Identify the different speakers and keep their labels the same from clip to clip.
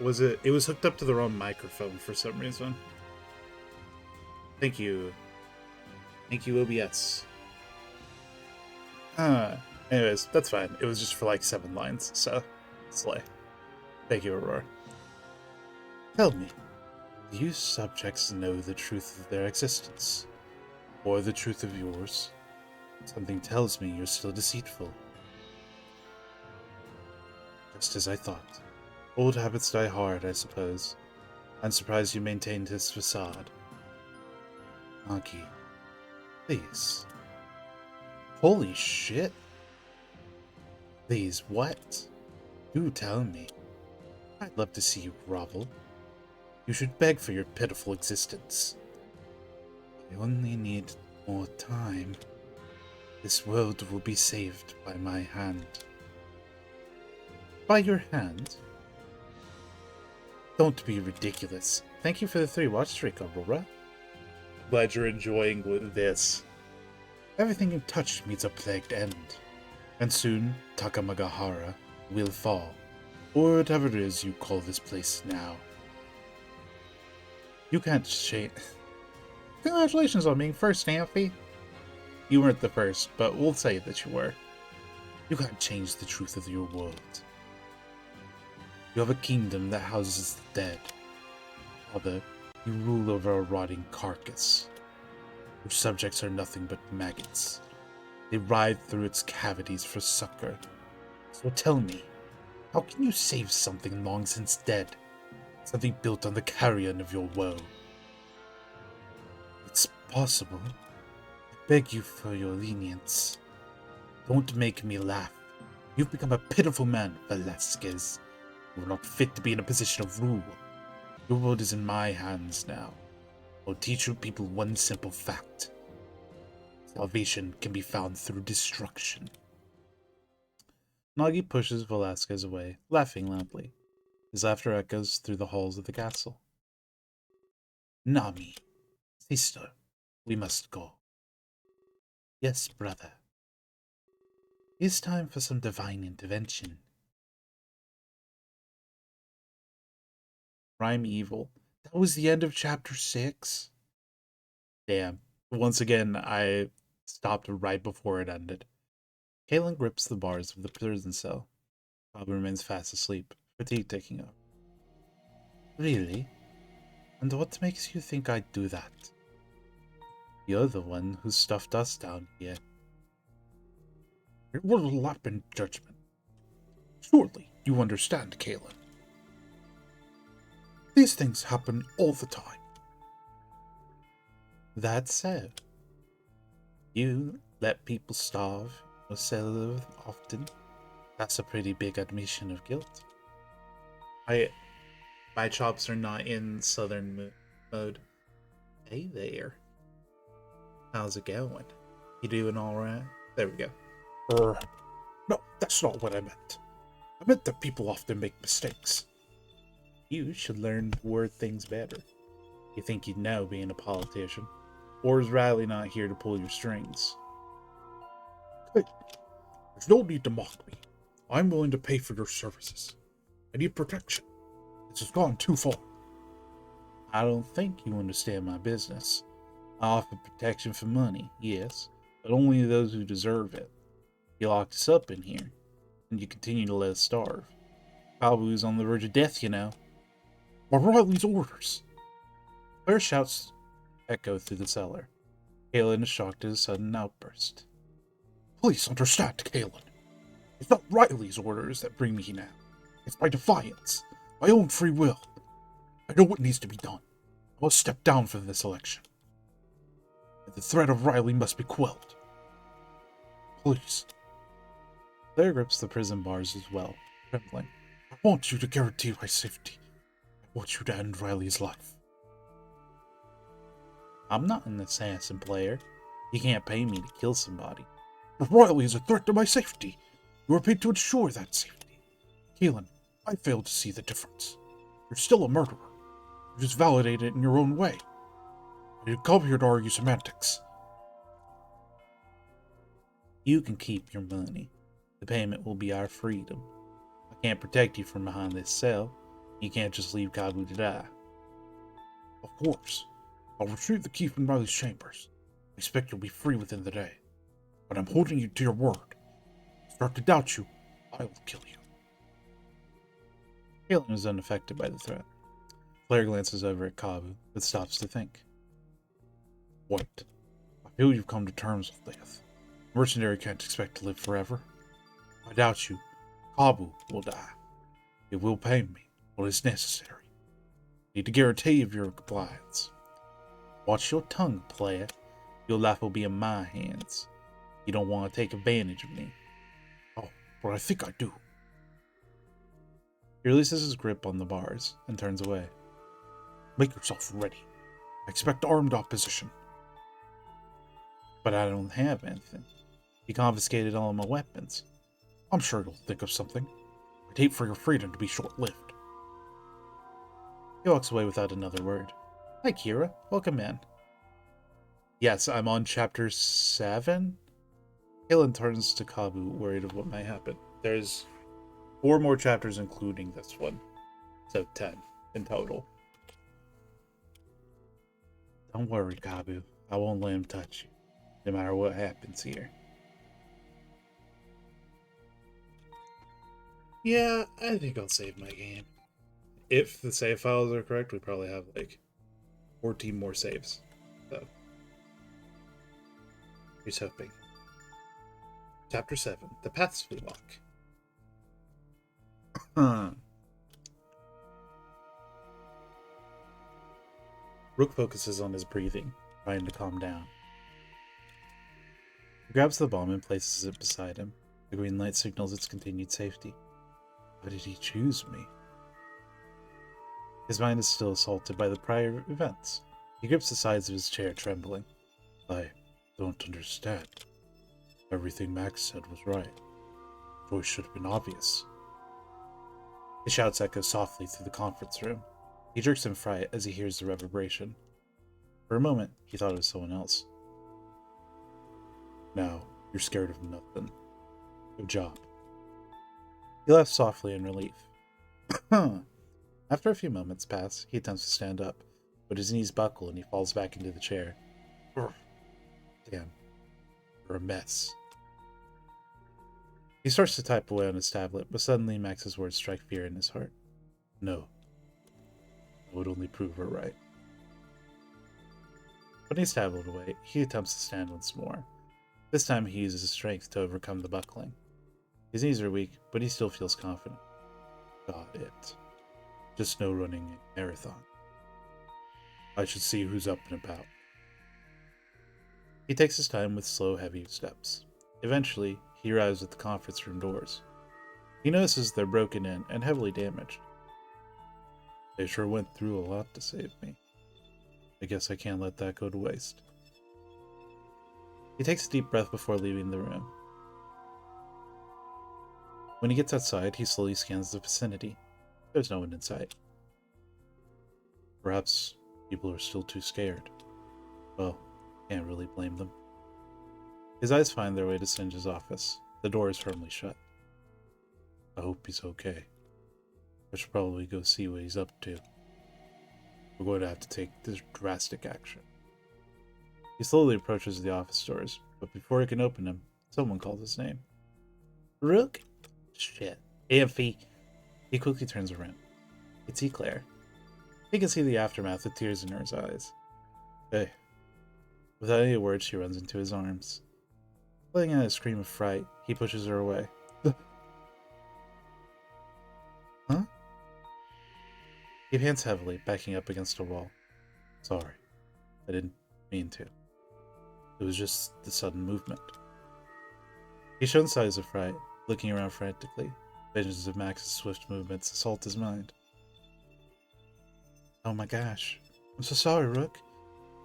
Speaker 1: was it? It was hooked up to the wrong microphone for some reason. Thank you. Thank you, OBS. Anyways, that's fine. It was just for like 7 lines, so slay. Thank you, Aurora. Tell me, do you subjects know the truth of their existence? Or the truth of yours? Something tells me you're still deceitful. Just as I thought. Old habits die hard, I suppose. I'm surprised you maintained his facade. Nagi, please. Holy shit. Please, what? Do tell me. I'd love to see you grovel. You should beg for your pitiful existence. I only need more time. This world will be saved by my hand. By your hand? Don't be ridiculous. Thank you for the 3 watch streak, Aurora. Glad you're enjoying this. Everything you touch meets a plagued end. And soon, Takamagahara will fall. Or whatever it is you call this place now. You can't change. Congratulations on being first, Amphy. You weren't the first, but we'll say that you were. You can't change the truth of your world. You have a kingdom that houses the dead. Although you rule over a rotting carcass. Your subjects are nothing but maggots. They writhe through its cavities for succor. So tell me, how can you save something long since dead? Something built on the carrion of your woe? It's possible. I beg you for your lenience. Don't make me laugh. You've become a pitiful man, Velasquez. You are not fit to be in a position of rule. Your world is in my hands now. I'll teach you people one simple fact. Salvation can be found through destruction. Nagi pushes Velasquez away, laughing loudly. His laughter echoes through the halls of the castle. Nami, sister, we must go. Yes, brother. It's time for some divine intervention. Prime Evil. That was the end of chapter 6? Damn. Once again, I stopped right before it ended. Kalen grips the bars of the prison cell. Bob remains fast asleep, fatigue taking up. Really? And what makes you think I'd do that? You're the one who stuffed us down here. It was a lap in judgment. Surely you understand, Kalen. These things happen all the time. That's so. You let people starve or sell often. That's a pretty big admission of guilt. My chops are not in southern mode. Hey there. How's it going? You doing alright? There we go. No, that's not what I meant. I meant that people often make mistakes. You should learn to word things better. You think you'd know being a politician. Or is Riley not here to pull your strings? Hey, there's no need to mock me. I'm willing to pay for your services. I need protection. This has gone too far. I don't think you understand my business. I offer protection for money, yes, but only to those who deserve it. You locked us up in here, and you continue to let us starve. Probably was on the verge of death, you know. By Riley's orders. Claire shouts echo through the cellar. Kalen is shocked at his sudden outburst. Please understand, Kalen. It's not Riley's orders that bring me now. It's by defiance, my own free will. I know what needs to be done. I must step down from this election. And the threat of Riley must be quelled. Please. Claire grips the prison bars as well, trembling. I want you to guarantee my safety. I want you to end Riley's life. I'm not an assassin player. You can't pay me to kill somebody. But Riley is a threat to my safety. You are paid to ensure that safety. Kalen, I fail to see the difference. You're still a murderer. You just validate it in your own way. You come here to argue semantics. You can keep your money. The payment will be our freedom. I can't protect you from behind this cell. You can't just leave Kabu to die. Of course. I'll retrieve the key from Riley's chambers. I expect you'll be free within the day. But I'm holding you to your word. If I start to doubt you, I will kill you. Kalen is unaffected by the threat. Claire glances over at Kabu, but stops to think. Wait. I feel you've come to terms with death. A mercenary can't expect to live forever. If I doubt you, Kabu will die. It will pain me, but it's necessary. I need to guarantee of your compliance. Watch your tongue, player. Your life will be in my hands. You don't want to take advantage of me. Oh, but I think I do. He releases his grip on the bars and turns away. Make yourself ready. I expect armed opposition. But I don't have anything. He confiscated all of my weapons. I'm sure you'll think of something. I'd hate for your freedom to be short-lived. He walks away without another word. Hi, Kira. Welcome in. Yes, I'm on chapter 7. Kalen turns to Kabu, worried of what might happen. There's 4 more chapters, including this one. So 10 in total. Don't worry, Kabu. I won't let him touch you, no matter what happens here. Yeah, I think I'll save my game. If the save files are correct, we probably have like 14 more saves. So, here's hoping. Chapter 7, The Paths We Walk. Rook focuses on his breathing, trying to calm down. He grabs the bomb and places it beside him. The green light signals its continued safety. Why did he choose me? His mind is still assaulted by the prior events. He grips the sides of his chair, trembling. I don't understand. Everything Max said was right. Choice should have been obvious. His shouts echo softly through the conference room. He jerks in fright as he hears the reverberation. For a moment, he thought it was someone else. Now, you're scared of nothing. Good job. He laughs softly in relief. After a few moments pass, he attempts to stand up, but his knees buckle and he falls back into the chair. Damn. You're a mess. He starts to type away on his tablet, but suddenly Max's words strike fear in his heart. No. I would only prove her right. Putting his tablet away, he attempts to stand once more. This time he uses his strength to overcome the buckling. His knees are weak, but he still feels confident. Got it. Just no running a marathon. I should see who's up and about. He takes his time with slow, heavy steps. Eventually, he arrives at the conference room doors. He notices they're broken in and heavily damaged. They sure went through a lot to save me. I guess I can't let that go to waste. He takes a deep breath before leaving the room. When he gets outside, he slowly scans the vicinity. There's no one in sight. Perhaps people are still too scared. Well, can't really blame them. His eyes find their way to Singe's office. The door is firmly shut. I hope he's okay. I should probably go see what he's up to. We're going to have to take this drastic action. He slowly approaches the office doors, but before he can open them, someone calls his name. Rook? Shit. Amphi. He quickly turns around. It's Eclair. He can see the aftermath with tears in her eyes. Hey. Without any words, she runs into his arms. Letting out a scream of fright, he pushes her away. Huh? He pants heavily, backing up against a wall. Sorry. I didn't mean to. It was just the sudden movement. He shows signs of fright, looking around frantically. Visions of Max's swift movements assault his mind. Oh my gosh. I'm so sorry, Rook.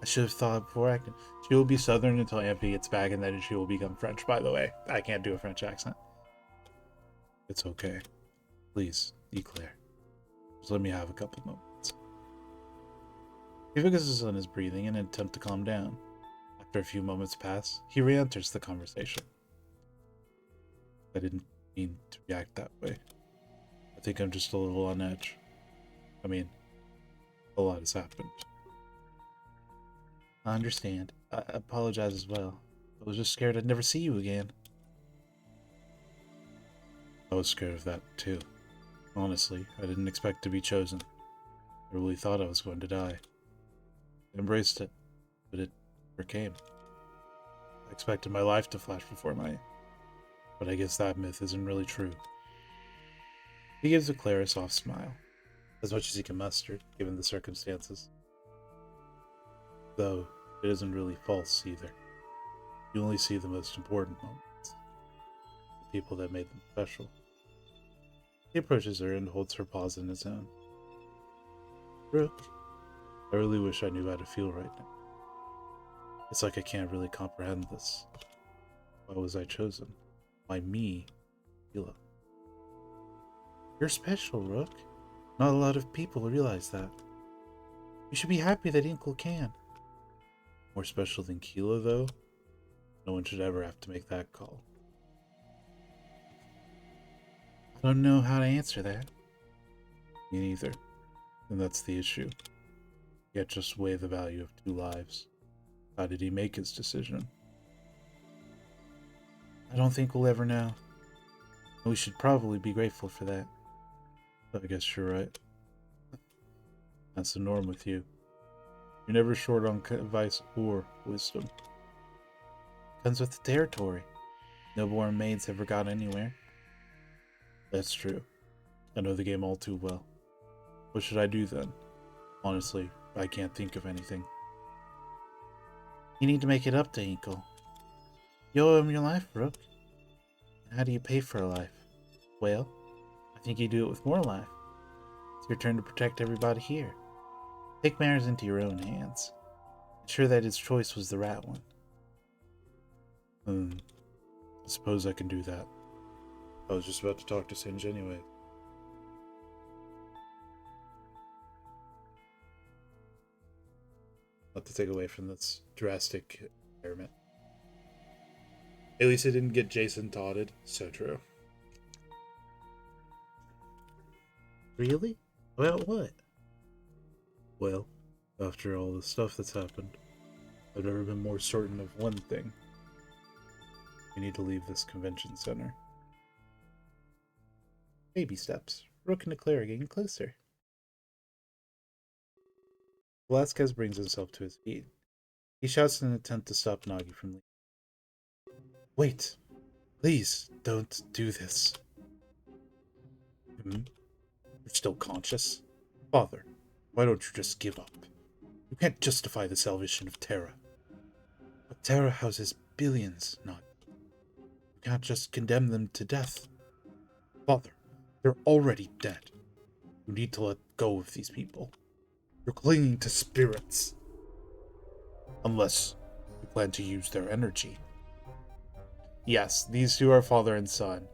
Speaker 1: I should have thought before acting. She will be Southern until Amphi gets back, and then she will become French, by the way. I can't do a French accent. It's okay. Please, Eclair. Just let me have a couple moments. He focuses on his breathing in an attempt to calm down. After a few moments pass, he re-enters the conversation. I didn't mean to react that way. I think I'm just a little on edge. I mean, a lot has happened. I understand. I apologize as well. I was just scared I'd never see you again. I was scared of that, too. Honestly, I didn't expect to be chosen. I really thought I was going to die. I embraced it, but it never came. I expected my life to flash before my eyes, but I guess that myth isn't really true. He gives Eclair a soft smile, as much as he can muster, given the circumstances. Though, it isn't really false either. You only see the most important moments, the people that made them special. He approaches her and holds her paws in his own. Brooke, I really wish I knew how to feel right now. It's like I can't really comprehend this. Why was I chosen? Why me, Hila? You're special, Rook. Not a lot of people realize that. You should be happy that Inkle can. More special than Keela, though? No one should ever have to make that call. I don't know how to answer that. Me neither. And that's the issue. Yet just weigh the value of 2 lives. How did he make his decision? I don't think we'll ever know. We should probably be grateful for that. I guess you're right. That's the norm with you. You're never short on advice or wisdom. Comes with the territory. No born maids ever got anywhere. That's true. I know the game all too well. What should I do then? Honestly, I can't think of anything. You need to make it up to Inkle. You owe him your life, Rook. How do you pay for a life? Well, I think you do it with more life. It's your turn to protect everybody here. Take matters into your own hands. Ensure that his choice was the right one. I suppose I can do that. I was just about to talk to Singe anyway. Not to take away from this drastic experiment. At least it didn't get Jason taunted. So true. Really? About what? Well, after all the stuff that's happened, I've never been more certain of one thing. We need to leave this convention center. Baby steps. Rook and Eclair are getting closer. Velasquez brings himself to his feet. He shouts in an attempt to stop Nagi from leaving. Wait! Please, don't do this. You're still conscious? Father, why don't you just give up? You can't justify the salvation of Terra. But Terra houses billions, Nagi. You can't just condemn them to death. Father, they're already dead. You need to let go of these people. You're clinging to spirits. Unless you plan to use their energy. Yes, these two are father and son.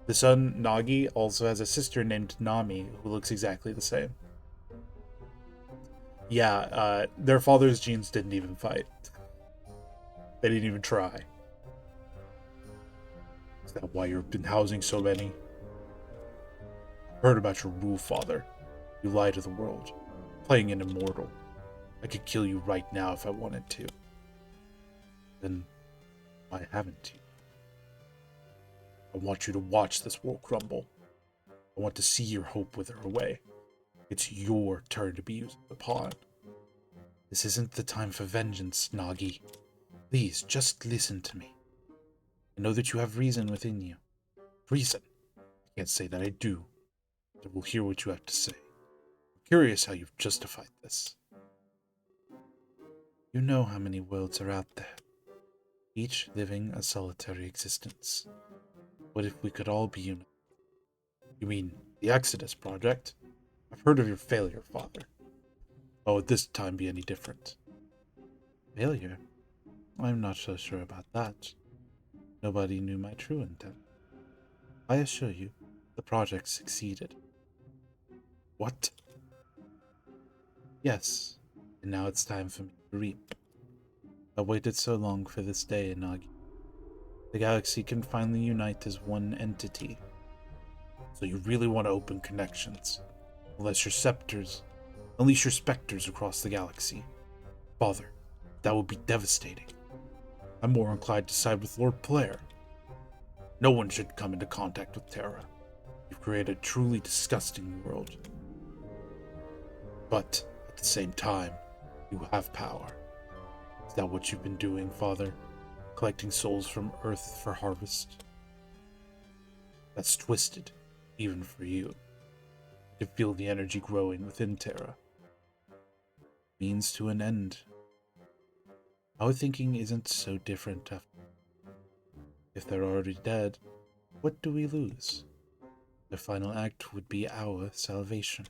Speaker 1: The son, Nagi, also has a sister named Nami, who looks exactly the same. Yeah, their father's genes didn't even fight. They didn't even try. Is that why you've been housing so many? I heard about your rule, father. You lie to the world, playing an immortal. I could kill you right now if I wanted to. Then why haven't you? I want you to watch this world crumble. I want to see your hope wither away. It's your turn to be used as a pawn. This isn't the time for vengeance, Nagi. Please, just listen to me. I know that you have reason within you. Reason? I can't say that I do, but I will hear what you have to say. I'm curious how you've justified this. You know how many worlds are out there, each living a solitary existence. What if we could all be united? You mean the Exodus Project? I've heard of your failure, father. How would this time be any different? Failure? I'm not so sure about that. Nobody knew my true intent. I assure you, the project succeeded. What? Yes, and now it's time for me to reap. I waited so long for this day, Inagi. The galaxy can finally unite as one entity. So you really want to open connections? Unleash your specters across the galaxy. Father, that would be devastating. I'm more inclined to side with Lord Blair. No one should come into contact with Terra. You've created a truly disgusting world. But, at the same time, you have power. Is that what you've been doing, Father? Collecting souls from Earth for harvest? That's twisted, even for you. You can feel the energy growing within Terra. Means to an end. Our thinking isn't so different after. If they're already dead, what do we lose? The final act would be our salvation.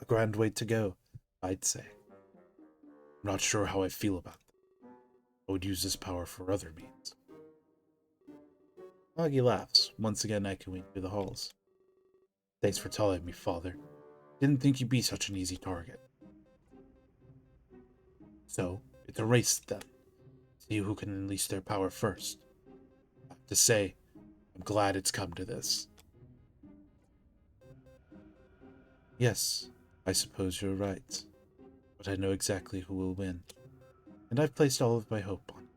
Speaker 1: A grand way to go, I'd say. I'm not sure how I feel about that. I would use this power for other means. Augie laughs, once again echoing through the halls. Thanks for telling me, Father. Didn't think you'd be such an easy target. So, it's a race then. See who can unleash their power first. I have to say, I'm glad it's come to this. Yes, I suppose you're right. But I know exactly who will win. And I've placed all of my hope on it.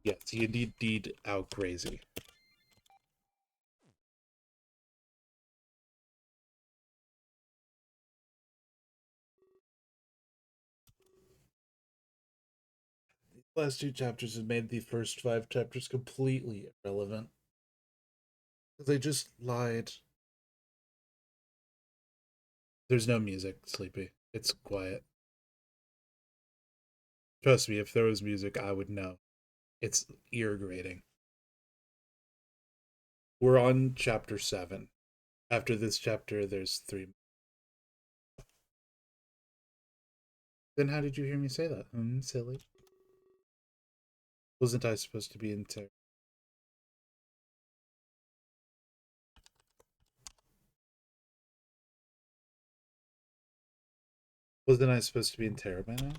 Speaker 1: Yes, you indeed out crazy. The last two chapters have made the first 5 chapters completely irrelevant. They just lied. There's no music, Sleepy. It's quiet. Trust me, if there was music, I would know. It's ear grating. We're on chapter 7. After this chapter, there's 3. Then how did you hear me say that? Silly. Wasn't I supposed to be in Terra? Wasn't I supposed to be in Terra by now?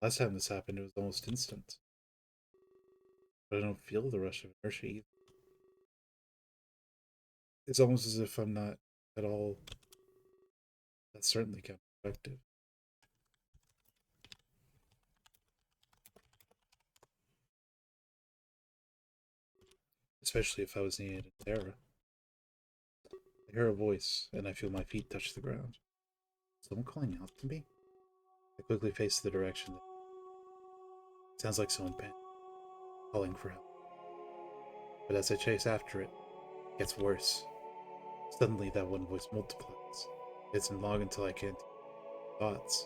Speaker 1: Last time this happened, it was almost instant. But I don't feel the rush of inertia either. It's almost as if I'm not at all. That's certainly counterproductive. Especially if I was needed in Terra. I hear a voice, and I feel my feet touch the ground. Someone calling out to me? I quickly face the direction. It sounds like someone calling for help. But as I chase after it, it gets worse. Suddenly, that one voice multiplies. It isn't long until I can't hear thoughts.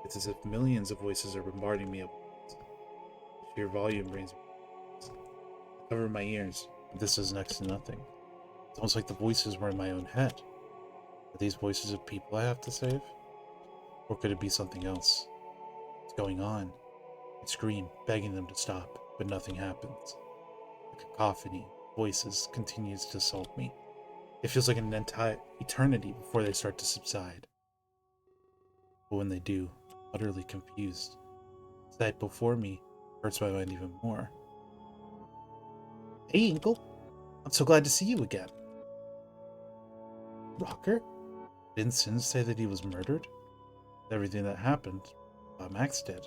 Speaker 1: It's as if millions of voices are bombarding me at once. The sheer volume brings me. I cover my ears, but this is next to nothing. It's almost like the voices were in my own head. Are these voices of people I have to save? Or could it be something else? What's going on? I scream, begging them to stop, but nothing happens. The cacophony of voices continues to assault me. It feels like an entire eternity before they start to subside. But when they do, I'm utterly confused. The sight before me hurts my mind even more. Hey, Inkle. I'm so glad to see you again. Rocker? Didn't Sin say that he was murdered? Everything that happened, Max did.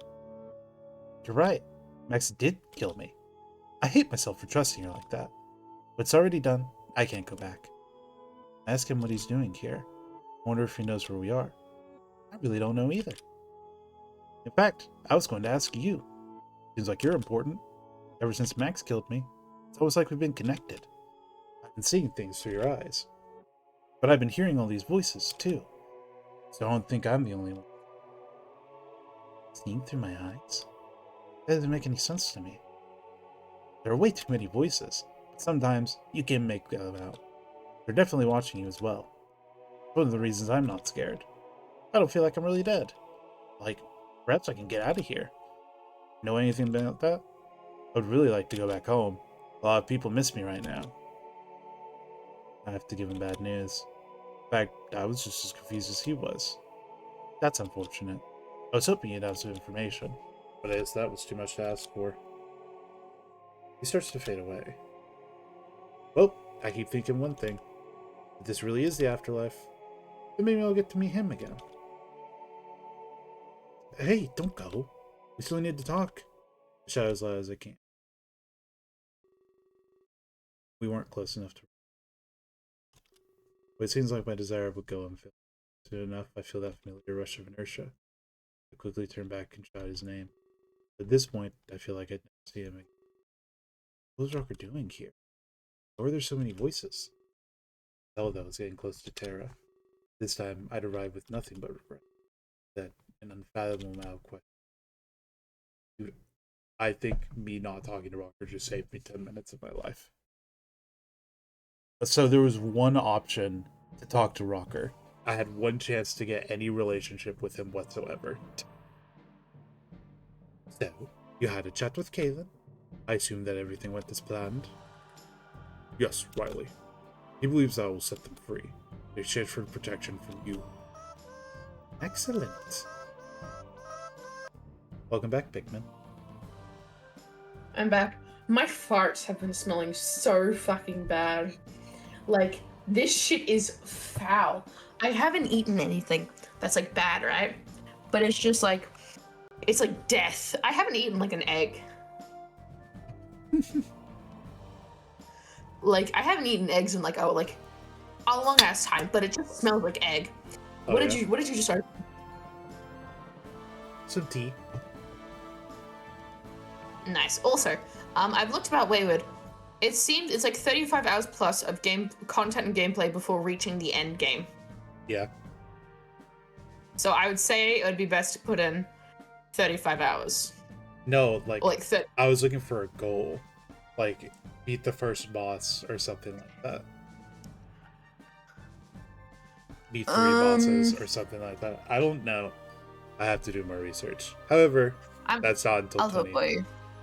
Speaker 1: You're right. Max did kill me. I hate myself for trusting her like that. But it's already done. I can't go back. I ask him what he's doing here. I wonder if he knows where we are. I really don't know either. In fact, I was going to ask you. Seems like you're important. Ever since Max killed me, it's almost like we've been connected. I've been seeing things through your eyes. But I've been hearing all these voices, too. So I don't think I'm the only one. Seeing through my eyes? That doesn't make any sense to me. There are way too many voices, but sometimes you can make them out. They're definitely watching you as well. One of the reasons I'm not scared. I don't feel like I'm really dead. Like, perhaps I can get out of here. Know anything about that? I would really like to go back home. A lot of people miss me right now. I have to give him bad news. In fact, I was just as confused as he was. That's unfortunate. I was hoping you'd have some information, but I guess that was too much to ask for. He starts to fade away. Well, I keep thinking one thing. If this really is the afterlife, then maybe I'll get to meet him again. Hey, don't go. We still need to talk. I shout as loud as I can. We weren't close enough to. But it seems like my desire would go unfilled. Soon enough, I feel that familiar rush of inertia. I quickly turn back and shout his name. At this point, I feel like I'd never see him again. What was Rocker doing here? Why were there so many voices? Zelda was getting close to Terra. This time, I'd arrived with nothing but regret. That an unfathomable amount of questions. Dude, I think me not talking to Rocker just saved me 10 minutes of my life. So there was one option to talk to Rocker. I had one chance to get any relationship with him whatsoever. So, you had a chat with Kalen. I assume that everything went as planned. Yes, Riley. He believes I will set them free, in exchange for protection from you. Excellent. Welcome back, Pikmin.
Speaker 2: I'm back. My farts have been smelling so fucking bad. Like, this shit is foul. I haven't eaten anything that's like bad, right? But it's just like, it's like death. I haven't eaten like an egg. Like, I haven't eaten eggs in like a long ass time, but it just smells like egg.
Speaker 1: Oh,
Speaker 2: what did you just start?
Speaker 1: Some tea.
Speaker 2: Nice. Also, I've looked about Wayward. It seems it's like 35 hours plus of game content and gameplay before reaching the end game.
Speaker 1: Yeah.
Speaker 2: So I would say it would be best to put in 35 hours.
Speaker 1: No, like
Speaker 2: Or like
Speaker 1: I was looking for a goal. Like beat the first boss or something like that. Beat 3 bosses or something like that. I don't know. I have to do more research. However, that's not until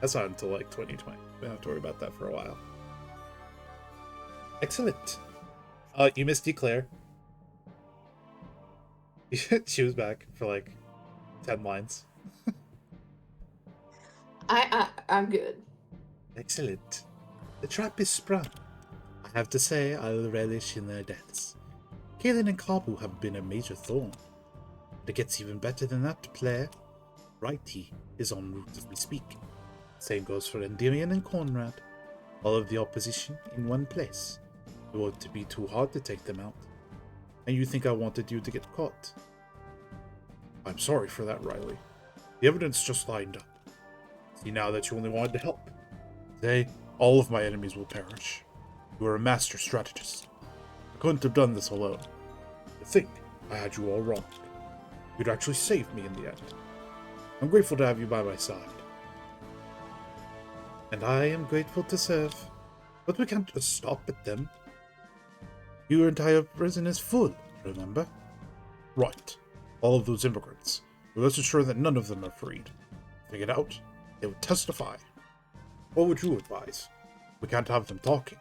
Speaker 1: That's not until like 2020. We don't have to worry about that for a while. Excellent. You missed Declare. She was back for like 10 lines.
Speaker 2: I'm good.
Speaker 1: Excellent. The trap is sprung. I have to say, I'll relish in their deaths. Kalen and Kabu have been a major thorn. But it gets even better than that, player. Righty is en route as we speak. Same goes for Endymion and Conrad. All of the opposition in one place. It won't be too hard to take them out. And you think I wanted you to get caught? I'm sorry for that, Riley. The evidence just lined up. See now that you only wanted to help. Today, all of my enemies will perish. You are a master strategist. I couldn't have done this alone. To think I had you all wrong. You'd actually saved me in the end. I'm grateful to have you by my side. And I am grateful to serve. But we can't just stop at them. Your entire prison is full, remember? Right. All of those immigrants. Let's ensure that none of them are freed. Figured out, they would testify. What would you advise? We can't have them talking.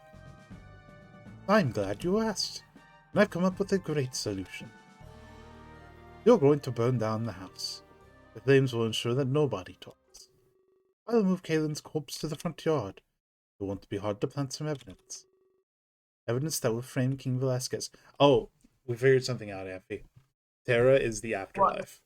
Speaker 1: I'm glad you asked, and I've come up with a great solution. You're going to burn down the house. The flames will ensure that nobody talks. I'll move Kalen's corpse to the front yard. It won't be hard to plant some evidence. Evidence that will frame King Velasquez. Oh, we figured something out, Amphi. Terra is the afterlife.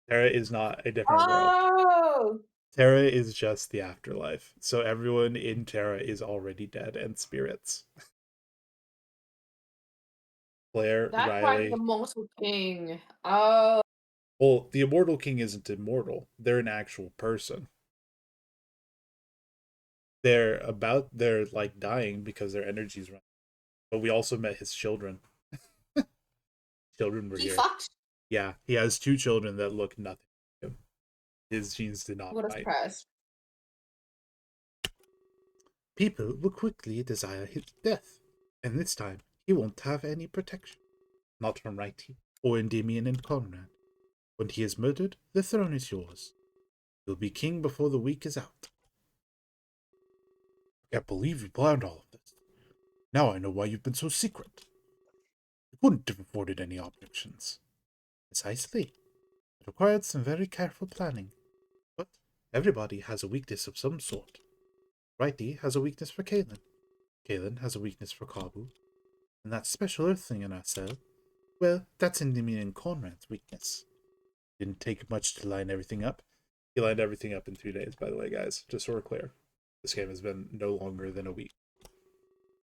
Speaker 1: Terra is not a different world. Terra is just the afterlife. So everyone in Terra is already dead and spirits. Claire,
Speaker 2: That's
Speaker 1: Riley.
Speaker 2: Why the Immortal King. Oh.
Speaker 1: Well, the Immortal King isn't immortal. They're an actual person. They're like dying because their energy's running. But we also met his children. Children were here.
Speaker 2: Fucked?
Speaker 1: Yeah, he has 2 children that look nothing like him. His genes did not
Speaker 2: What a surprise.
Speaker 1: People will quickly desire his death, and this time he won't have any protection. Not from Righty or Endymion and Conrad. When he is murdered, the throne is yours. You'll be king before the week is out. I can't believe you planned all of this. Now I know why you've been so secret. You couldn't have avoided any objections. Precisely. It required some very careful planning. But everybody has a weakness of some sort. Righty has a weakness for Kalen. Kalen has a weakness for Kabu. And that special earthling in our cell, well, that's Endymion and Conrad's weakness. Didn't take much to line everything up. He lined everything up in 3 days, by the way, guys, just so we're clear. This game has been no longer than a week.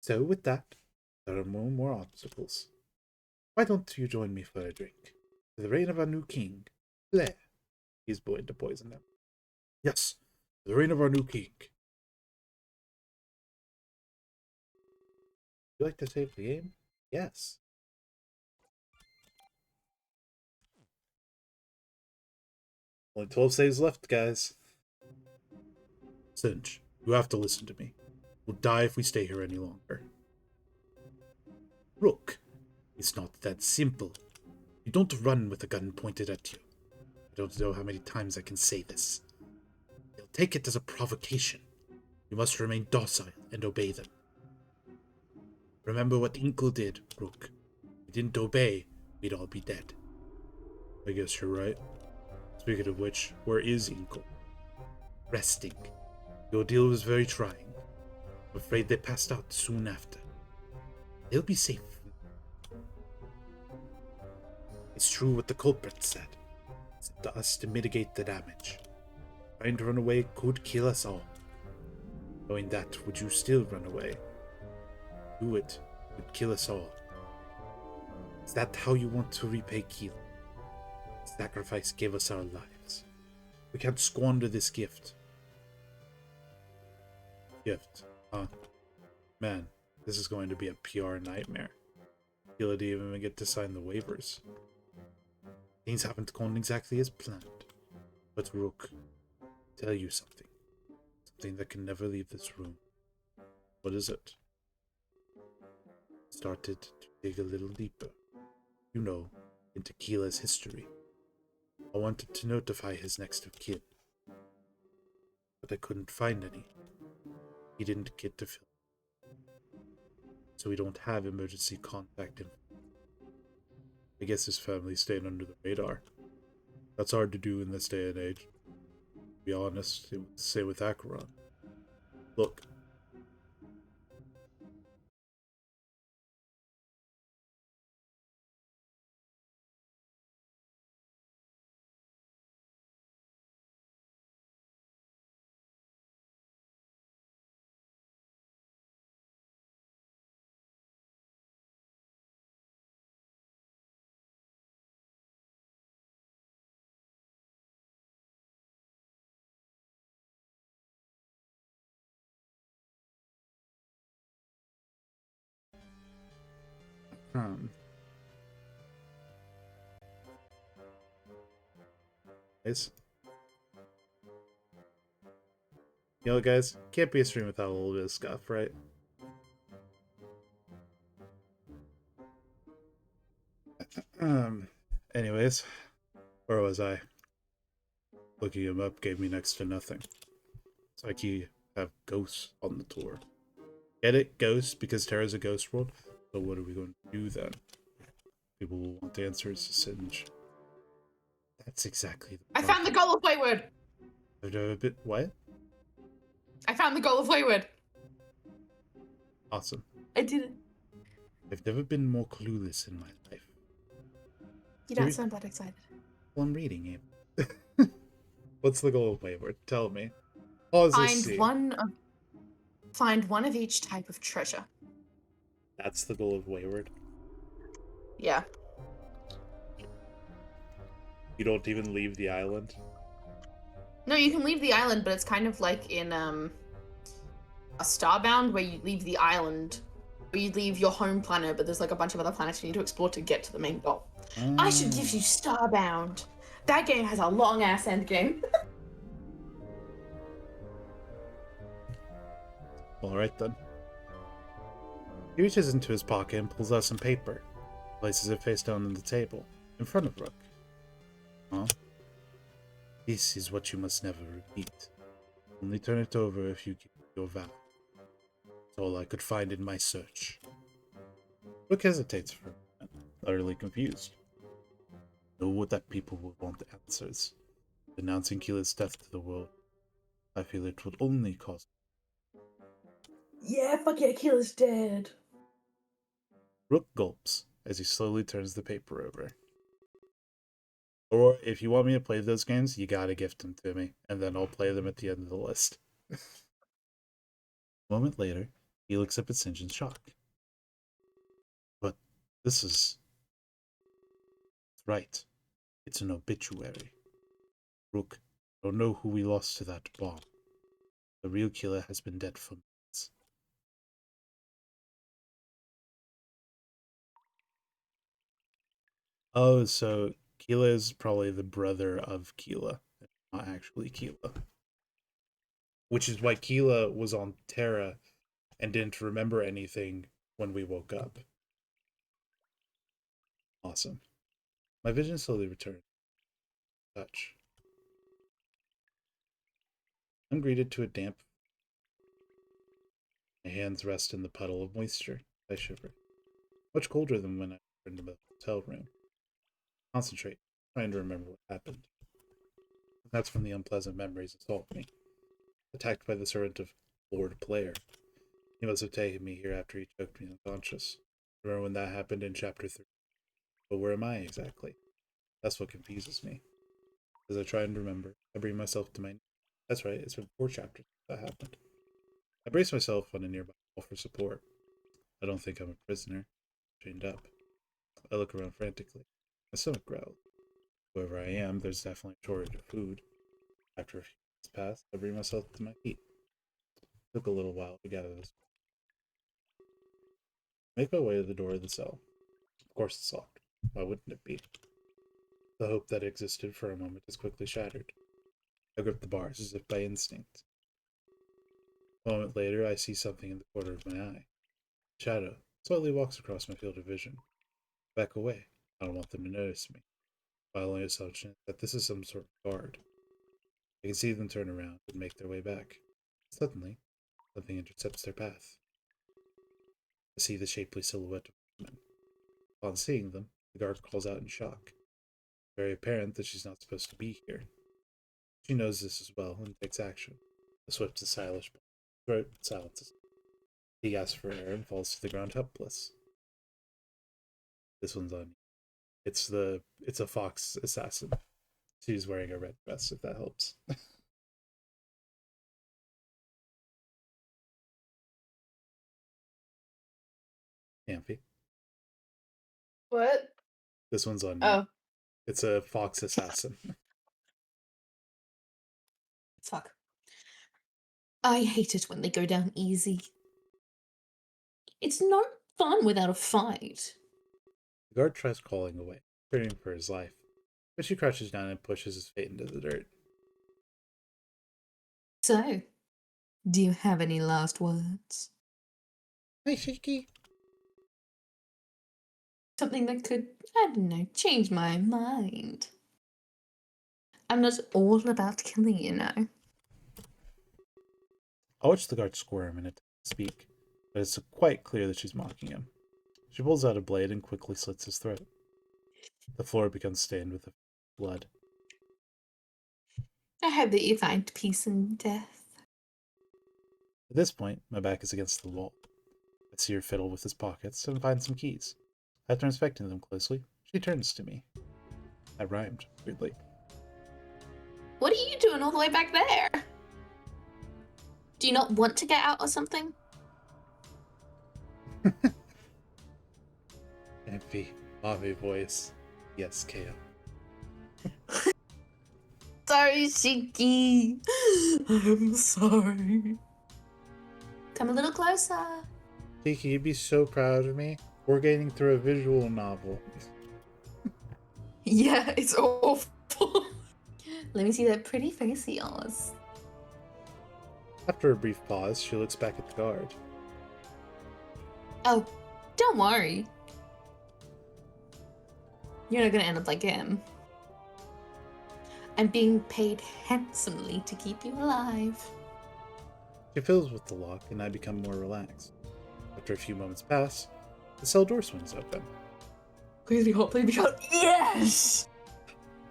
Speaker 1: So, with that, there are more obstacles. Why don't you join me for a drink? For the reign of our new king, Blair. He's going to poison them. Yes, for the reign of our new king. Would you like to save the game? Yes. Only 12 saves left, guys. Singe, you have to listen to me. We'll die if we stay here any longer. Rook, it's not that simple. You don't run with a gun pointed at you. I don't know how many times I can say this. They'll take it as a provocation. You must remain docile and obey them. Remember what Inkle did, Rook. If we didn't obey, we'd all be dead. I guess you're right. Speaking of which, where is Inkle? Resting. The ordeal was very trying. I'm afraid they passed out soon after. They'll be safe. It's true what the culprit said. It's up to us to mitigate the damage. Trying to run away could kill us all. Knowing that, would you still run away? Do it would kill us all. Is that how you want to repay Keel? Sacrifice gave us our lives. We can't squander this gift. Huh? Man, this is going to be a PR nightmare. Keel didn't even get to sign the waivers. Things haven't gone exactly as planned. But Rook, tell you something. Something that can never leave this room. What is it? Started to dig a little deeper. You know, into Keela's history. I wanted to notify his next of kin. But I couldn't find any. He didn't get to film. So we don't have emergency contact info. I guess his family stayed under the radar. That's hard to do in this day and age. To be honest, it was the same with Acheron. Look. Guys. You know, guys, can't be a stream without a little bit of scuff, right? Anyways, where was I? Looking him up gave me next to nothing. It's like you have ghosts on the tour. Get it? Ghosts, because Terra's a ghost world? So what are we going to do then? People will want answers, Singe. That's exactly the
Speaker 2: I found the goal of Wayward!
Speaker 1: I've never been... What?
Speaker 2: I found the goal of Wayward!
Speaker 1: Awesome.
Speaker 2: I did it.
Speaker 1: I've never been more clueless in my life.
Speaker 2: You don't sound that excited.
Speaker 1: Well, I'm reading it. What's the goal of Wayward? Tell me. Pause this scene.
Speaker 2: Find one of each type of treasure.
Speaker 1: That's the goal of Wayward?
Speaker 2: Yeah.
Speaker 1: You don't even leave the island?
Speaker 2: No, you can leave the island, but it's kind of like in a Starbound where you leave the island, where you leave your home planet, but there's like a bunch of other planets you need to explore to get to the main goal. I should give you Starbound. That game has a long ass end game.
Speaker 1: Alright then. He reaches into his pocket and pulls out some paper. Places it face down on the table, in front of Rook. Huh? This is what you must never repeat. Only turn it over if you give your vow. That's all I could find in my search. Rook hesitates for a moment, utterly confused. Know that people will want answers. Denouncing Keela's death to the world, I feel it would only cause.
Speaker 2: Yeah, fuck yeah, Keela's dead.
Speaker 1: Rook gulps as he slowly turns the paper over. Or if you want me to play those games, you gotta gift them to me, and then I'll play them at the end of the list. A moment later, he looks up at Singe in shock. But this is right. It's an obituary. Rook, I don't know who we lost to that bomb. The real killer has been dead for months. Oh, so Keela is probably the brother of Keela, not actually Keela. Which is why Keela was on Terra and didn't remember anything when we woke up. Awesome. My vision slowly returned. Touch. I'm greeted to a damp. My hands rest in the puddle of moisture. I shiver. Much colder than when I returned to the hotel room. Concentrate, trying to remember what happened. That's when the unpleasant memories assault me. Attacked by the servant of Lord Player. He must have taken me here after he choked me unconscious. Remember when that happened in chapter 3? But where am I exactly? That's what confuses me. As I try and remember, I bring myself to my knees. That's right, it's been 4 chapters that happened. I brace myself on a nearby wall for support. I don't think I'm a prisoner, chained up. I look around frantically. My stomach growls. Whoever I am, there's definitely a shortage of food. After a few minutes pass, I bring myself to my feet. It took a little while to gather this. I make my way to the door of the cell. Of course it's locked. Why wouldn't it be? The hope that existed for a moment is quickly shattered. I grip the bars as if by instinct. A moment later, I see something in the corner of my eye. A shadow slowly walks across my field of vision. Back away. I don't want them to notice me. My only assumption is that this is some sort of guard. I can see them turn around and make their way back. Suddenly, something intercepts their path. I see the shapely silhouette of a woman. Upon seeing them, the guard calls out in shock. It's very apparent that she's not supposed to be here. She knows this as well and takes action. A swift and stylish throat silences. He gasps for air and falls to the ground helpless. This one's on me. It's a fox assassin. She's wearing a red dress, if that helps. Amphy.
Speaker 2: What?
Speaker 1: This one's on me.
Speaker 2: Oh,
Speaker 1: It's a fox assassin.
Speaker 2: fuck. I hate it when they go down easy. It's no fun without a fight.
Speaker 1: The guard tries calling away, fearing for his life, but she crouches down and pushes his feet into the dirt.
Speaker 2: So, do you have any last words?
Speaker 1: Hi, Shiki.
Speaker 2: Something that could, I don't know, change my mind. I'm not all about killing, you know.
Speaker 1: I watch the guard squirm and attempt to speak, but it's quite clear that she's mocking him. She pulls out a blade and quickly slits his throat. The floor becomes stained with blood.
Speaker 2: I hope that you find peace in death.
Speaker 1: At this point, my back is against the wall. I see her fiddle with his pockets and find some keys. After inspecting them closely, she turns to me. I rhymed, weirdly.
Speaker 2: What are you doing all the way back there? Do you not want to get out or something?
Speaker 1: Amphy, mommy voice. Yes, KO.
Speaker 2: Sorry, Shiki. I'm sorry. Come a little closer.
Speaker 1: Tiki, you'd be so proud of me. We're getting through a visual novel.
Speaker 2: Yeah, it's awful. Let me see that pretty face of yours.
Speaker 1: After a brief pause, she looks back at the guard.
Speaker 2: Oh, don't worry. You're not gonna end up like him. I'm being paid handsomely to keep you alive.
Speaker 1: She fiddles with the lock, and I become more relaxed. After a few moments pass, the cell door swings open.
Speaker 2: Please be hot, please be hot. Yes!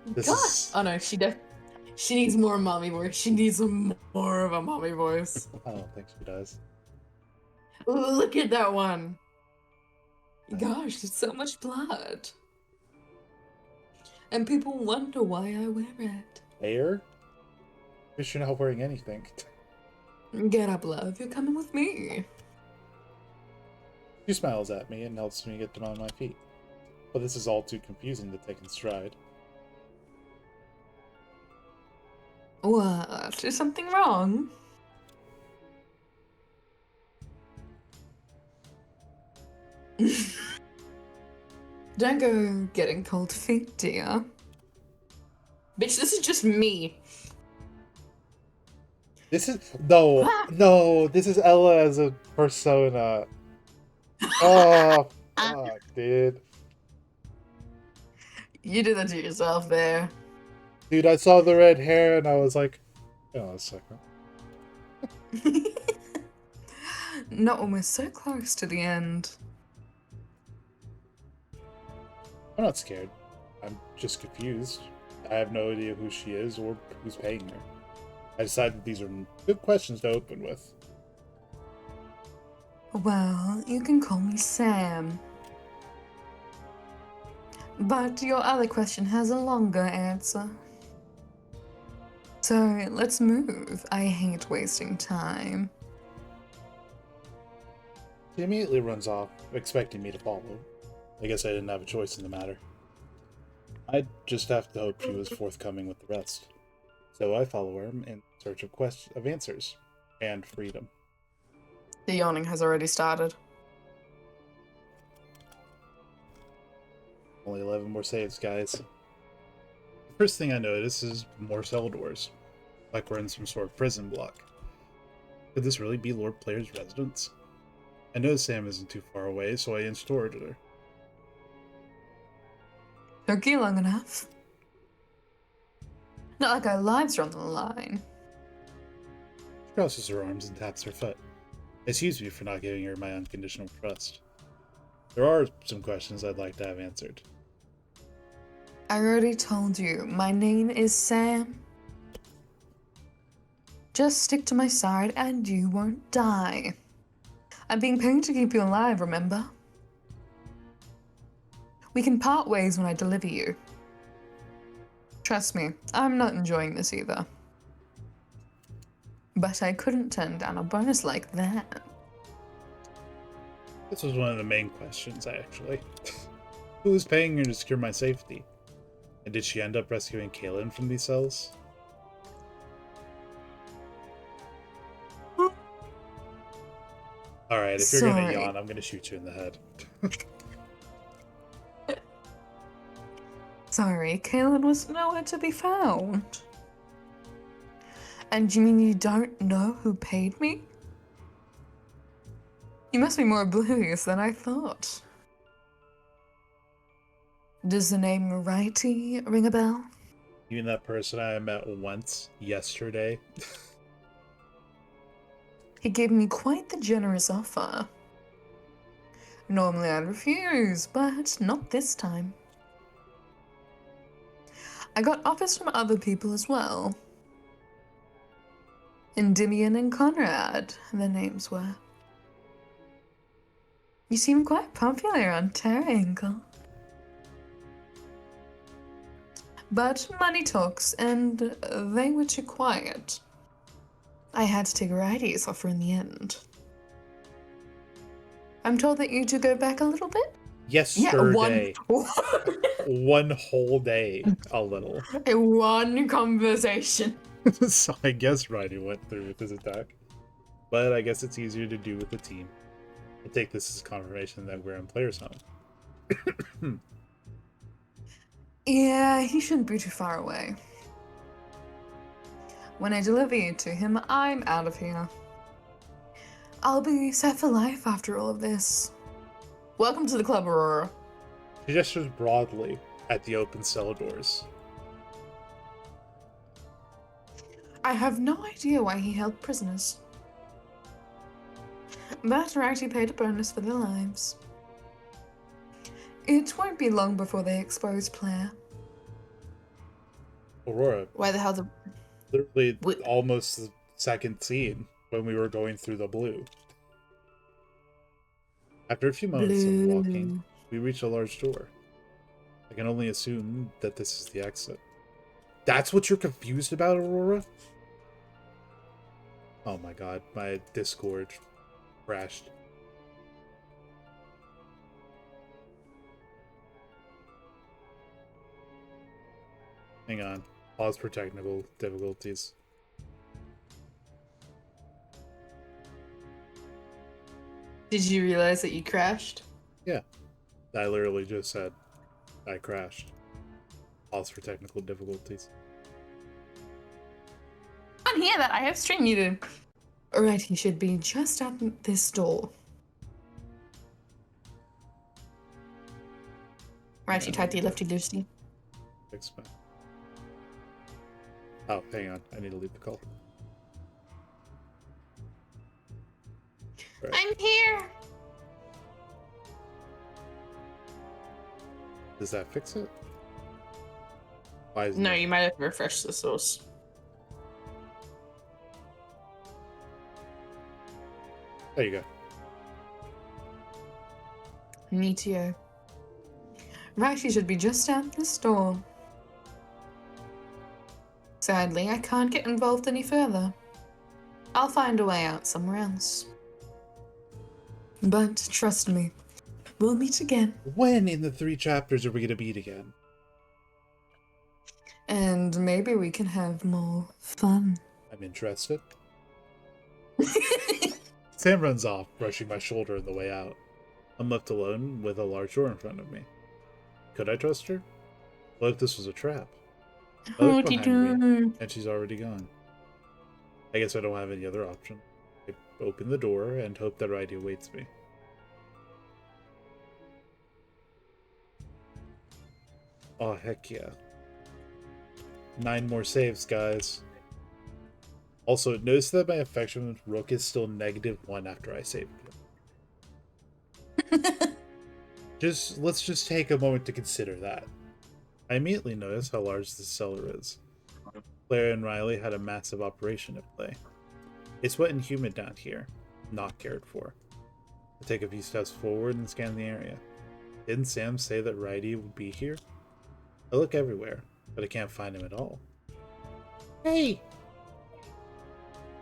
Speaker 1: This
Speaker 2: God!
Speaker 1: is...
Speaker 2: Oh no, she needs more mommy voice. She needs more of a mommy voice.
Speaker 1: I don't think she does.
Speaker 2: Look at that one. Gosh, it's so much blood. And people wonder why I wear it.
Speaker 1: Hair? Because you're not wearing anything.
Speaker 2: Get up, love. You're coming with me.
Speaker 1: She smiles at me and helps me get them on my feet. But this is all too confusing to take in stride.
Speaker 2: What? Is something wrong? Don't go getting cold feet, dear. Bitch, this is just me.
Speaker 1: This is no. This is Ella as a persona. Oh, fuck, dude.
Speaker 2: You did that to yourself there.
Speaker 1: Dude, I saw the red hair and I was like, hang on a second.
Speaker 2: Not when we're so close to the end.
Speaker 1: I'm not scared. I'm just confused. I have no idea who she is or who's paying her. I decided these are good questions to open with.
Speaker 2: Well, you can call me Sam. But your other question has a longer answer. So let's move. I hate wasting time.
Speaker 1: She immediately runs off, expecting me to follow. I guess I didn't have a choice in the matter. I'd just have to hope she was forthcoming with the rest. So I follow her in search of answers and freedom.
Speaker 2: The yawning has already started.
Speaker 1: Only 11 more saves, guys. The first thing I notice is more cell doors, like we're in some sort of prison block. Could this really be Lord Player's residence? I know Sam isn't too far away, so I escorted her.
Speaker 2: Took you long enough. Not like our lives are on the line.
Speaker 1: She crosses her arms and taps her foot. Excuse me for not giving her my unconditional trust. There are some questions I'd like to have answered.
Speaker 2: I already told you, my name is Sam. Just stick to my side and you won't die. I'm being paid to keep you alive, remember? We can part ways when I deliver you. Trust me, I'm not enjoying this either. But I couldn't turn down a bonus like that.
Speaker 1: This was one of the main questions, actually. Who was paying her to secure my safety? And did she end up rescuing Kaylin from these cells? Alright, if you're gonna yawn, I'm gonna shoot you in the head.
Speaker 2: Sorry, Kaylin was nowhere to be found. And you mean you don't know who paid me? You must be more oblivious than I thought. Does the name Righty ring a bell?
Speaker 1: You mean that person I met once yesterday?
Speaker 2: He gave me quite the generous offer. Normally I'd refuse, but not this time. I got offers from other people as well. Endymion and Conrad, their names were. You seem quite popular on Terrangle. But money talks, and they were too quiet. I had to take Righty's offer in the end. I'm told that you do go back a little bit?
Speaker 1: Yesterday.
Speaker 2: Yeah,
Speaker 1: one whole day, a little.
Speaker 2: one conversation.
Speaker 1: So I guess Righty went through with his attack. But I guess it's easier to do with the team. I take this as confirmation that we're in Player's Home.
Speaker 2: Yeah, he shouldn't be too far away. When I deliver you to him, I'm out of here. I'll be set for life after all of this. Welcome to the club, Aurora.
Speaker 1: She gestures broadly at the open cell doors.
Speaker 2: I have no idea why he held prisoners. But Righty paid a bonus for their lives. It won't be long before they expose Claire.
Speaker 1: Aurora,
Speaker 2: Why the hell the...
Speaker 1: literally almost the second scene when we were going through the blue. After a few moments of walking,
Speaker 2: Blue.
Speaker 1: we reach a large door. I can only assume that this is the exit. That's what you're confused about, Aurora? Oh my god, my Discord crashed. Hang on. Pause for technical difficulties.
Speaker 2: Did you realize that you crashed?
Speaker 1: Yeah. I literally just said I crashed. Pause for technical difficulties.
Speaker 2: I can't hear that. I have stream muted. Alright, he should be just at this door. Righty tighty, lefty loosey.
Speaker 1: Expect. Oh, hang on. I need to leave the call. Right.
Speaker 2: I'm here!
Speaker 1: Does that fix it? Why is
Speaker 2: No, you might have to refresh the source.
Speaker 1: There you go.
Speaker 2: Neatio. Right, he should be just at this door. Sadly, I can't get involved any further. I'll find a way out somewhere else. But trust me, we'll meet again.
Speaker 1: When in the 3 chapters are we going to meet again?
Speaker 2: And maybe we can have more fun.
Speaker 1: I'm interested. Sam runs off, brushing my shoulder on the way out. I'm left alone with a large door in front of me. Could I trust her? What if this was a trap? I look behind me, and she's already gone. I guess I don't have any other option. I open the door and hope that Righty awaits me. Oh, heck yeah. 9 more saves, guys. Also, notice that my affection with Rook is still -1 after I saved him. Let's just take a moment to consider that. I immediately notice how large this cellar is. Claire and Riley had a massive operation at play. It's wet and humid down here, not cared for. I take a few steps forward and scan the area. Didn't Sam say that Righty would be here? I look everywhere, but I can't find him at all. Hey!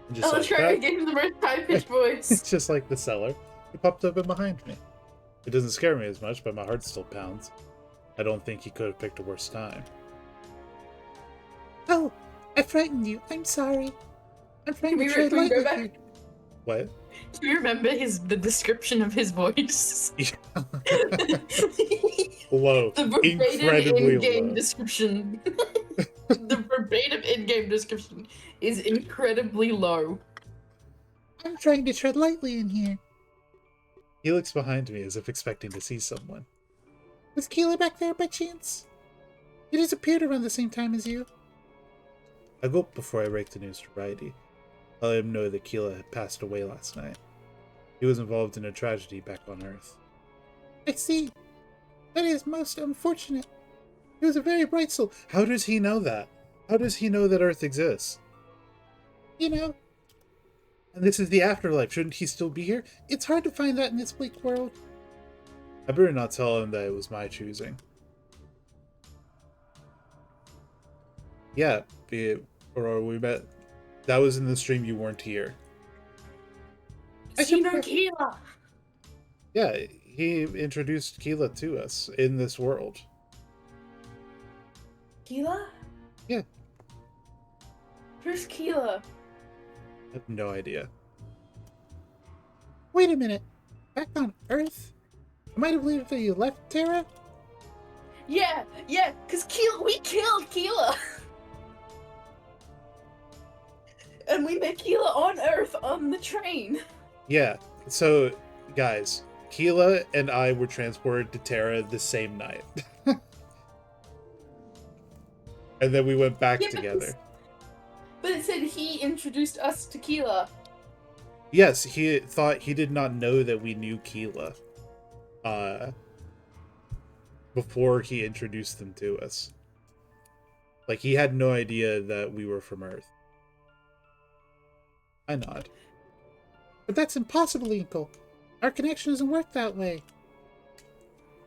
Speaker 1: And just
Speaker 2: I'll
Speaker 1: like
Speaker 2: try
Speaker 1: that,
Speaker 2: again in the most high-pitched voice.
Speaker 1: just like the cellar, he popped up in behind me. It doesn't scare me as much, but my heart still pounds. I don't think he could have picked a worse time. Oh, I frightened you. I'm sorry. I'm trying to tread
Speaker 2: Can we go
Speaker 1: lightly.
Speaker 2: back?
Speaker 1: What?
Speaker 2: Do you remember the description of his voice?
Speaker 1: Low.
Speaker 2: The verbatim
Speaker 1: Incredibly
Speaker 2: in-game
Speaker 1: low.
Speaker 2: description. The verbatim in-game description is incredibly low.
Speaker 1: I'm trying to tread lightly in here. He looks behind me as if expecting to see someone. Was Keela back there by chance? He disappeared around the same time as you. I go up before I break the news to Righty. I let him know that Keela had passed away last night. He was involved in a tragedy back on Earth. I see. That is most unfortunate. He was a very bright soul. How does he know that? How does he know that Earth exists? You know. And this is the afterlife. Shouldn't he still be here? It's hard to find that in this bleak world. I better not tell him that it was my choosing. Yeah, or we met. That was in the stream, you weren't here.
Speaker 2: Sino Keela!
Speaker 1: Yeah, he introduced Keela to us in this world.
Speaker 2: Keela?
Speaker 1: Yeah.
Speaker 2: Who's Keela?
Speaker 1: I have no idea. Wait a minute. Back on Earth? Am I to believe that you left Terra?
Speaker 2: Yeah, cause we killed Keela! And we met Keela on Earth on the train.
Speaker 1: Yeah, so, guys, Keela and I were transported to Terra the same night. And then we went back together.
Speaker 2: But it said he introduced us to Keela.
Speaker 1: Yes, he did not know that we knew Keela. Before he introduced them to us. Like, he had no idea that we were from Earth. I nod. But that's impossible, Inkle.
Speaker 3: Our connection doesn't work that way.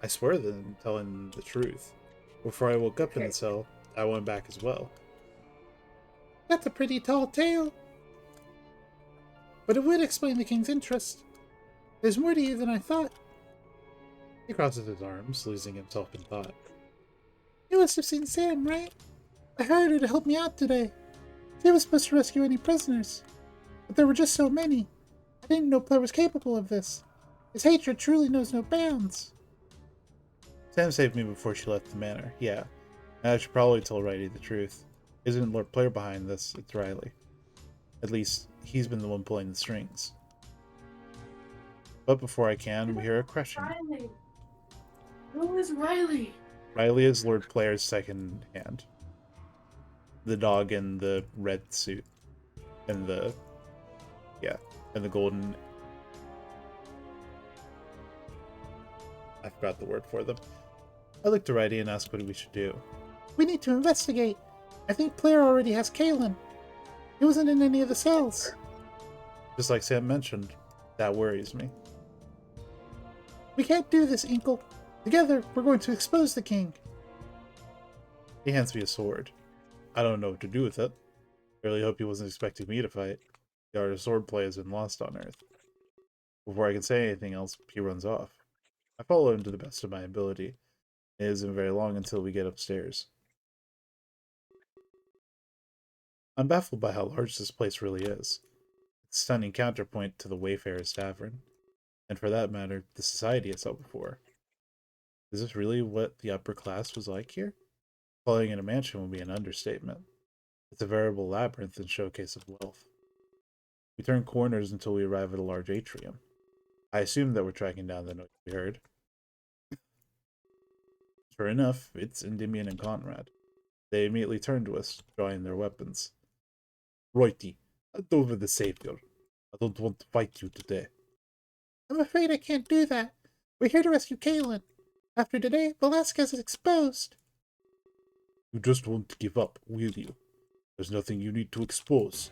Speaker 1: I swear that I'm telling the truth. Before I woke up in
Speaker 2: Okay.
Speaker 1: the cell, I went back as well.
Speaker 3: That's a pretty tall tale. But it would explain the king's interest. There's more to you than I thought.
Speaker 1: He crosses his arms, losing himself in thought.
Speaker 3: You must have seen Sam, right? I hired her to help me out today. She was supposed to rescue any prisoners, but there were just so many. I didn't know Blair was capable of this. His hatred truly knows no bounds.
Speaker 1: Sam saved me before she left the manor, yeah. And I should probably tell Riley the truth. Isn't Lord Blair behind this, it's Riley. At least, he's been the one pulling the strings. But before I can, we hear a crashing.
Speaker 2: Riley. Who is Riley?
Speaker 1: Riley is Lord Blair's second hand. The dog in the red suit. And the... yeah. And the golden... I forgot the word for them. I looked to Riley and asked what we should do.
Speaker 3: We need to investigate. I think Blair already has Kalen. He wasn't in any of the cells.
Speaker 1: Just like Sam mentioned, that worries me.
Speaker 3: We can't do this, Inkle. Together, we're going to expose the king.
Speaker 1: He hands me a sword. I don't know what to do with it. I really hope he wasn't expecting me to fight. The art of swordplay has been lost on Earth. Before I can say anything else, he runs off. I follow him to the best of my ability. It isn't very long until we get upstairs. I'm baffled by how large this place really is. It's a stunning counterpoint to the Wayfarer's Tavern, and for that matter, the society I saw before. Is this really what the upper class was like here? Calling it a mansion would be an understatement. It's a veritable labyrinth and showcase of wealth. We turn corners until we arrive at a large atrium. I assume that we're tracking down the noise we heard. Sure enough, it's Endymion and Conrad. They immediately turn to us, drawing their weapons. Righty, hand over the savior. I don't want to fight you today.
Speaker 3: I'm afraid I can't do that. We're here to rescue Kalen. After today, Velasquez is exposed.
Speaker 1: You just won't give up, will you? There's nothing you need to expose.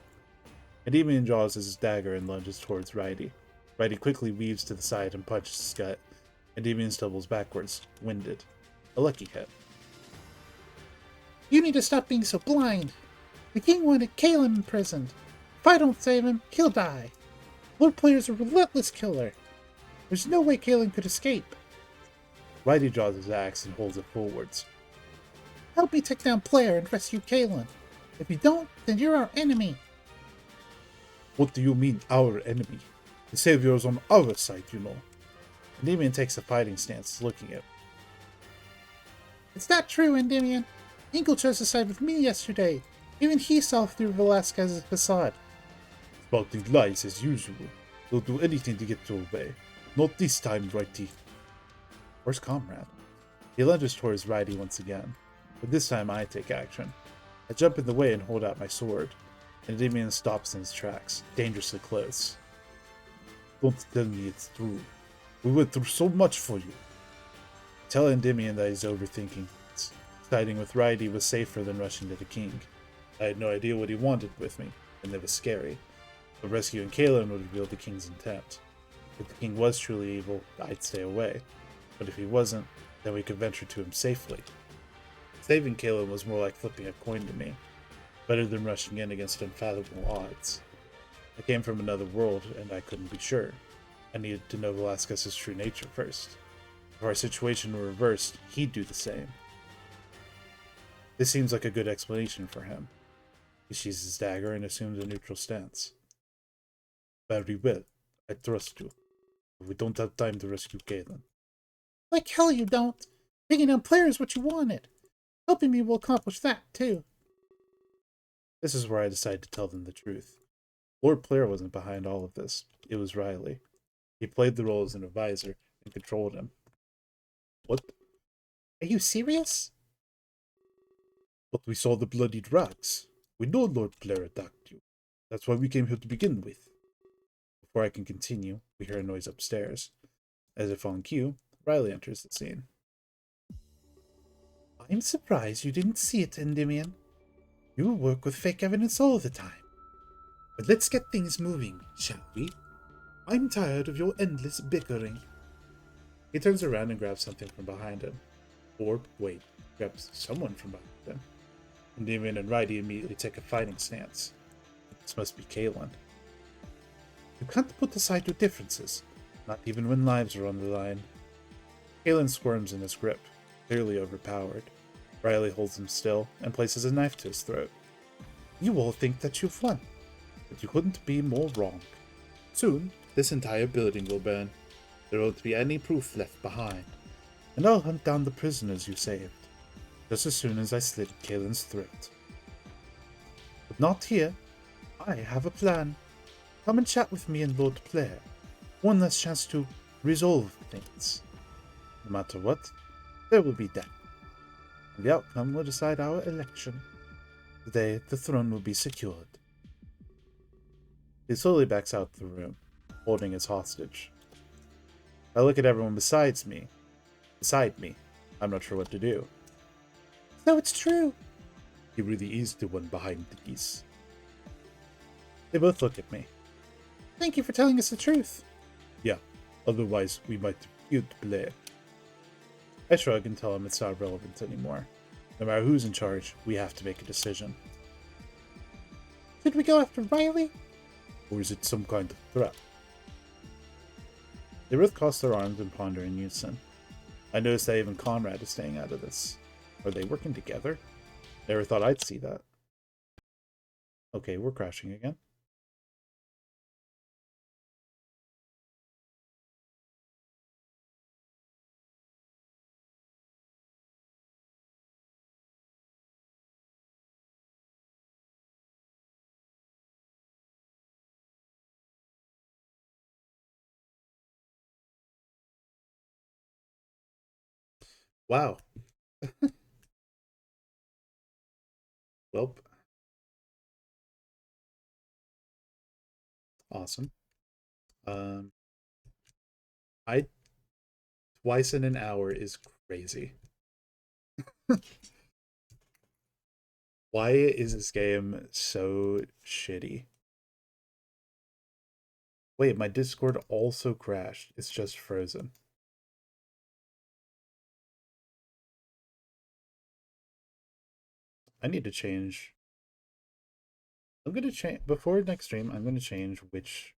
Speaker 1: Endymion draws his dagger and lunges towards Riley. Riley quickly weaves to the side and punches his gut. Endymion stumbles backwards, winded. A lucky hit.
Speaker 3: You need to stop being so blind. The king wanted Kalen imprisoned. If I don't save him, he'll die. Lord Player's a relentless killer. There's no way Kalen could escape.
Speaker 1: Riley draws his axe and holds it forwards.
Speaker 3: Help me take down Player and rescue Kalen. If you don't, then you're our enemy.
Speaker 1: What do you mean, our enemy? The savior's on our side, you know. Endymion takes a fighting stance, looking at.
Speaker 3: It's not true, Endymion. Inkle chose to side with me yesterday. Even he saw through Velasquez's facade.
Speaker 1: Spouting lies as usual. They'll do anything to get your way. Not this time, Righty. Where's Comrade? He lunges towards Riley once again, but this time I take action. I jump in the way and hold out my sword. Endymion stops in his tracks, dangerously close. Don't tell me it's true. We went through so much for you. Tell Endymion that he's overthinking things. Siding with Riley was safer than rushing to the king. I had no idea what he wanted with me, and it was scary. But rescuing Kalen would reveal the king's intent. If the king was truly evil, I'd stay away. But if he wasn't, then we could venture to him safely. Saving Kalen was more like flipping a coin to me. Better than rushing in against unfathomable odds. I came from another world, and I couldn't be sure. I needed to know Velasquez's true nature first. If our situation were reversed, he'd do the same. This seems like a good explanation for him. He sheathes his dagger and assumes a neutral stance. Very well. I trust you. But we don't have time to rescue Kalen.
Speaker 3: Like hell you don't. Taking down Player is what you wanted. Helping me will accomplish that, too.
Speaker 1: This is where I decide to tell them the truth. Lord Player wasn't behind all of this. It was Riley. He played the role as an advisor and controlled him. What?
Speaker 3: Are you serious?
Speaker 1: But we saw the bloodied rags. We know Lord Blair attacked you. That's why we came here to begin with. Before I can continue, we hear a noise upstairs. As if on cue, Riley enters the scene.
Speaker 3: I'm surprised you didn't see it, Endymion. You work with fake evidence all the time. But let's get things moving, shall we?
Speaker 1: I'm tired of your endless bickering. He turns around and grabs something from behind him. Or, wait, grabs someone from behind him. And Damien and Rydy immediately take a fighting stance. This must be Kalen. You can't put aside your differences, not even when lives are on the line. Kalen squirms in his grip, clearly overpowered. Riley holds him still and places a knife to his throat. You all think that you've won, but you couldn't be more wrong. Soon, this entire building will burn. There won't be any proof left behind. And I'll hunt down the prisoners you saved, just as soon as I slit Kalen's throat. But not here. I have a plan. Come and chat with me and Lord Blair. One last chance to resolve things. No matter what, there will be death. And the outcome will decide our election. Today, the throne will be secured. He slowly backs out the room, holding his hostage. I look at everyone beside me. I'm not sure what to do.
Speaker 3: So it's true.
Speaker 1: He really is the one behind the geese. They both look at me.
Speaker 3: Thank you for telling us the truth.
Speaker 1: Yeah, otherwise we might feud Blair. I shrug and tell him it's not relevant anymore. No matter who's in charge, we have to make a decision.
Speaker 3: Should we go after Riley?
Speaker 1: Or is it some kind of threat? They both cross their arms and ponder in unison. I notice that even Conrad is staying out of this. Are they working together? Never thought I'd see that. Okay, we're crashing again. Wow. Welp. Awesome. I twice in an hour is crazy. Why is this game so shitty? Wait, my Discord also crashed. It's just frozen. I need to change. I'm gonna change before next stream. I'm gonna change which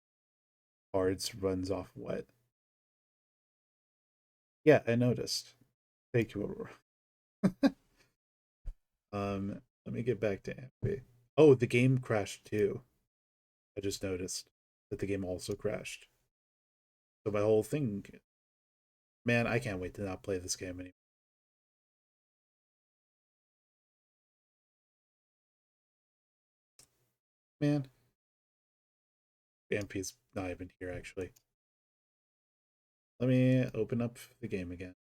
Speaker 1: cards runs off what. Yeah, I noticed. Thank you, Aurora. Let me get back to Ampy. Oh, the game crashed too. I just noticed that the game also crashed. So my whole thing, man, I can't wait to not play this game anymore. Man, Ampy is not even here actually. Let me open up the game again.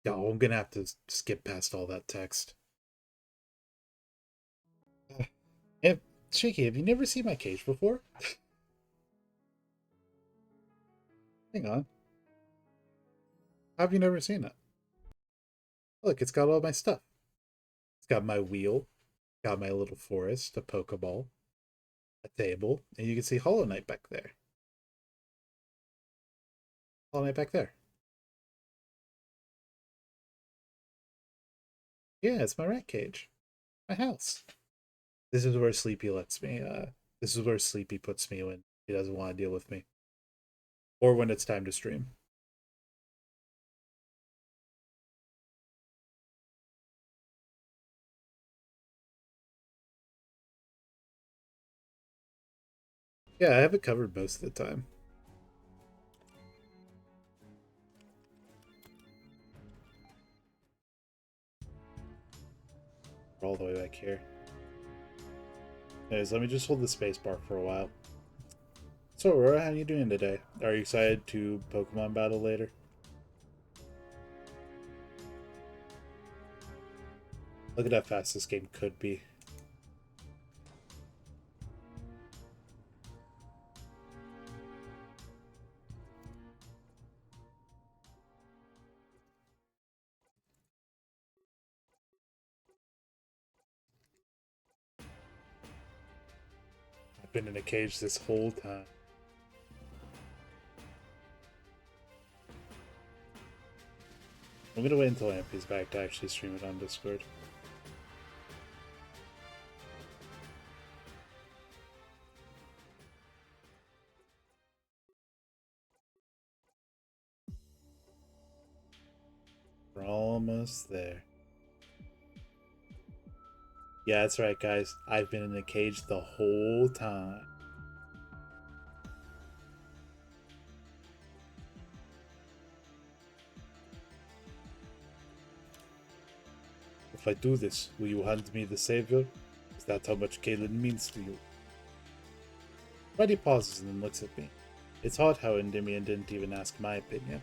Speaker 1: Oh, I'm gonna have to skip past all that text. Shaky, have you never seen my cage before? Hang on. How have you never seen it? Look, it's got all my stuff. It's got my wheel, got my little forest, a Pokeball, a table, and you can see Hollow Knight back there. Hollow Knight back there. Yeah, it's my rat cage. My house. This is where Sleepy lets me, this is where Sleepy puts me when he doesn't want to deal with me. Or when it's time to stream. Yeah, I have it covered most of the time. We're all the way back here. Anyways, let me just hold the space bar for a while. So, Aurora, how are you doing today? Are you excited to Pokemon battle later? Look at how fast this game could be. been in a cage this whole time. I'm gonna wait until Ampy's back to actually stream it on Discord. We're almost there. Yeah, that's right, guys. I've been in a cage the whole time. If I do this, will you hand me the savior? Is that how much Kaelin means to you? Reddy pauses and then looks at me. It's odd how Endymion didn't even ask my opinion.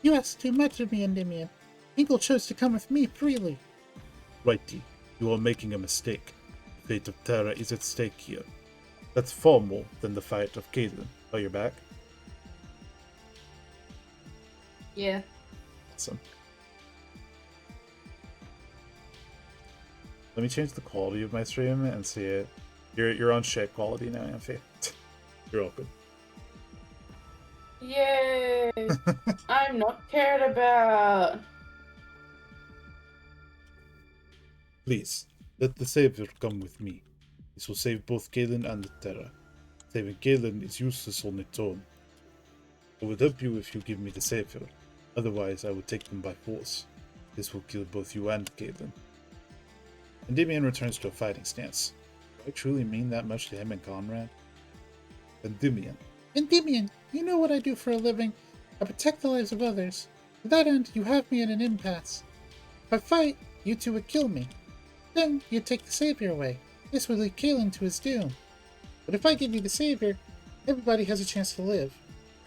Speaker 3: You asked too much of me, Endymion. Hinkle chose to come with me freely.
Speaker 1: Righty, you are making a mistake. The fate of Terra is at stake here. That's far more than the fight of Kaelin. Oh, you're back?
Speaker 2: Yeah.
Speaker 1: Awesome. Let me change the quality of my stream and see it. You're on shit quality now, Amphy. You're welcome.
Speaker 2: Yay! I'm not cared about.
Speaker 1: Please, let the Savior come with me. This will save both Kaelin and the Terra. Saving Kaelin is useless on its own. I would help you if you give me the Savior. Otherwise, I would take them by force. This will kill both you and Kaelin. Endymion returns to a fighting stance. Do I truly mean that much to him and Conrad? Endymion.
Speaker 3: Endymion, you know what I do for a living. I protect the lives of others. To that end, you have me in an impasse. If I fight, you two would kill me. Then, you'd take the Savior away. This would lead Kaelin to his doom. But if I give you the Savior, everybody has a chance to live.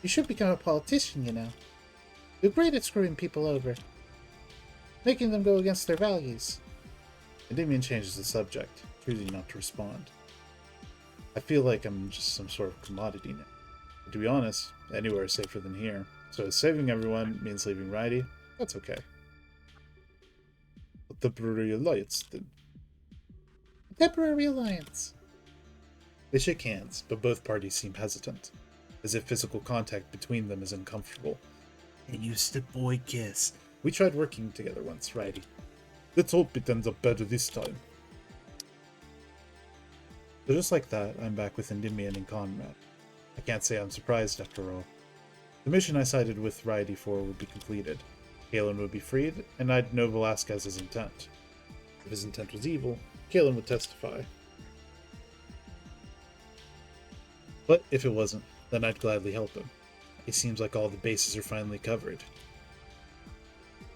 Speaker 3: You should become a politician, you know. You're great at screwing people over. Making them go against their values.
Speaker 1: Endymion changes the subject, choosing not to respond. I feel like I'm just some sort of commodity now. But to be honest, anywhere is safer than here. So if saving everyone means leaving Righty, that's okay. A temporary alliance, then.
Speaker 3: A temporary alliance.
Speaker 1: They shake hands, but both parties seem hesitant, as if physical contact between them is uncomfortable. They used to boy kiss. We tried working together once, Righty. Let's hope it ends up better this time. So just like that, I'm back with Endymion and Conrad. I can't say I'm surprised after all. The mission I sided with Righty for would be completed. Kaelin would be freed, and I'd know Velasquez's intent. If his intent was evil, Kaelin would testify. But if it wasn't, then I'd gladly help him. It seems like all the bases are finally covered.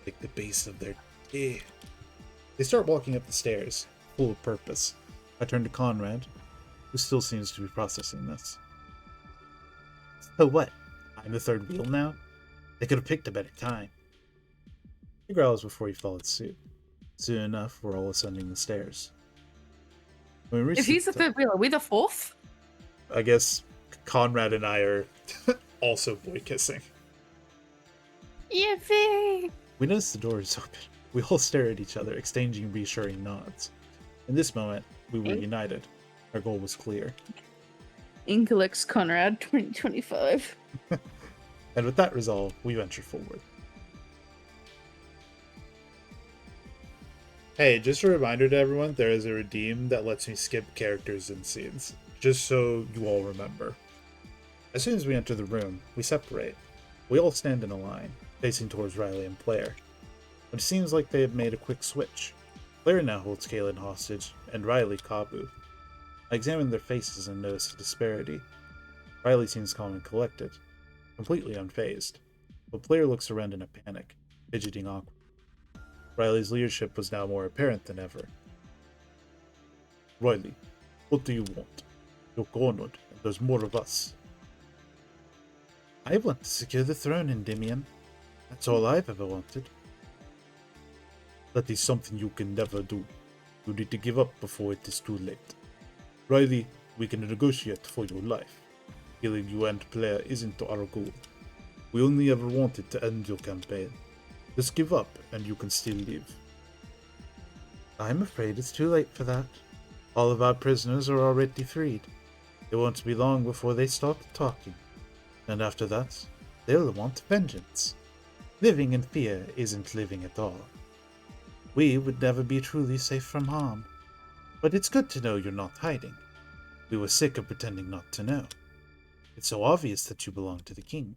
Speaker 1: Like the base of their... They start walking up the stairs, full of purpose. I turn to Conrad, who still seems to be processing this. So what? I'm the third wheel now? They could have picked a better time. He growls before he follows suit. Soon enough, we're all ascending the stairs. When we reach
Speaker 2: If he's the third wheel, are we the fourth?
Speaker 1: I guess Conrad and I are also boy kissing.
Speaker 2: Yippee!
Speaker 1: We notice the door is open. We all stare at each other, exchanging reassuring nods. In this moment, we were united. Our goal was clear.
Speaker 2: Incolix Conrad 2025.
Speaker 1: And with that resolve, we venture forward. Hey, just a reminder to everyone, there is a redeem that lets me skip characters and scenes, just so you all remember. As soon as we enter the room, we separate. We all stand in a line, facing towards Riley and Player. But it seems like they have made a quick switch. Player now holds Kaelin hostage, and Riley Kabu. I examine their faces and notice a disparity. Riley seems calm and collected, completely unfazed, but Player looks around in a panic, fidgeting awkward. Riley's leadership was now more apparent than ever. Riley, what do you want? You're cornered, and there's more of us. I want to secure the throne, Endymion. That's all I've ever wanted. That is something you can never do. You need to give up before it is too late. Riley, we can negotiate for your life. Killing you and Player isn't our goal. We only ever wanted to end your campaign. Just give up and you can still live. I'm afraid it's too late for that. All of our prisoners are already freed. It won't be long before they start talking, and after that, they'll want vengeance. Living in fear isn't living at all. We would never be truly safe from harm, but it's good to know you're not hiding. We were sick of pretending not to know. It's so obvious that you belong to the king.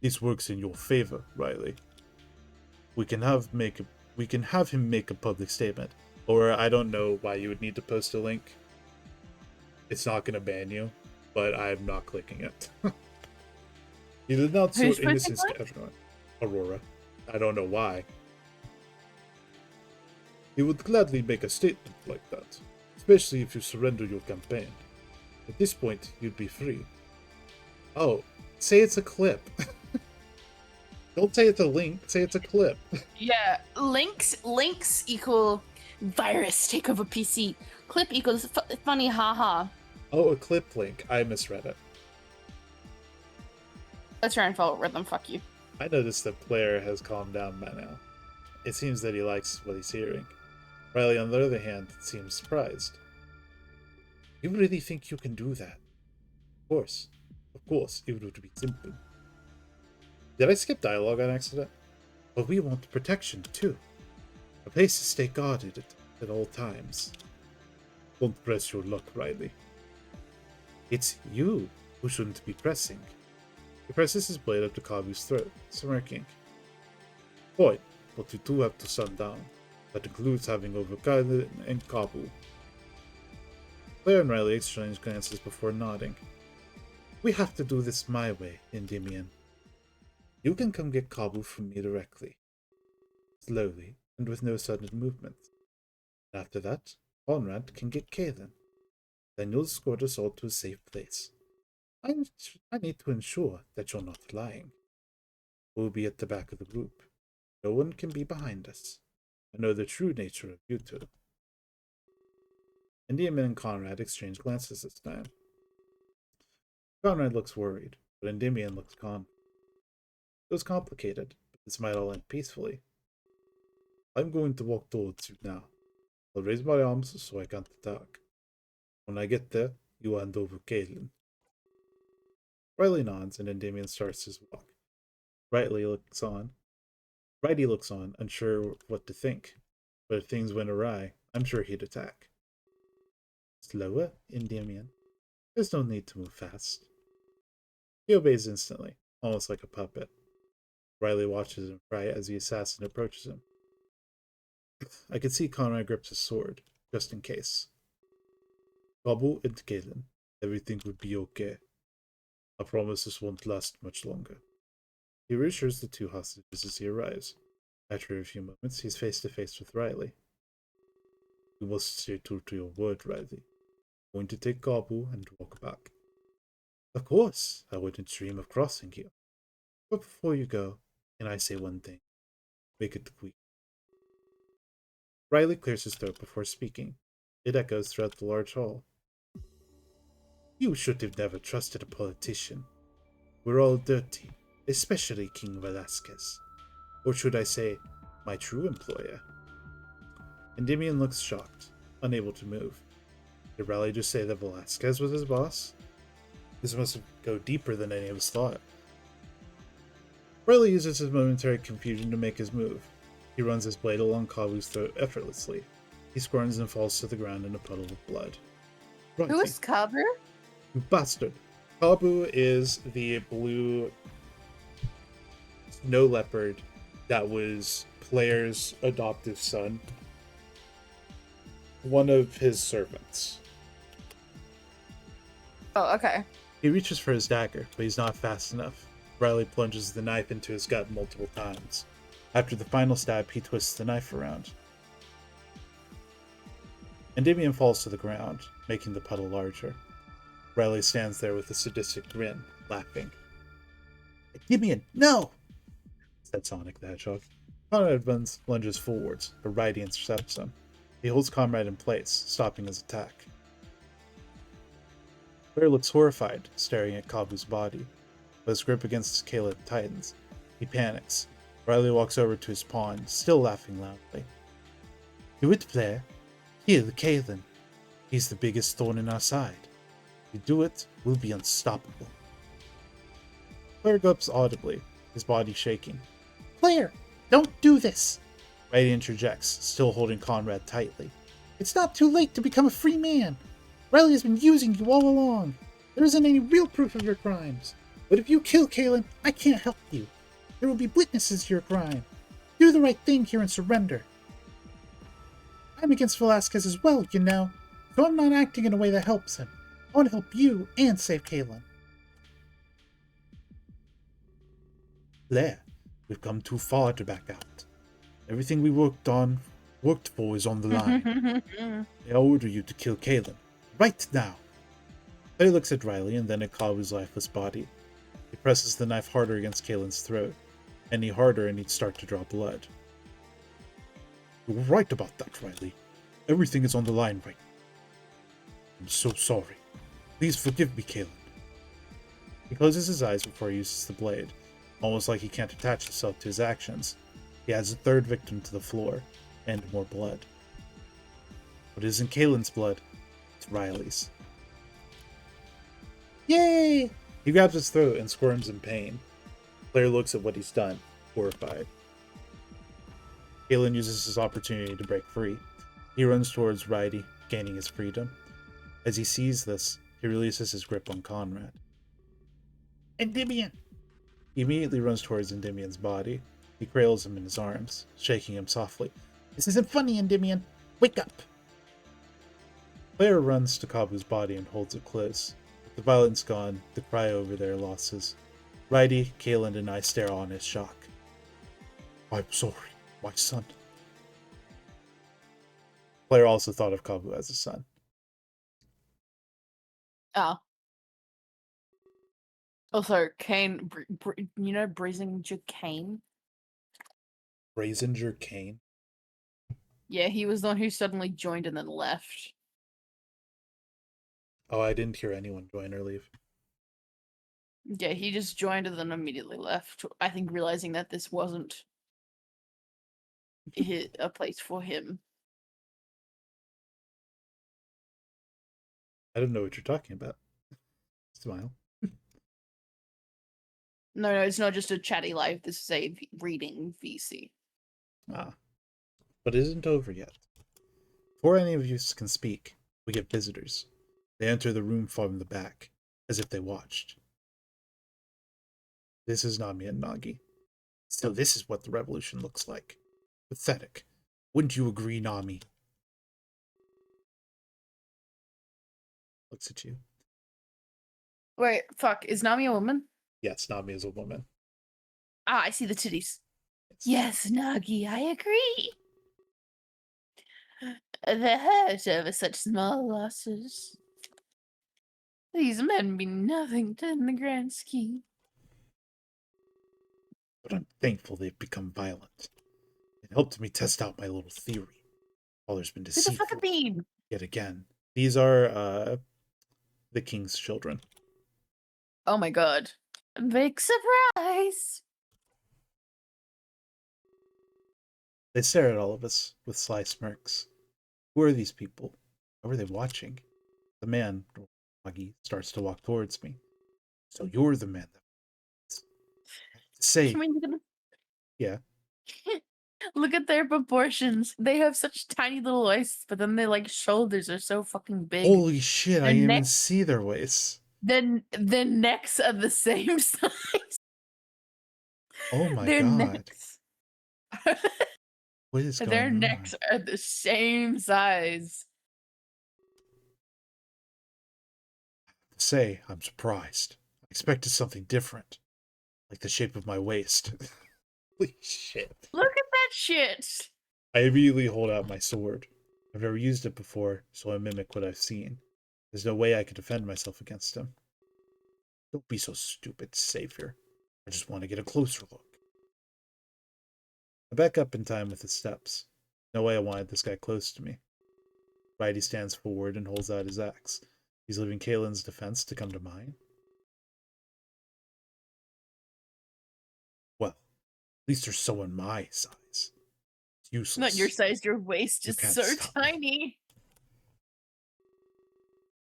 Speaker 1: This works in your favor, Riley. We can have him make a public statement, or I don't know why you would need to post a link. It's not going to ban you, but I'm not clicking it. You did not
Speaker 2: Who's
Speaker 1: sort innocence
Speaker 2: posting
Speaker 1: to everyone. Aurora. I don't know why. He would gladly make a statement like that, especially if you surrender your campaign. At this point, you'd be free. Oh, say it's a clip. Don't say it's a link, say it's a clip.
Speaker 2: Yeah, links equal virus take over PC. Clip equals funny haha.
Speaker 1: Oh, a clip link. I misread it.
Speaker 2: Let's try and follow rhythm. Fuck you.
Speaker 1: I noticed that player has calmed down by now. It seems that he likes what he's hearing. Riley, on the other hand, seems surprised. You really think you can do that? Of course, it would be simple. Did I skip dialogue on accident? But we want protection, too. A place to stay guarded at all times. Don't press your luck, Riley. It's you who shouldn't be pressing. He presses his blade up to Kabu's throat, smirking. Boy, but you two have to sundown. That includes having over Kylan and Kabu. Claire and Riley exchange glances before nodding. We have to do this my way, Endymion. You can come get Kabu from me directly. Slowly, and with no sudden movement. After that, Conrad can get Kaelin. Then you'll escort us all to a safe place. I need to ensure that you're not lying. We'll be at the back of the group. No one can be behind us. I know the true nature of you two. Endymion and Conrad exchange glances this time. Conrad looks worried, but Endymion looks calm. It was complicated, but this might all end peacefully. I'm going to walk towards you now. I'll raise my arms so I can't attack. When I get there, you hand over Kaelin. Riley nods and Endymion starts his walk. Righty looks on, unsure what to think. But if things went awry, I'm sure he'd attack. Slower, Endymion. There's no need to move fast. He obeys instantly, almost like a puppet. Riley watches him fry as the assassin approaches him. I can see Conrad grips his sword, just in case. Kabu and Kaelin, everything would be okay. I promise this won't last much longer. He reassures the two hostages as he arrives. After a few moments, he's face to face with Riley. You must stay true to your word, Riley. I'm going to take Kabu and walk back. Of course, I wouldn't dream of crossing you. But before you go, can I say one thing? Make it quick. Riley clears his throat before speaking. It echoes throughout the large hall. You should have never trusted a politician. We're all dirty, especially King Velasquez. Or should I say, my true employer? Endymion looks shocked, unable to move. Did Riley just say that Velasquez was his boss? This must go deeper than any of us thought. Riley uses his momentary confusion to make his move. He runs his blade along Kabu's throat effortlessly. He squirms and falls to the ground in a puddle of blood.
Speaker 2: Who is Kabu?
Speaker 1: You bastard. Kabu is the blue snow leopard that was Player's adoptive son. One of his servants.
Speaker 2: Oh, okay.
Speaker 1: He reaches for his dagger, but he's not fast enough. Riley plunges the knife into his gut multiple times. After the final stab, he twists the knife around. Endymion falls to the ground, making the puddle larger. Riley stands there with a sadistic grin, laughing. Endymion, no! Said Sonic the Hedgehog. Conrad lunges forwards, but Riley intercepts him. He holds Conrad in place, stopping his attack. Claire looks horrified, staring at Kabu's body, but his grip against Kaelin tightens. He panics. Riley walks over to his pawn, still laughing loudly. Do it, Claire. Kill Kaelin. He's the biggest thorn in our side. If you do it, we'll be unstoppable. Claire gulps audibly, his body shaking.
Speaker 3: Claire, don't do this.
Speaker 1: Riley interjects, still holding Conrad tightly.
Speaker 3: It's not too late to become a free man. Riley has been using you all along. There isn't any real proof of your crimes. But if you kill Kalen, I can't help you. There will be witnesses to your crime. Do the right thing here and surrender. I'm against Velasquez as well, you know, so I'm not acting in a way that helps him. I want to help you and save Kalen.
Speaker 1: Claire, we've come too far to back out. Everything we worked for is on the line. I order you to kill Kalen. Right now. Claire looks at Riley and then at Kabu's lifeless body. He presses the knife harder against Kalen's throat. Any harder and he'd start to draw blood. You're right about that, Riley. Everything is on the line right now. I'm so sorry. Please forgive me, Kalen. He closes his eyes before he uses the blade, almost like he can't attach himself to his actions. He adds a third victim to the floor, and more blood. But it isn't Kalen's blood, it's Riley's.
Speaker 3: Yay!
Speaker 1: He grabs his throat and squirms in pain. Claire looks at what he's done, horrified. Kalen uses his opportunity to break free. He runs towards Riley, gaining his freedom. As he sees this, he releases his grip on Conrad.
Speaker 3: Endymion!
Speaker 1: He immediately runs towards Endymion's body. He cradles him in his arms, shaking him softly.
Speaker 3: This isn't funny, Endymion. Wake up!
Speaker 1: Claire runs to Kabu's body and holds it close. With the violence gone, the cry over their losses. Riley, Kalen, and I stare on in shock. I'm sorry, my son. Claire also thought of Kabu as a son.
Speaker 2: Oh. Also, Kane, you know Brazinger Kane?
Speaker 1: Brazinger Kane?
Speaker 2: Yeah, he was the one who suddenly joined and then left.
Speaker 1: Oh, I didn't hear anyone join or leave.
Speaker 2: Yeah, he just joined and then immediately left. I think realizing that this wasn't a place for him.
Speaker 1: I don't know what you're talking about. Smile.
Speaker 2: No, it's not just a chatty life. This is a reading VC.
Speaker 1: Ah. But it isn't over yet. Before any of you can speak, we get visitors. They enter the room from the back, as if they watched. This is Nami and Nagi. So this is what the revolution looks like. Pathetic. Wouldn't you agree, Nami? Looks at you.
Speaker 2: Wait, fuck. Is Nami a woman?
Speaker 1: Yes, Nami is a woman.
Speaker 2: Ah, I see the titties. Yes, Nagi, I agree. The hurt over such small losses. These men mean nothing in the grand scheme.
Speaker 1: But I'm thankful they've become violent. It helped me test out my little theory. Father's been
Speaker 2: Who the fuck
Speaker 1: deceitful
Speaker 2: are these?
Speaker 1: yet again. These are the king's children.
Speaker 2: Oh my god. Big surprise.
Speaker 1: They stare at all of us with sly smirks. Who are these people? How are they watching? The man, Nagi, starts to walk towards me. So you're the man that say.
Speaker 2: Can we look at
Speaker 1: Yeah.
Speaker 2: Look at their proportions. They have such tiny little waists, but then their like shoulders are so fucking big.
Speaker 1: Holy shit, I
Speaker 2: Their
Speaker 1: didn't even
Speaker 2: neck-
Speaker 1: see their waists.
Speaker 2: Then their necks are the same size.
Speaker 1: Oh my
Speaker 2: Their
Speaker 1: god.
Speaker 2: necks.
Speaker 1: What is going
Speaker 2: Their
Speaker 1: on?
Speaker 2: necks are the same size.
Speaker 1: To say, I'm surprised. I expected something different. Like the shape of my waist. Holy shit.
Speaker 2: Look at that shit.
Speaker 1: I immediately hold out my sword. I've never used it before, so I mimic what I've seen. There's no way I could defend myself against him. Don't be so stupid, Savior. I just want to get a closer look. I back up in time with his steps. No way I wanted this guy close to me. Riley stands forward and holds out his axe. He's leaving Kalen's defense to come to mine. Well, at least there's someone my size. It's useless.
Speaker 2: Not your size, your waist
Speaker 1: You
Speaker 2: is
Speaker 1: can't
Speaker 2: so
Speaker 1: stop me.
Speaker 2: tiny.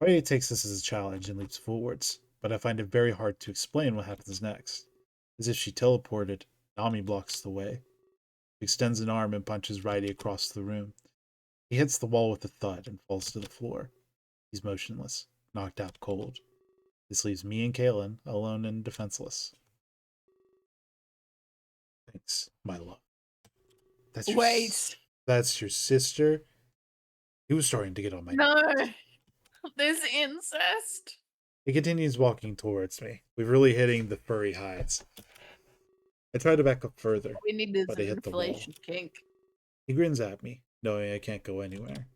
Speaker 1: Friday takes this as a challenge and leaps forwards, but I find it very hard to explain what happens next. As if she teleported, Nami blocks the way. She extends an arm and punches Riley across the room. He hits the wall with a thud and falls to the floor. He's motionless, knocked out cold. This leaves me and Kaylin alone and defenseless. Thanks, my love. That's your that's your sister? He was starting to get on my
Speaker 2: No. There's incest.
Speaker 1: He continues walking towards me. We're really hitting the furry highs. I try to back up further,
Speaker 2: We need this
Speaker 1: but I hit the wall.
Speaker 2: inflation kink.
Speaker 1: He grins at me, knowing I can't go anywhere.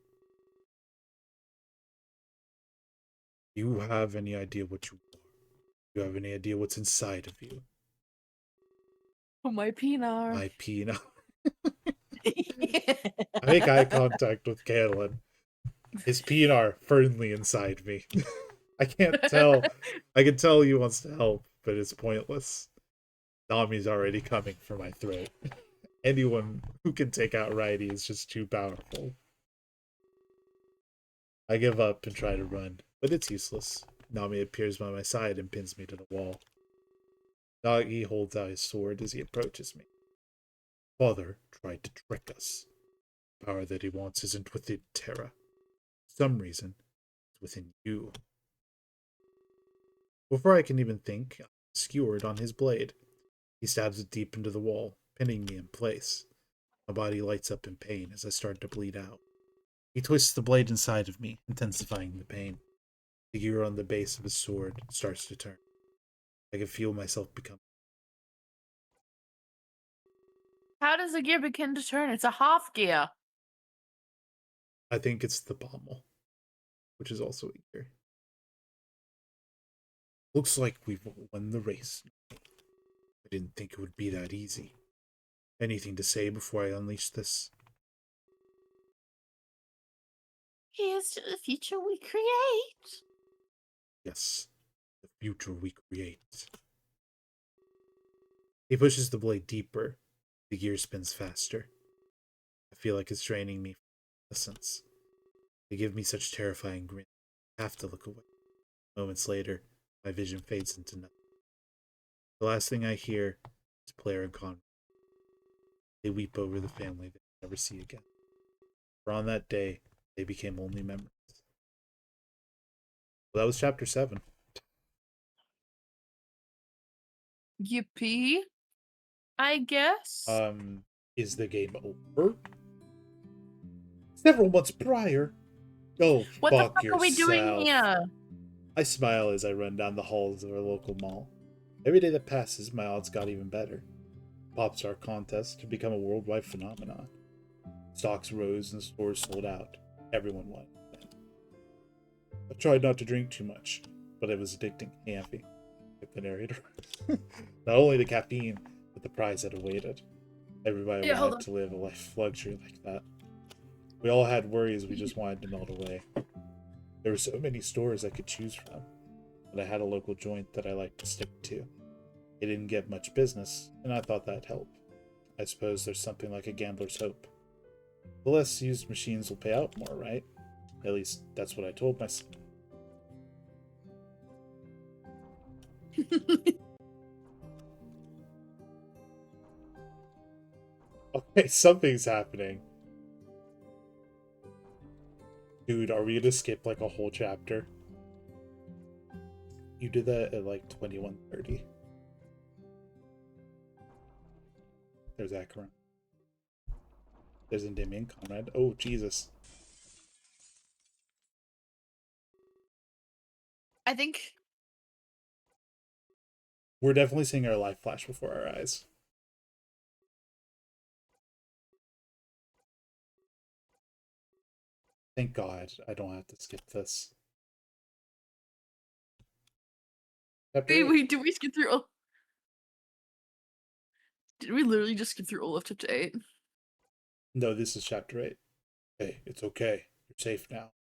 Speaker 1: Do you have any idea what you are? Do you have any idea what's inside of you?
Speaker 2: Oh, my penis.
Speaker 1: My peanut. I make eye contact with Kaylin. His penis firmly inside me. I can't tell. I can tell he wants to help, but it's pointless. Nami's already coming for my throat. Anyone who can take out Righty is just too powerful. I give up and try to run, but it's useless. Nami appears by my side and pins me to the wall. Nagi holds out his sword as he approaches me. Father tried to trick us. The power that he wants isn't within Terra. For some reason, it's within you. Before I can even think, I'm skewered on his blade. He stabs it deep into the wall, pinning me in place. My body lights up in pain as I start to bleed out. He twists the blade inside of me, intensifying the pain. The gear on the base of his sword starts to turn. I can feel myself become...
Speaker 2: How does the gear begin to turn? It's a half gear.
Speaker 1: I think it's the pommel, which is also a gear. Looks like we've won the race. I didn't think it would be that easy. Anything to say before I unleash this?
Speaker 2: Here's to the future we create.
Speaker 1: Yes, the future we create. He pushes the blade deeper. The gear spins faster. I feel like it's draining me from essence. They give me such terrifying grin. I have to look away. Moments later, my vision fades into nothing. The last thing I hear is Claire and Conrad. They weep over the family they will never see again. For on that day, they became only memories. Well, that was chapter 7.
Speaker 2: Yippee, I guess.
Speaker 1: Is the game over? Several months prior. Oh,
Speaker 2: What the
Speaker 1: fuck
Speaker 2: fuck
Speaker 1: yourself.
Speaker 2: are we doing here?
Speaker 1: I smile as I run down the halls of our local mall. Every day that passes, my odds got even better. Popstar contest had become a worldwide phenomenon. Stocks rose and stores sold out. Everyone won. I tried not to drink too much, but it was addicting. Hey, Amphy, like the narrator. Not only the caffeine, but the prize that awaited. Everybody wanted to live a life of luxury like that. We all had worries we just wanted to melt away. There were so many stores I could choose from, but I had a local joint that I liked to stick to. It didn't get much business, and I thought that'd help. I suppose there's something like a gambler's hope. The less used machines will pay out more, right? At least that's what I told myself. Okay, something's happening. Dude, are we gonna skip like a whole chapter? You did that at like 21:30. There's Acheron. There's Endymion, Conrad. Oh, Jesus.
Speaker 2: I think
Speaker 1: We're definitely seeing our life flash before our eyes. Thank God I don't have to skip this.
Speaker 2: wait, did we skip through all? Did we literally just skip through all of chapter 8?
Speaker 1: No, this is chapter 8. Hey, it's okay. You're safe now.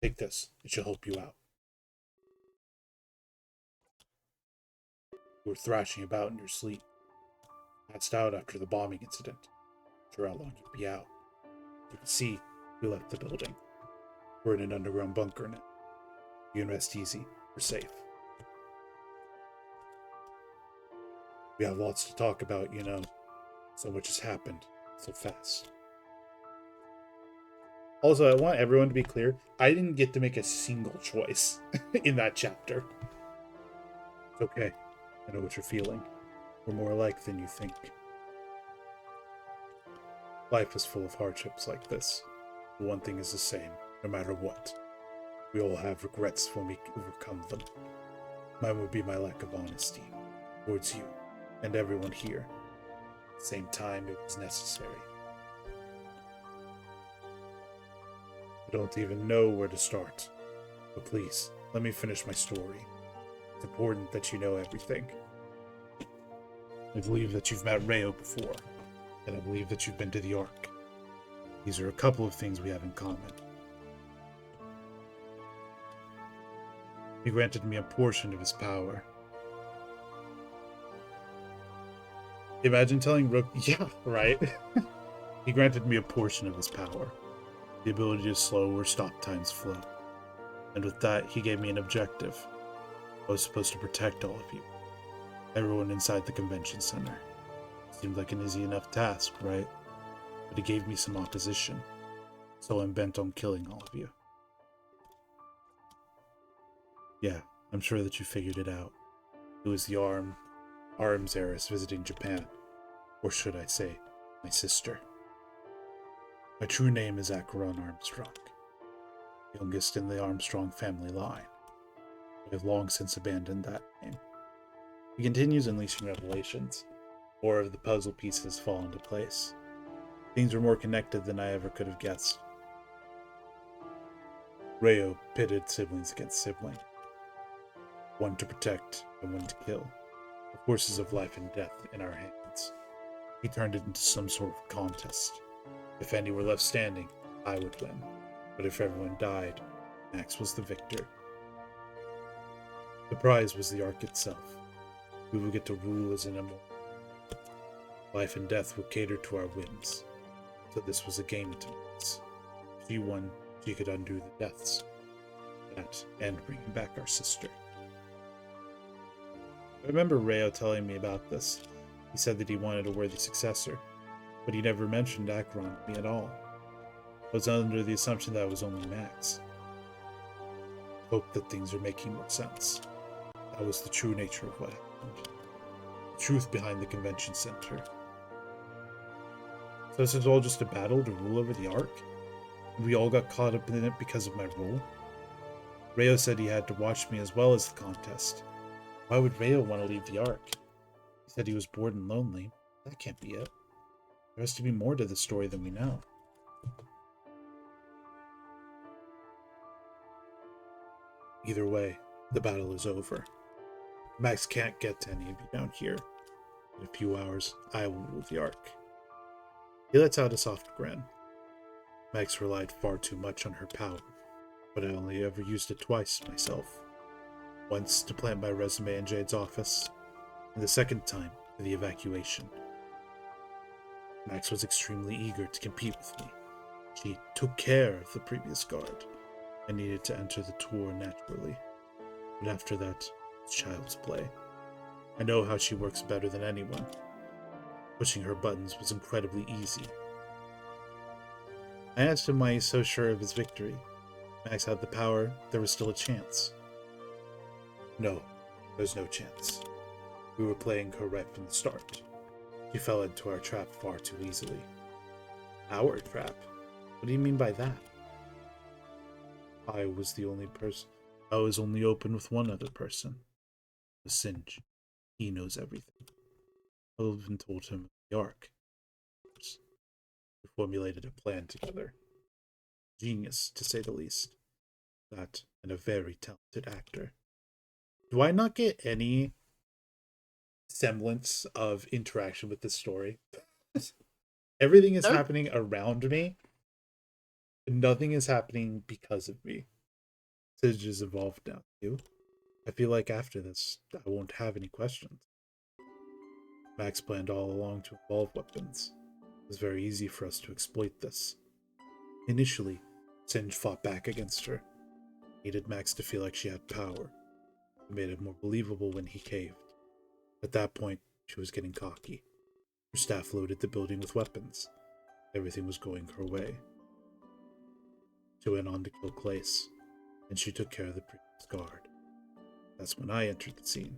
Speaker 1: Take this. It should help you out. You were thrashing about in your sleep. Passed out after the bombing incident. Not sure how long you'd be out. You can see, we left the building. We're in an underground bunker now.
Speaker 4: You can rest easy. We're safe. We have lots to talk about, you know. So much has happened so fast. Also, I want everyone to be clear. I didn't get to make a single choice in that chapter. It's okay. I know what you're feeling. We're more alike than you think. Life is full of hardships like this. One thing is the same, no matter what. We all have regrets when we overcome them. Mine would be my lack of honesty towards you and everyone here. At the same time, it was necessary. I don't even know where to start. But please, let me finish my story. It's important that you know everything. I believe that you've met Rayo before, and I believe that you've been to the Ark. These are a couple of things we have in common. He granted me a portion of his power. Imagine telling Rook, yeah, right? He granted me a portion of his power. The ability to slow or stop time's flow. And with that, he gave me an objective. I was supposed to protect all of you. Everyone inside the convention center. Seemed like an easy enough task, right? But he gave me some opposition. So I'm bent on killing all of you. Yeah, I'm sure that you figured it out. It was the Arms heiress visiting Japan. Or should I say, my sister. My true name is Acheron Armstrong, youngest in the Armstrong family line. I have long since abandoned that name. He continues unleashing revelations. More of the puzzle pieces fall into place. Things were more connected than I ever could have guessed. Rayo pitted siblings against siblings. One to protect and one to kill. The forces of life and death in our hands. He turned it into some sort of contest. If any were left standing, I would win. But if everyone died, Max was the victor. The prize was the Ark itself. We would get to rule as an immortal. Life and death would cater to our whims. So this was a game to us. If she won, she could undo the deaths. That, and bringing back our sister. I remember Rayo telling me about this. He said that he wanted a worthy successor, but he never mentioned Acheron to me at all. I was under the assumption that it was only Max. Hope that things are making more sense. That was the true nature of what happened. The truth behind the convention center. So this is all just a battle to rule over the Ark? And we all got caught up in it because of my role? Rayo said he had to watch me as well as the contest. Why would Rayo want to leave the Ark? He said he was bored and lonely. That can't be it. There has to be more to the story than we know. Either way, the battle is over. Max can't get to any of you down here. In a few hours, I will rule the Ark. He lets out a soft grin. Max relied far too much on her power, but I only ever used it twice myself. Once to plant my resume in Jade's office, and the second time for the evacuation. Max was extremely eager to compete with me. She took care of the previous guard. I needed to enter the tour naturally. But after that, it's child's play. I know how she works better than anyone. Pushing her buttons was incredibly easy. I asked him why he's so sure of his victory. Max had the power, there was still a chance. No, there's no chance. We were playing her right from the start. She fell into our trap far too easily. Our trap? What do you mean by that? I was the only person. I was only open with one other person. The Singe. He knows everything. I even told him of the Ark. We formulated a plan together. Genius, to say the least. That, and a very talented actor. Do I not get any semblance of interaction with this story? Everything is happening around me. Nothing is happening because of me. Singe is involved now too. I feel like after this, I won't have any questions. Max planned all along to evolve weapons. It was very easy for us to exploit this. Initially, Singe fought back against her. needed Max to feel like she had power. It made it more believable when he caved. At that point, she was getting cocky. Her staff loaded the building with weapons. Everything was going her way. She went on to kill Clace, and she took care of the previous guard. That's when I entered the scene.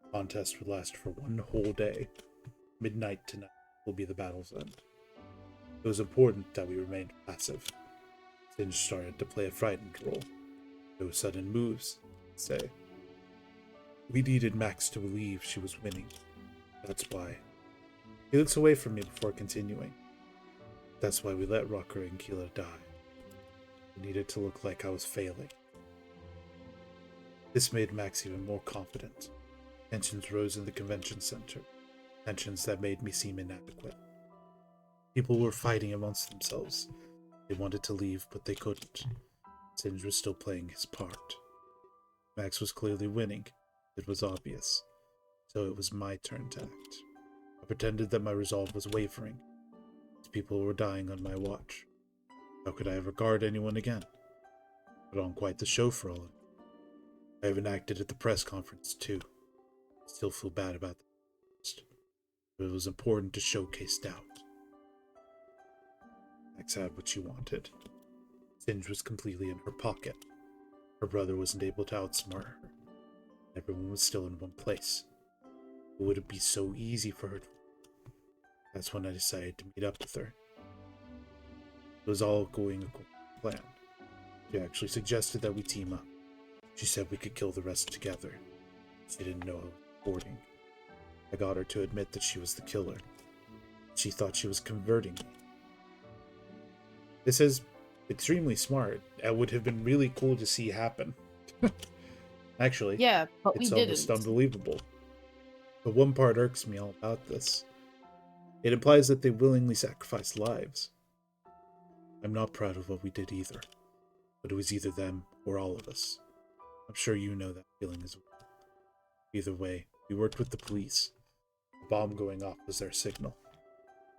Speaker 4: The contest would last for one whole day. Midnight tonight will be the battle's end. It was important that we remained passive. Singe started to play a frightened role. No sudden moves, say. We needed Max to believe she was winning. That's why. He looks away from me before continuing. That's why we let Rucker and Keela die. It needed to look like I was failing. This made Max even more confident. Tensions rose in the convention center. Tensions that made me seem inadequate. People were fighting amongst themselves. They wanted to leave, but they couldn't. Singe was still playing his part. Max was clearly winning. It was obvious. So it was my turn to act. I pretended that my resolve was wavering. These people were dying on my watch. How could I ever guard anyone again? Put on quite the show for all of it. I even acted at the press conference, too. I still feel bad about that. But it was important to showcase doubt. Max had what she wanted. Singe was completely in her pocket. Her brother wasn't able to outsmart her. Everyone was still in one place. It would be so easy for her to... That's when I decided to meet up with her. It was all going according to plan. She actually suggested that we team up. She said we could kill the rest together. She didn't know I was reporting. I got her to admit that she was the killer. She thought she was converting me. This is extremely smart. It would have been really cool to see happen. Actually,
Speaker 2: Yeah, but we
Speaker 4: it's
Speaker 2: didn't.
Speaker 4: almost unbelievable. But one part irks me all about this. It implies that they willingly sacrificed lives. I'm not proud of what we did either, but it was either them or all of us. I'm sure you know that feeling as well. Either way, we worked with the police. The bomb going off was their signal.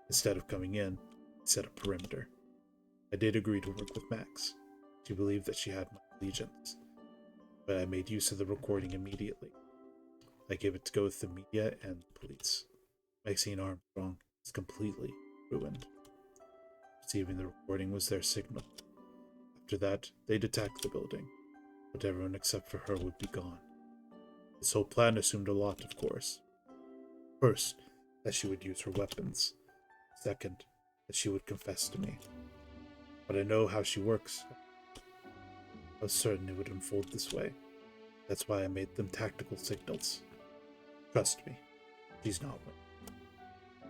Speaker 4: Instead of coming in, we set a perimeter. I did agree to work with Max. She believed that she had my allegiance, but I made use of the recording immediately. I gave it to go with the media and the police. Maxine Armstrong is completely ruined. Receiving the recording was their signal. After that, they'd attack the building, but everyone except for her would be gone. This whole plan assumed a lot, of course. First, that she would use her weapons. Second, that she would confess to me. But I know how she works. I was certain it would unfold this way. That's why I made them tactical signals. Trust me, she's not winning.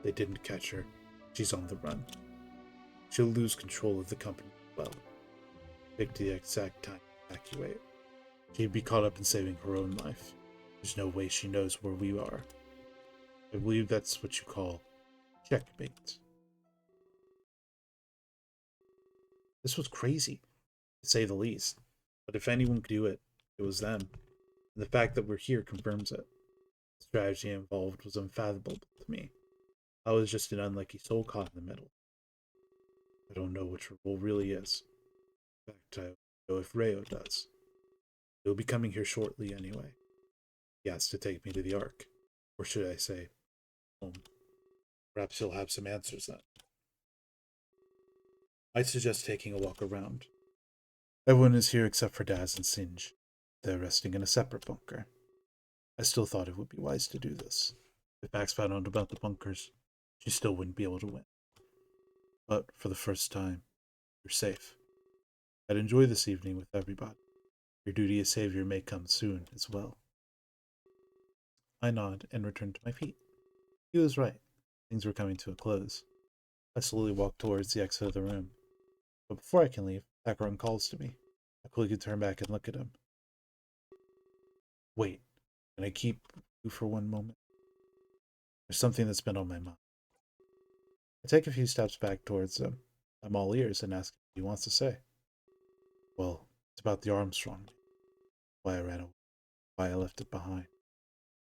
Speaker 4: They didn't catch her. She's on the run. She'll lose control of the company as well. Pick the exact time to evacuate. She'd be caught up in saving her own life. There's no way she knows where we are. I believe that's what you call checkmate. This was crazy, to say the least. But if anyone could do it, it was them. And the fact that we're here confirms it. The strategy involved was unfathomable to me. I was just an unlucky soul caught in the middle. I don't know which role really is. In fact, I don't know if Rayo does. He'll be coming here shortly anyway. He has to take me to the Ark. Or should I say, home. Perhaps he'll have some answers then. I suggest taking a walk around. Everyone is here except for Daz and Singe. They're resting in a separate bunker. I still thought it would be wise to do this. If Max found out about the bunkers, she still wouldn't be able to win. But for the first time, you're safe. I'd enjoy this evening with everybody. Your duty as savior may come soon as well. I nod and return to my feet. He was right. Things were coming to a close. I slowly walk towards the exit of the room. But before I can leave, Acheron calls to me. I quickly turn back and look at him. Wait, can I keep you for one moment? There's something that's been on my mind. I take a few steps back towards him. I'm all ears and ask what he wants to say. Well, it's about the Armstrong. Why I ran away. Why I left it behind.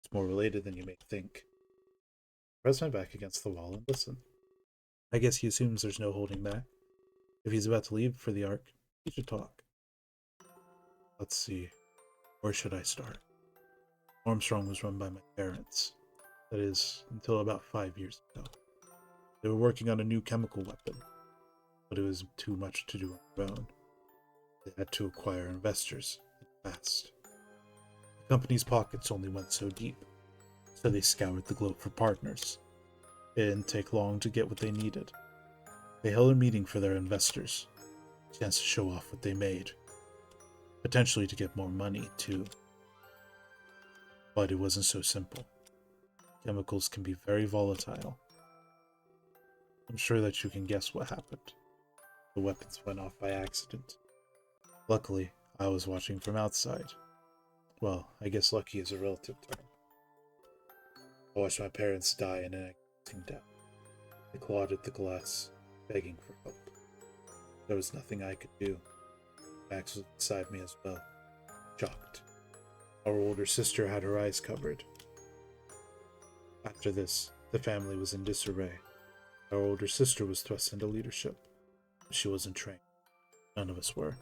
Speaker 4: It's more related than you may think. I press my back against the wall and listen. I guess he assumes there's no holding back. If he's about to leave for the Ark, he should talk. Let's see. Where should I start? Armstrong was run by my parents. That is, until about 5 years ago. They were working on a new chemical weapon, but it was too much to do on their own. They had to acquire investors fast. The company's pockets only went so deep, so they scoured the globe for partners. It didn't take long to get what they needed. They held a meeting for their investors, a chance to show off what they made, potentially to get more money too. But it wasn't so simple. Chemicals can be very volatile. I'm sure that you can guess what happened. The weapons went off by accident. Luckily, I was watching from outside. Well, I guess lucky is a relative term. I watched my parents die in an aggravating death. They clawed at the glass, begging for help. There was nothing I could do. Max was beside me as well, shocked. Our older sister had her eyes covered. After this, the family was in disarray. Our older sister was thrust into leadership, but she wasn't trained. None of us were.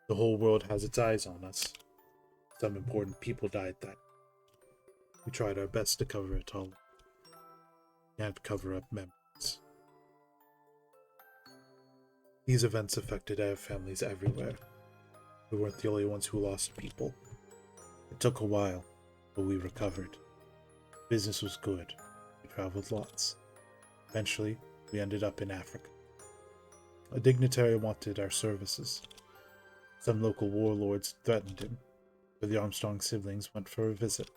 Speaker 4: The whole world has its eyes on us. Some important people died that. We tried our best to cover it all. Can't cover up memories. These events affected our families everywhere. We weren't the only ones who lost people. It took a while, but we recovered. Business was good. We traveled lots. Eventually, we ended up in Africa. A dignitary wanted our services. Some local warlords threatened him, so the Armstrong siblings went for a visit.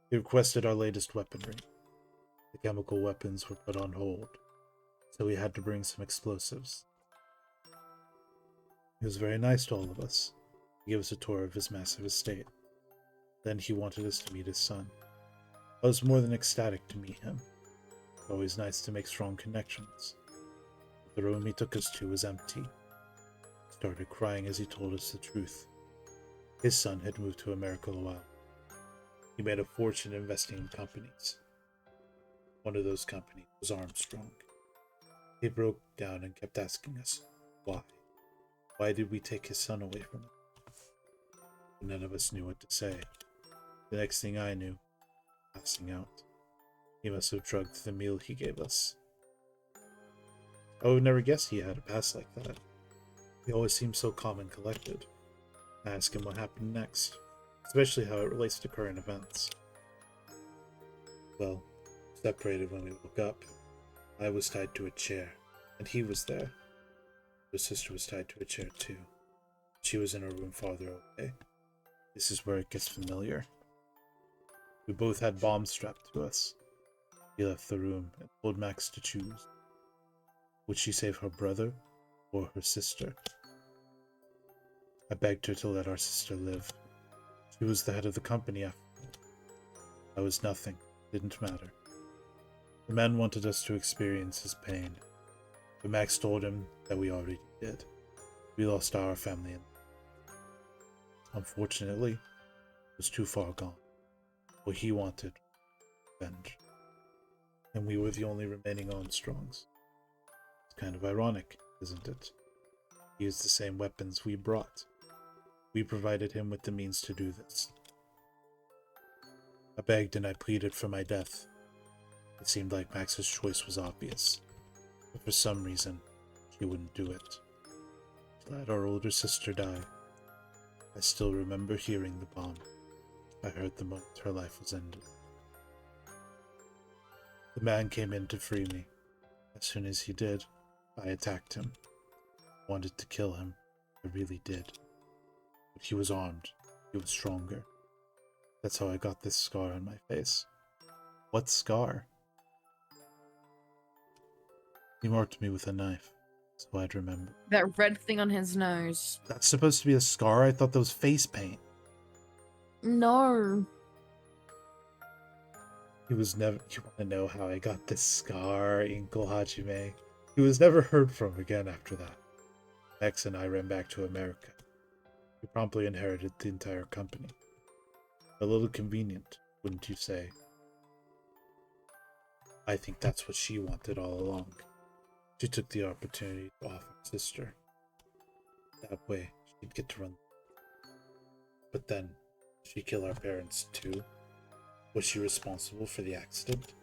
Speaker 4: He requested our latest weaponry. The chemical weapons were put on hold, so we had to bring some explosives. He was very nice to all of us. He gave us a tour of his massive estate. Then he wanted us to meet his son. I was more than ecstatic to meet him. It's always nice to make strong connections. The room he took us to was empty. He started crying as he told us the truth. His son had moved to America a while. He made a fortune investing in companies. One of those companies was Armstrong. He broke down and kept asking us, why? Why did we take his son away from him? None of us knew what to say. The next thing I knew, passing out. He must have drugged the meal he gave us. I would never guess he had a past like that. He always seemed so calm and collected. I asked him what happened next, especially how it relates to current events. Well, separated when we woke up. I was tied to a chair, and he was there. His sister was tied to a chair too. She was in a room farther away. This is where it gets familiar. We both had bombs strapped to us. He left the room and told Max to choose. Would she save her brother or her sister? I begged her to let our sister live. She was the head of the company after all. I was nothing. Didn't matter. The man wanted us to experience his pain, but Max told him that we already did. We lost our family. Unfortunately, it was too far gone. What he wanted, revenge. And we were the only remaining Armstrongs. It's kind of ironic, isn't it? He used the same weapons we brought. We provided him with the means to do this. I begged and I pleaded for my death. It seemed like Max's choice was obvious, but for some reason, she wouldn't do it. She let our older sister die. I still remember hearing the bomb. I heard the moment her life was ended. The man came in to free me. As soon as he did, I attacked him. I wanted to kill him. I really did. But he was armed. He was stronger. That's how I got this scar on my face. What scar? He marked me with a knife, so I'd remember.
Speaker 2: That red thing on his nose.
Speaker 1: That's supposed to be a scar? I thought that was face paint.
Speaker 2: No.
Speaker 1: He was never. You want to know how I got this scar, Inkle Hajime? He was never heard from again after that. Max and I ran back to America. We promptly inherited the entire company. A little convenient, wouldn't you say? I think that's what she wanted all along. She took the opportunity to off her sister. That way, she'd get to run.
Speaker 4: But then, did she kill our parents too? Was she responsible for the accident?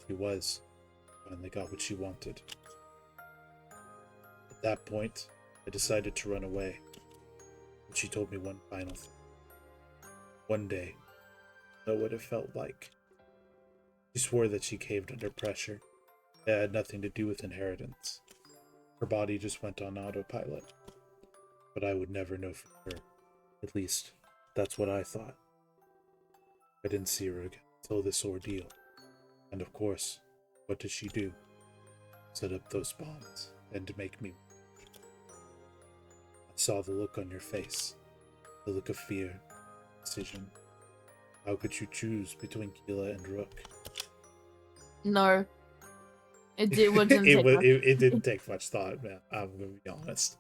Speaker 4: She was. Finally got what she wanted. At that point, I decided to run away. But she told me one final thing. One day, I know what it felt like. She swore that she caved under pressure. It had nothing to do with inheritance. Her body just went on autopilot. But I would never know for sure. At least, that's what I thought. I didn't see her again until this ordeal. And of course, what did she do? Set up those bombs, and to make me. I saw the look on your face. The look of fear. Decision. How could you choose between Keela and Rook?
Speaker 2: No. Wouldn't take much.
Speaker 4: It didn't take much thought, man. I'm gonna be honest.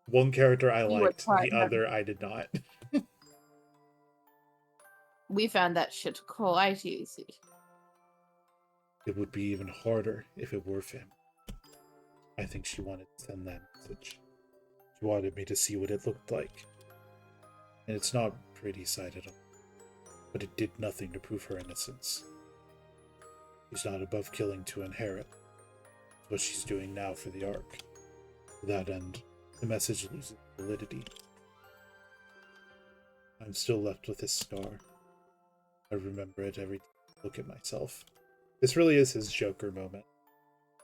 Speaker 4: One character I
Speaker 2: You were
Speaker 4: liked,
Speaker 2: quite
Speaker 4: the other I did not.
Speaker 2: We found that shit quite easy.
Speaker 4: It would be even harder if it were family. I think she wanted to send that message. She wanted me to see what it looked like. And it's not a pretty sight at all. But it did nothing to prove her innocence. She's not above killing to inherit. It's what she's doing now for the Ark. To that end, the message loses validity. I'm still left with this scar. I remember it every time I look at myself. This really is his Joker moment.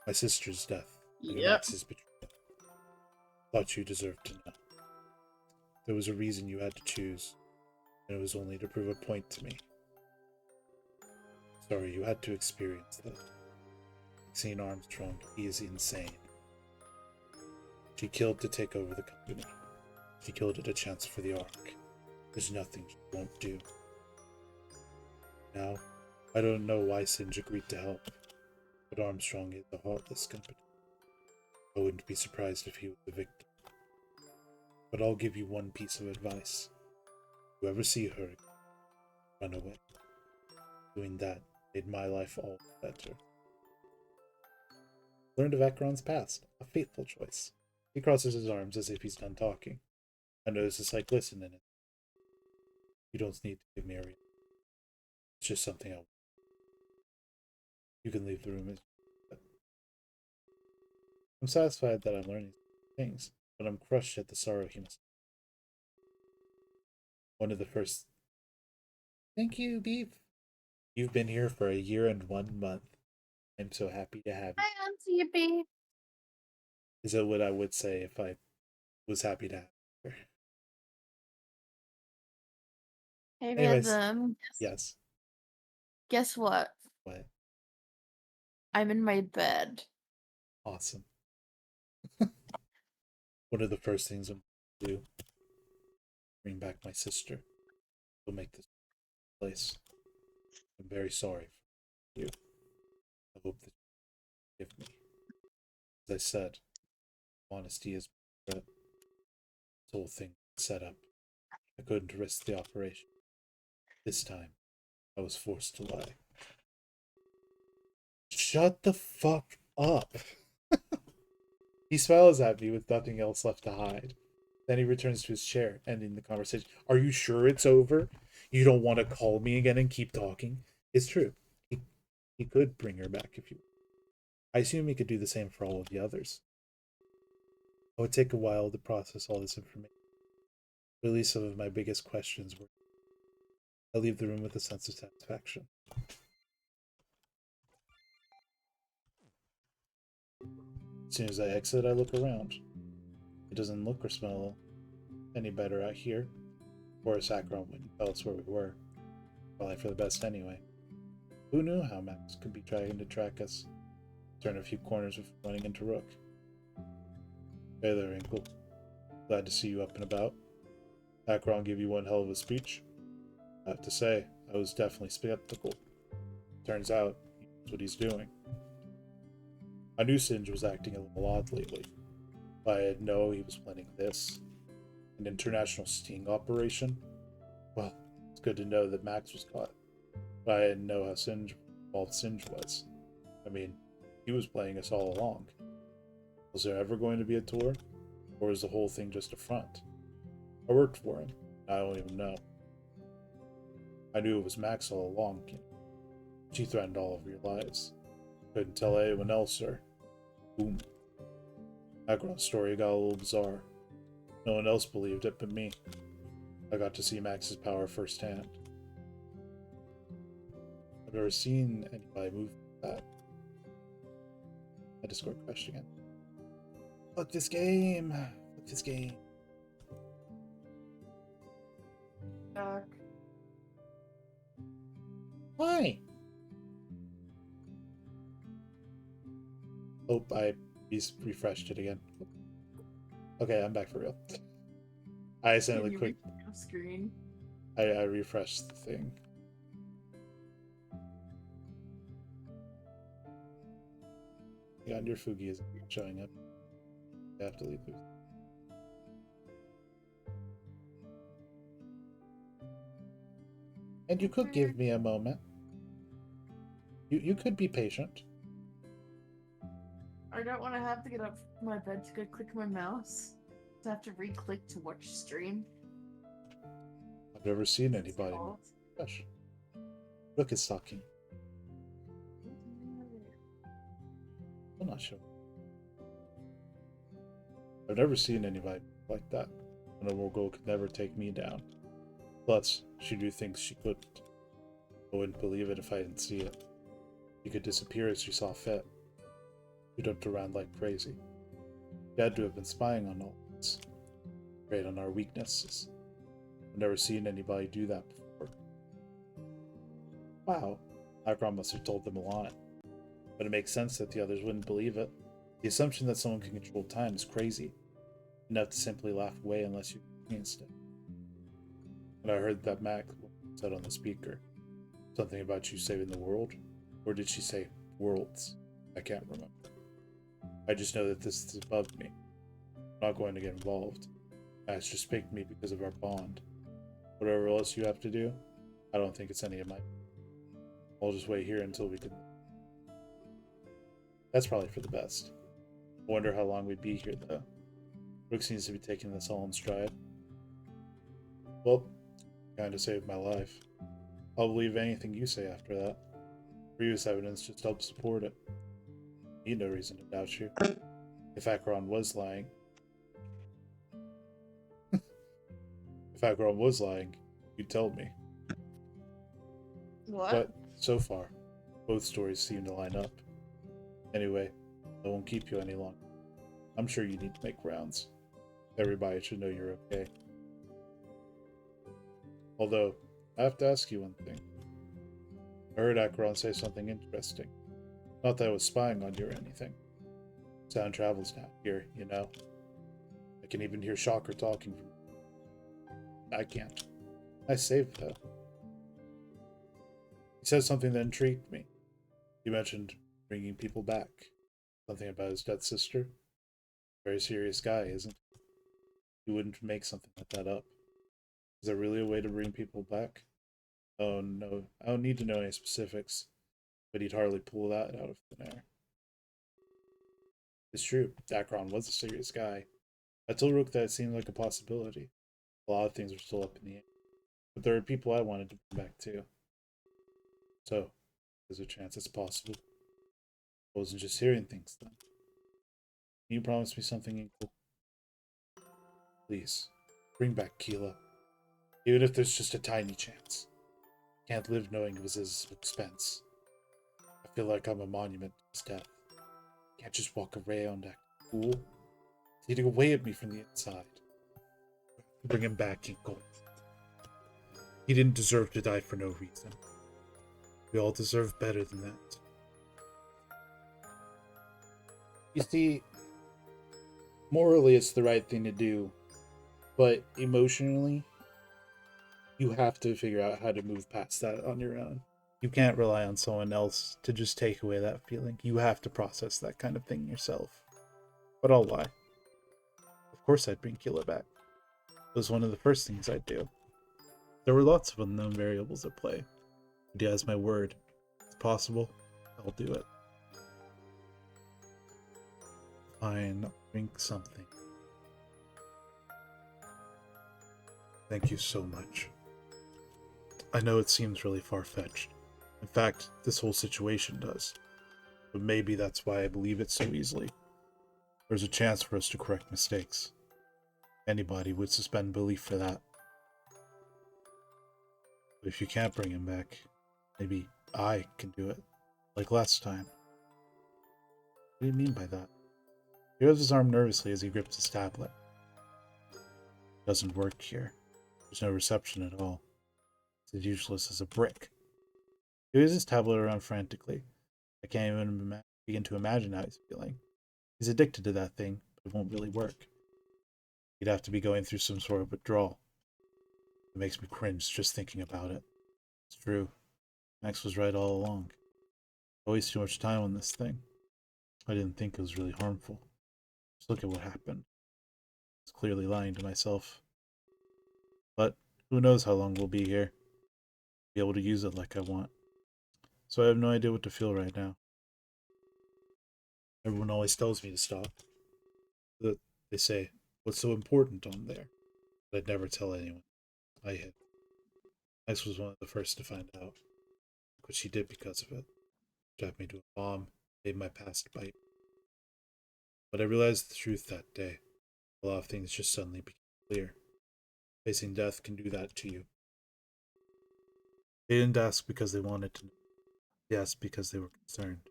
Speaker 4: My sister's death. And
Speaker 2: Yep.
Speaker 4: Max's betrayal. Thought you deserved to know. There was a reason you had to choose, and it was only to prove a point to me. Sorry you had to experience that. Maxine Armstrong, he is insane. She killed to take over the company. She killed at a chance for the Ark. There's nothing she won't do. Now, I don't know why Singe agreed to help, but Armstrong is a heartless company. I wouldn't be surprised if he was the victim. But I'll give you one piece of advice. If you ever see her, run away. Doing that made my life all better. Learned of Akron's past. A fateful choice. He crosses his arms as if he's done talking. I notice it's like, listen in it. You don't need to give me a reason. It's just something else. You can leave the room as you I'm satisfied that I'm learning things, but I'm crushed at the sorrow he must. One of the first. Thank you, Beef. You've been here for a year and 1 month. I'm so happy to have you.
Speaker 2: Hi, Auntie B.
Speaker 4: Is that what I would say if I was happy to have her?
Speaker 2: Hey,
Speaker 4: Anyways.
Speaker 2: Rhythm.
Speaker 4: Yes.
Speaker 2: Guess what?
Speaker 4: What?
Speaker 2: I'm in my bed.
Speaker 4: Awesome. One of the first things I'm going to do, bring back my sister. We'll make this place. I'm very sorry for you. I hope that you forgive me. As I said, honesty is my threat. This whole thing was set up. I couldn't risk the operation. This time, I was forced to lie. Shut the fuck up! He smiles at me with nothing else left to hide. Then he returns to his chair, ending the conversation. Are you sure it's over? You don't want to call me again and keep talking? It's true. He could bring her back if you... I assume he could do the same for all of the others. It would take a while to process all this information. At least some of my biggest questions were... I leave the room with a sense of satisfaction. As soon as I exit, I look around. It doesn't look or smell any better out here. Boris Akron wouldn't tell us where we were. Probably for the best anyway. Who knew how Max could be trying to track us? Turn a few corners before running into Rook. Hey there, Inkle. Glad to see you up and about. Akron gave you one hell of a speech. I have to say, I was definitely skeptical. Turns out, he knows what he's doing. I knew Singe was acting a little odd lately. If I had known he was planning this, an international sting operation, well, it's good to know that Max was caught. But I didn't know how involved Singe was. I mean, he was playing us all along. Was there ever going to be a tour? Or is the whole thing just a front? I worked for him. I don't even know. I knew it was Max all along. She threatened all of your lives. Couldn't tell anyone else, sir. Boom. Acheron's story got a little bizarre. No one else believed it but me. I got to see Max's power firsthand. I've never seen anybody move like that. My Discord crashed again. Fuck this game. Fuck this game.
Speaker 2: Doc.
Speaker 4: Why? Oh, I refreshed it again. Okay, I'm back for real. I accidentally quick.
Speaker 2: Screen.
Speaker 4: I refreshed the thing. Yeah, and your Fugi isn't showing up. I have to leave it. And you could give me a moment. You could be patient.
Speaker 5: I don't want to have to get up from my bed to go click my mouse. To have to re-click to watch stream.
Speaker 4: I've never seen
Speaker 5: It's
Speaker 4: anybody.
Speaker 5: cold.
Speaker 4: Gosh. Look, it's talking. I'm not sure. I've never seen anybody like that. And a girl could never take me down. Plus, she do things she couldn't. I wouldn't believe it if I didn't see it. She could disappear as she saw fit. She jumped around like crazy. She had to have been spying on all of us. Preyed on our weaknesses. I've never seen anybody do that before. Wow. Acheron must have told them a lot. But it makes sense that the others wouldn't believe it. The assumption that someone can control time is crazy. Enough to simply laugh away unless you experienced it. And I heard that Mac said on the speaker. Something about you saving the world? Or did she say worlds? I can't remember. I just know that this is above me. I'm not going to get involved. Max just picked me because of our bond. Whatever else you have to do, I don't think it's any of my... I'll just wait here until we can... That's probably for the best. I wonder how long we'd be here, though. Rook seems to be taking this all in stride. Well, kinda saved my life. I'll believe anything you say after that. Previous evidence just helps support it. Need no reason to doubt you. If Acheron was lying... If Acheron was lying, you'd tell me.
Speaker 5: What?
Speaker 4: But, so far, both stories seem to line up. Anyway, I won't keep you any longer. I'm sure you need to make rounds. Everybody should know you're okay. Although, I have to ask you one thing. I heard Acheron say something interesting. Not that I was spying on you or anything. Sound travels down here, you know. I can even hear Shocker talking from... I can't. Nice save, though. He said something that intrigued me. He mentioned bringing people back. Something about his dead sister. Very serious guy, isn't he? He wouldn't make something like that up. Is there really a way to bring people back? Oh no, I don't need to know any specifics, but he'd hardly pull that out of thin air. It's true, Acheron was a serious guy. I told Rook that it seemed like a possibility. A lot of things were still up in the air. But there are people I wanted to bring back too. So, there's a chance it's possible. I wasn't just hearing things then. Can you promise me something equal? Please, bring back Keela. Even if there's just a tiny chance. I can't live knowing it was his expense. I feel like I'm a monument to his death. I can't just walk around acting cool. He's eating away at me from the inside. Bring him back, Inkle. He didn't deserve to die for no reason. We all deserve better than that. You see, morally it's the right thing to do, but emotionally, you have to figure out how to move past that on your own. You can't rely on someone else to just take away that feeling. You have to process that kind of thing yourself. But I'll lie. Of course I'd bring Keela back. It was one of the first things I'd do. There were lots of unknown variables at play. But he has my word. If it's possible, I'll do it. Fine, I'll drink something. Thank you so much. I know it seems really far-fetched. In fact, this whole situation does. But maybe that's why I believe it so easily. There's a chance for us to correct mistakes. Anybody would suspend belief for that. But if you can't bring him back, maybe I can do it. Like last time. What do you mean by that? He rubs his arm nervously as he grips his tablet. It doesn't work here. There's no reception at all. It's as useless as a brick. He waves his tablet around frantically. I can't even begin to imagine how he's feeling. He's addicted to that thing, but it won't really work. He'd have to be going through some sort of withdrawal. It makes me cringe just thinking about it. It's true. Max was right all along. I waste too much time on this thing. I didn't think it was really harmful. Just look at what happened. I was clearly lying to myself. But who knows how long we'll be here. Be able to use it like I want. So I have no idea what to feel right now. Everyone always tells me to stop. They say, what's so important on there? But I'd never tell anyone. I hid. Max was one of the first to find out. What she did because of it. Strapped me to a bomb, made my past bite. But I realized the truth that day. A lot of things just suddenly became clear. Facing death can do that to you. They didn't ask because they wanted to know. They asked because they were concerned.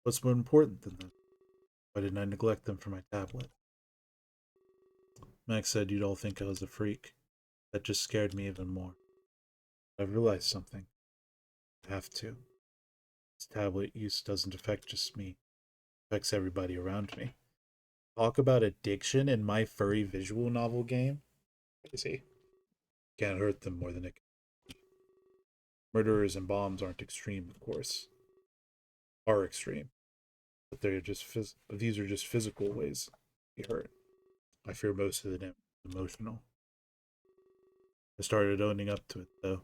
Speaker 4: What's more important than that? Why didn't I neglect them for my tablet? Max said you'd all think I was a freak. That just scared me even more. I've realized something. I have to. This tablet use doesn't affect just me. It affects everybody around me. Talk about addiction in my furry visual novel game? Crazy. Can't hurt them more than it can. Murderers and bombs aren't extreme, of course. Are extreme. But they're just these are just physical ways to be hurt. I fear most of the damage is emotional. I started owning up to it, though.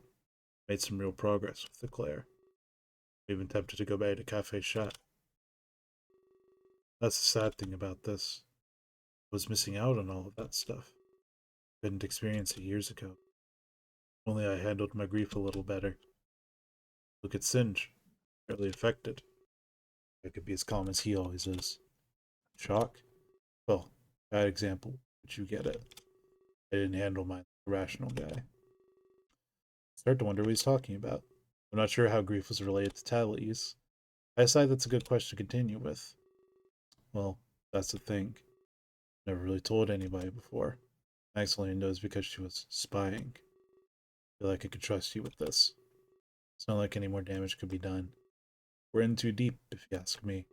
Speaker 4: Made some real progress with Eclair. Even tempted to go back to Cafe Chat. That's the sad thing about this. I was missing out on all of that stuff. Couldn't experience it years ago. Only I handled my grief a little better. Look at Singe. Barely affected. I could be as calm as he always is. Shock? Well, bad example, but you get it. I didn't handle mine like a rational guy. Start to wonder what he's talking about. I'm not sure how grief was related to tablet use. I decide that's a good question to continue with. Well, that's the thing. Never really told anybody before. Max only knows because she was spying. I feel like I could trust you with this. It's not like any more damage could be done. We're in too deep, if you ask me.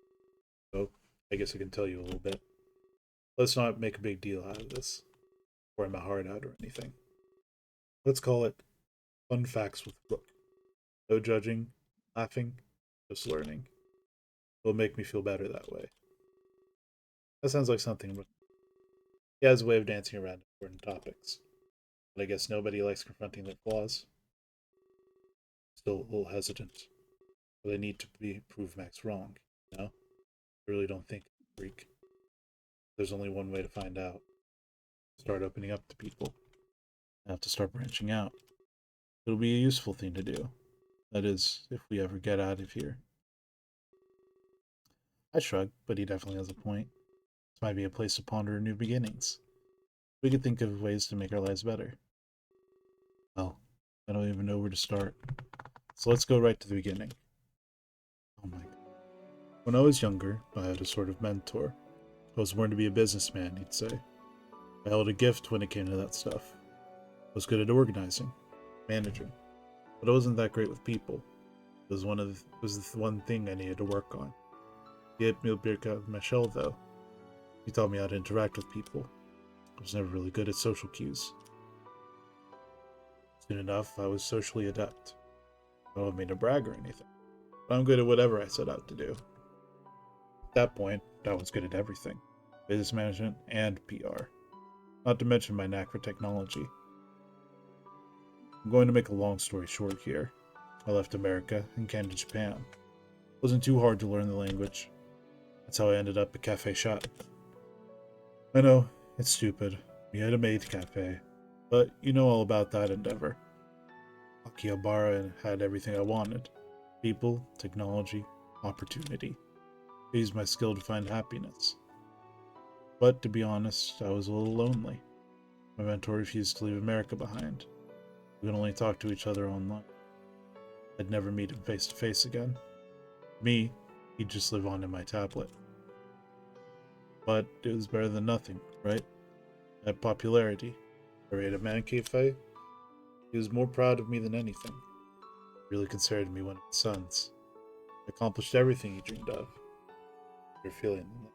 Speaker 4: So, I guess I can tell you a little bit. Let's not make a big deal out of this. Pour my heart out or anything. Let's call it Fun Facts with Brooke. No judging, laughing, just learning. It'll make me feel better that way. That sounds like something he has a way of dancing around important topics. But I guess nobody likes confronting their flaws. Still a little hesitant. But I need to prove Max wrong, you know? I really don't think I'm a freak. There's only one way to find out. Start opening up to people. I have to start branching out. It'll be a useful thing to do. That is, if we ever get out of here. I shrug, but he definitely has a point. This might be a place to ponder new beginnings. We could think of ways to make our lives better. Well, I don't even know where to start. So let's go right to the beginning. Oh my god. When I was younger, I had a sort of mentor. I was born to be a businessman, he'd say. I held a gift when it came to that stuff. I was good at organizing, managing, but I wasn't that great with people. It was the one thing I needed to work on. He helped me break out of my shell, though. He taught me how to interact with people. I was never really good at social cues. Soon enough, I was socially adept. I don't mean to brag or anything, but I'm good at whatever I set out to do. At that point, I was good at everything. Business management and PR. Not to mention my knack for technology. I'm going to make a long story short here. I left America and came to Japan. It wasn't too hard to learn the language. That's how I ended up at Cafe Chat. I know, it's stupid. We had a maid cafe. But you know all about that endeavor. Akihabara had everything I wanted. People, technology, opportunity. I used my skill to find happiness. But to be honest, I was a little lonely. My mentor refused to leave America behind. We could only talk to each other online. I'd never meet him face to face again. Me, he'd just live on in my tablet. But it was better than nothing, right? I had popularity. I raided a man cafe. He was more proud of me than anything. He really considered me one of his sons. I accomplished everything he dreamed of. You're feeling that.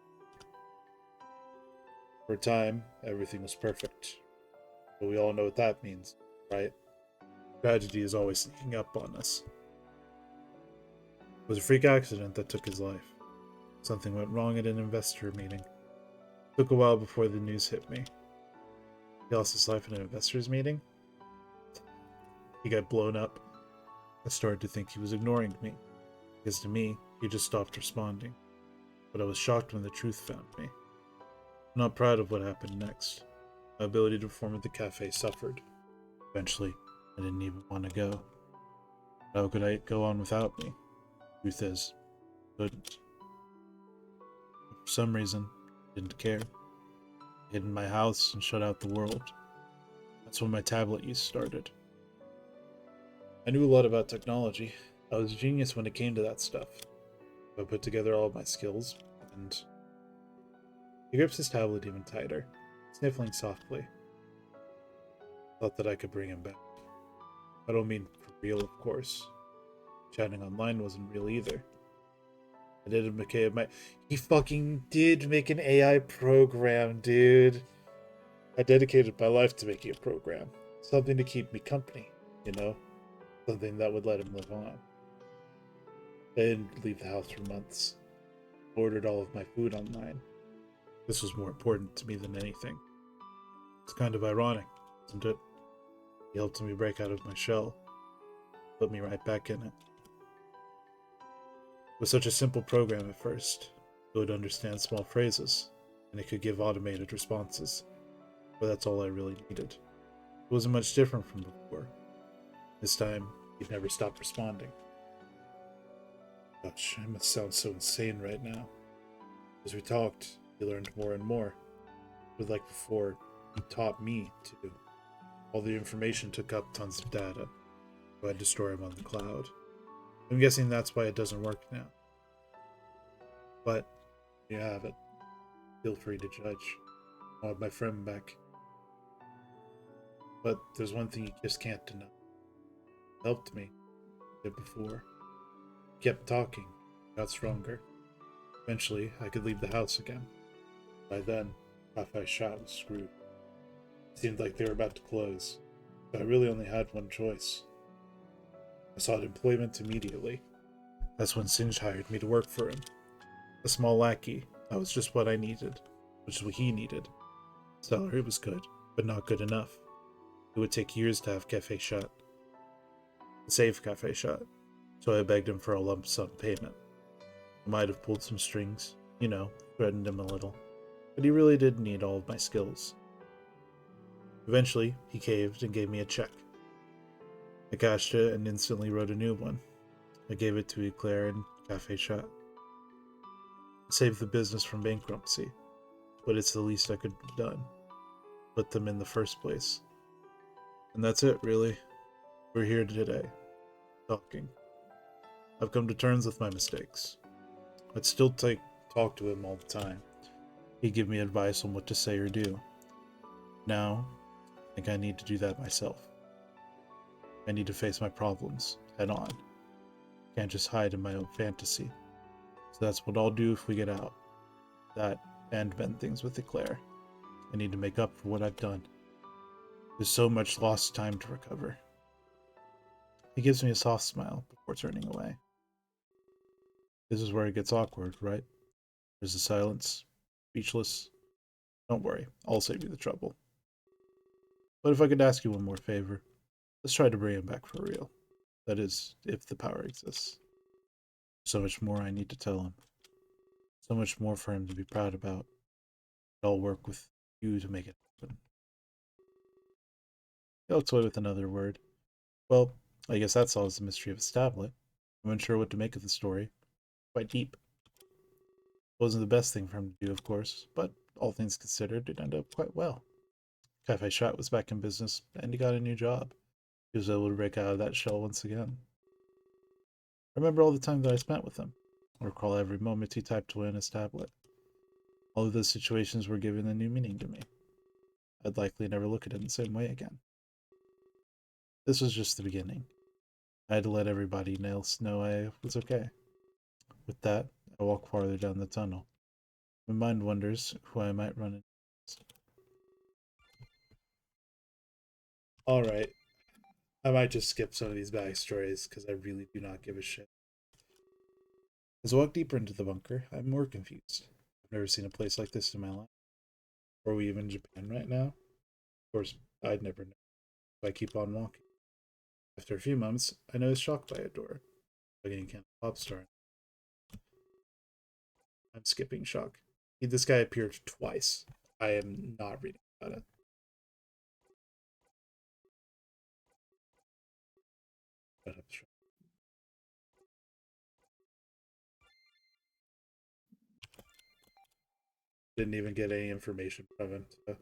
Speaker 4: For a time, everything was perfect. But we all know what that means, right? Tragedy is always sneaking up on us. It was a freak accident that took his life. Something went wrong at an investor meeting. It took a while before the news hit me. He lost his life at an investors meeting? He got blown up. I started to think he was ignoring me, because to me, he just stopped responding. But I was shocked when the truth found me. I'm not proud of what happened next. My ability to perform at the cafe suffered. Eventually, I didn't even want to go. How could I go on without me? Truth is, I couldn't. For some reason, I didn't care. I hid in my house and shut out the world. That's when my tablet use started. I knew a lot about technology. I was a genius when it came to that stuff. I put together all of my skills, and he grips his tablet even tighter, sniffling softly. Thought that I could bring him back. I don't mean for real, of course. Chatting online wasn't real either. He fucking did make an AI program, dude. I dedicated my life to making a program. Something to keep me company, you know? Something that would let him live on. I didn't leave the house for months. Ordered all of my food online. This was more important to me than anything. It's kind of ironic, isn't it? He helped me break out of my shell. Put me right back in it. It was such a simple program at first. It would understand small phrases, and it could give automated responses. But that's all I really needed. It wasn't much different from before. This time, he'd never stopped responding. Gosh, I must sound so insane right now. As we talked, he learned more and more. But like before, he taught me too. All the information took up tons of data, so I had to store him on the cloud. I'm guessing that's why it doesn't work now. But, you have it. Feel free to judge. I want my friend back. But there's one thing you just can't deny. It helped me. It did before. Kept talking. Got stronger. Eventually, I could leave the house again. By then, Cafe Shot was screwed. It seemed like they were about to close, but I really only had one choice. I sought employment immediately. That's when Singe hired me to work for him. A small lackey. That was just what I needed, which is what he needed. Salary was good, but not good enough. It would take years to have Cafe Shot. Save Cafe Shot. So I begged him for a lump sum payment. I might have pulled some strings, threatened him a little, but he really did need all of my skills. Eventually, he caved and gave me a check. I cashed it and instantly wrote a new one. I gave it to Eclair and Cafe Shot. I saved the business from bankruptcy, but it's the least I could have done. Put them in the first place. And that's it, really. We're here today, talking. I've come to terms with my mistakes. I'd still talk to him all the time. He'd give me advice on what to say or do. Now, I think I need to do that myself. I need to face my problems head on. Can't just hide in my own fantasy. So that's what I'll do if we get out. That and mend things with Eclair. I need to make up for what I've done. There's so much lost time to recover. He gives me a soft smile before turning away. This is where it gets awkward, right? There's a silence. Speechless. Don't worry, I'll save you the trouble. But if I could ask you one more favor, let's try to bring him back for real. That is, if the power exists. So much more I need to tell him. So much more for him to be proud about. I'll work with you to make it happen.
Speaker 1: He'll toy with another word. Well, I guess that solves the mystery of his tablet. I'm unsure what to make of the story. Quite deep. Wasn't the best thing for him to do, of course, but all things considered, it ended up quite well. Cafe Shot was back in business, and he got a new job. He was able to break out of that shell once again. I remember all the time that I spent with him. I recall every moment he typed away on his tablet. All of those situations were given a new meaning to me. I'd likely never look at it in the same way again. This was just the beginning. I had to let everybody else know I was okay. With that, I walk farther down the tunnel. My mind wonders who I might run into.
Speaker 4: Alright. I might just skip some of these backstories because I really do not give a shit.
Speaker 1: As I walk deeper into the bunker, I'm more confused. I've never seen a place like this in my life.
Speaker 4: Are we even in Japan right now? Of course, I'd never know. So I keep on walking. After a few moments, I notice shocked by a door. Getting Camp Popstar. I'm skipping shock. This guy appeared twice. I am not reading about it. Shut up, Shock. Didn't even get any information from him. So.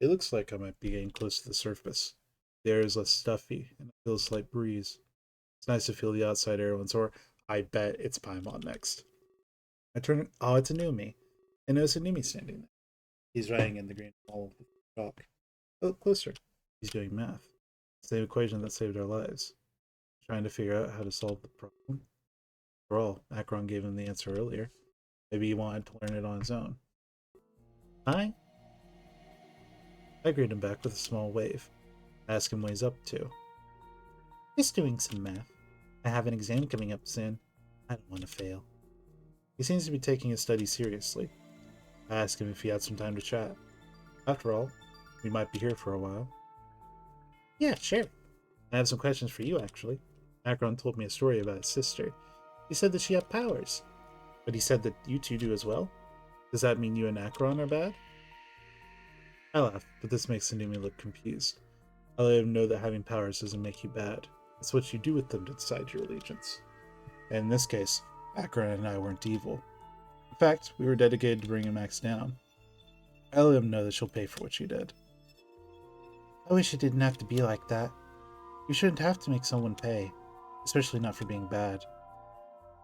Speaker 4: It looks like I might be getting close to the surface. The air is less stuffy, and it feels a slight breeze. It's nice to feel the outside air once more. I bet it's Paimon next. I turn. Oh, it's Anumi. I notice Anumi standing there. He's writing in the green hole with chalk. I look closer. He's doing math. Same equation that saved our lives. Trying to figure out how to solve the problem. After all, Akron gave him the answer earlier. Maybe he wanted to learn it on his own. Hi. I greet him back with a small wave. I ask him what he's up to. Just doing some math. I have an exam coming up soon. I don't want to fail. He seems to be taking his studies seriously. I ask him if he had some time to chat. After all, we might be here for a while. Yeah, sure. I have some questions for you, actually. Akron told me a story about his sister. He said that she had powers. But he said that you two do as well? Does that mean you and Akron are bad? I laugh, but this makes Anumi look confused. I let him know that having powers doesn't make you bad. It's what you do with them to decide your allegiance. And in this case, Akron and I weren't evil. In fact, we were dedicated to bringing Max down. I let him know that she'll pay for what she did. I wish it didn't have to be like that. You shouldn't have to make someone pay, especially not for being bad.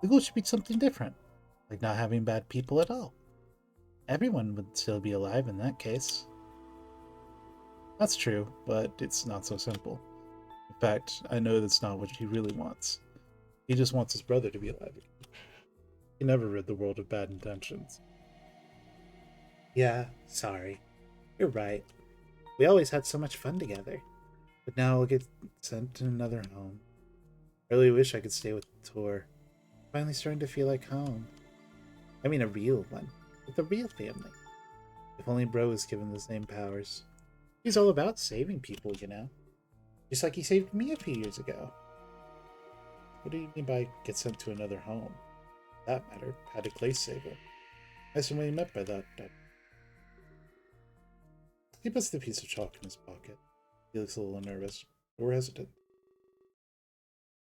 Speaker 4: The goal should be something different, like not having bad people at all. Everyone would still be alive in that case. That's true, but it's not so simple. In fact, I know that's not what he really wants. He just wants his brother to be alive again. He never rid the world of bad intentions. Yeah, sorry. You're right. We always had so much fun together. But now I'll get sent to another home. I really wish I could stay with Tor. Finally starting to feel like home. I mean a real one. With a real family. If only Bro was given the same powers. He's all about saving people, you know. Just like he saved me a few years ago. What do you mean by get sent to another home? For that matter, how did Clay save him? I assume what he meant by that. He puts the piece of chalk in his pocket. He looks a little nervous, or hesitant.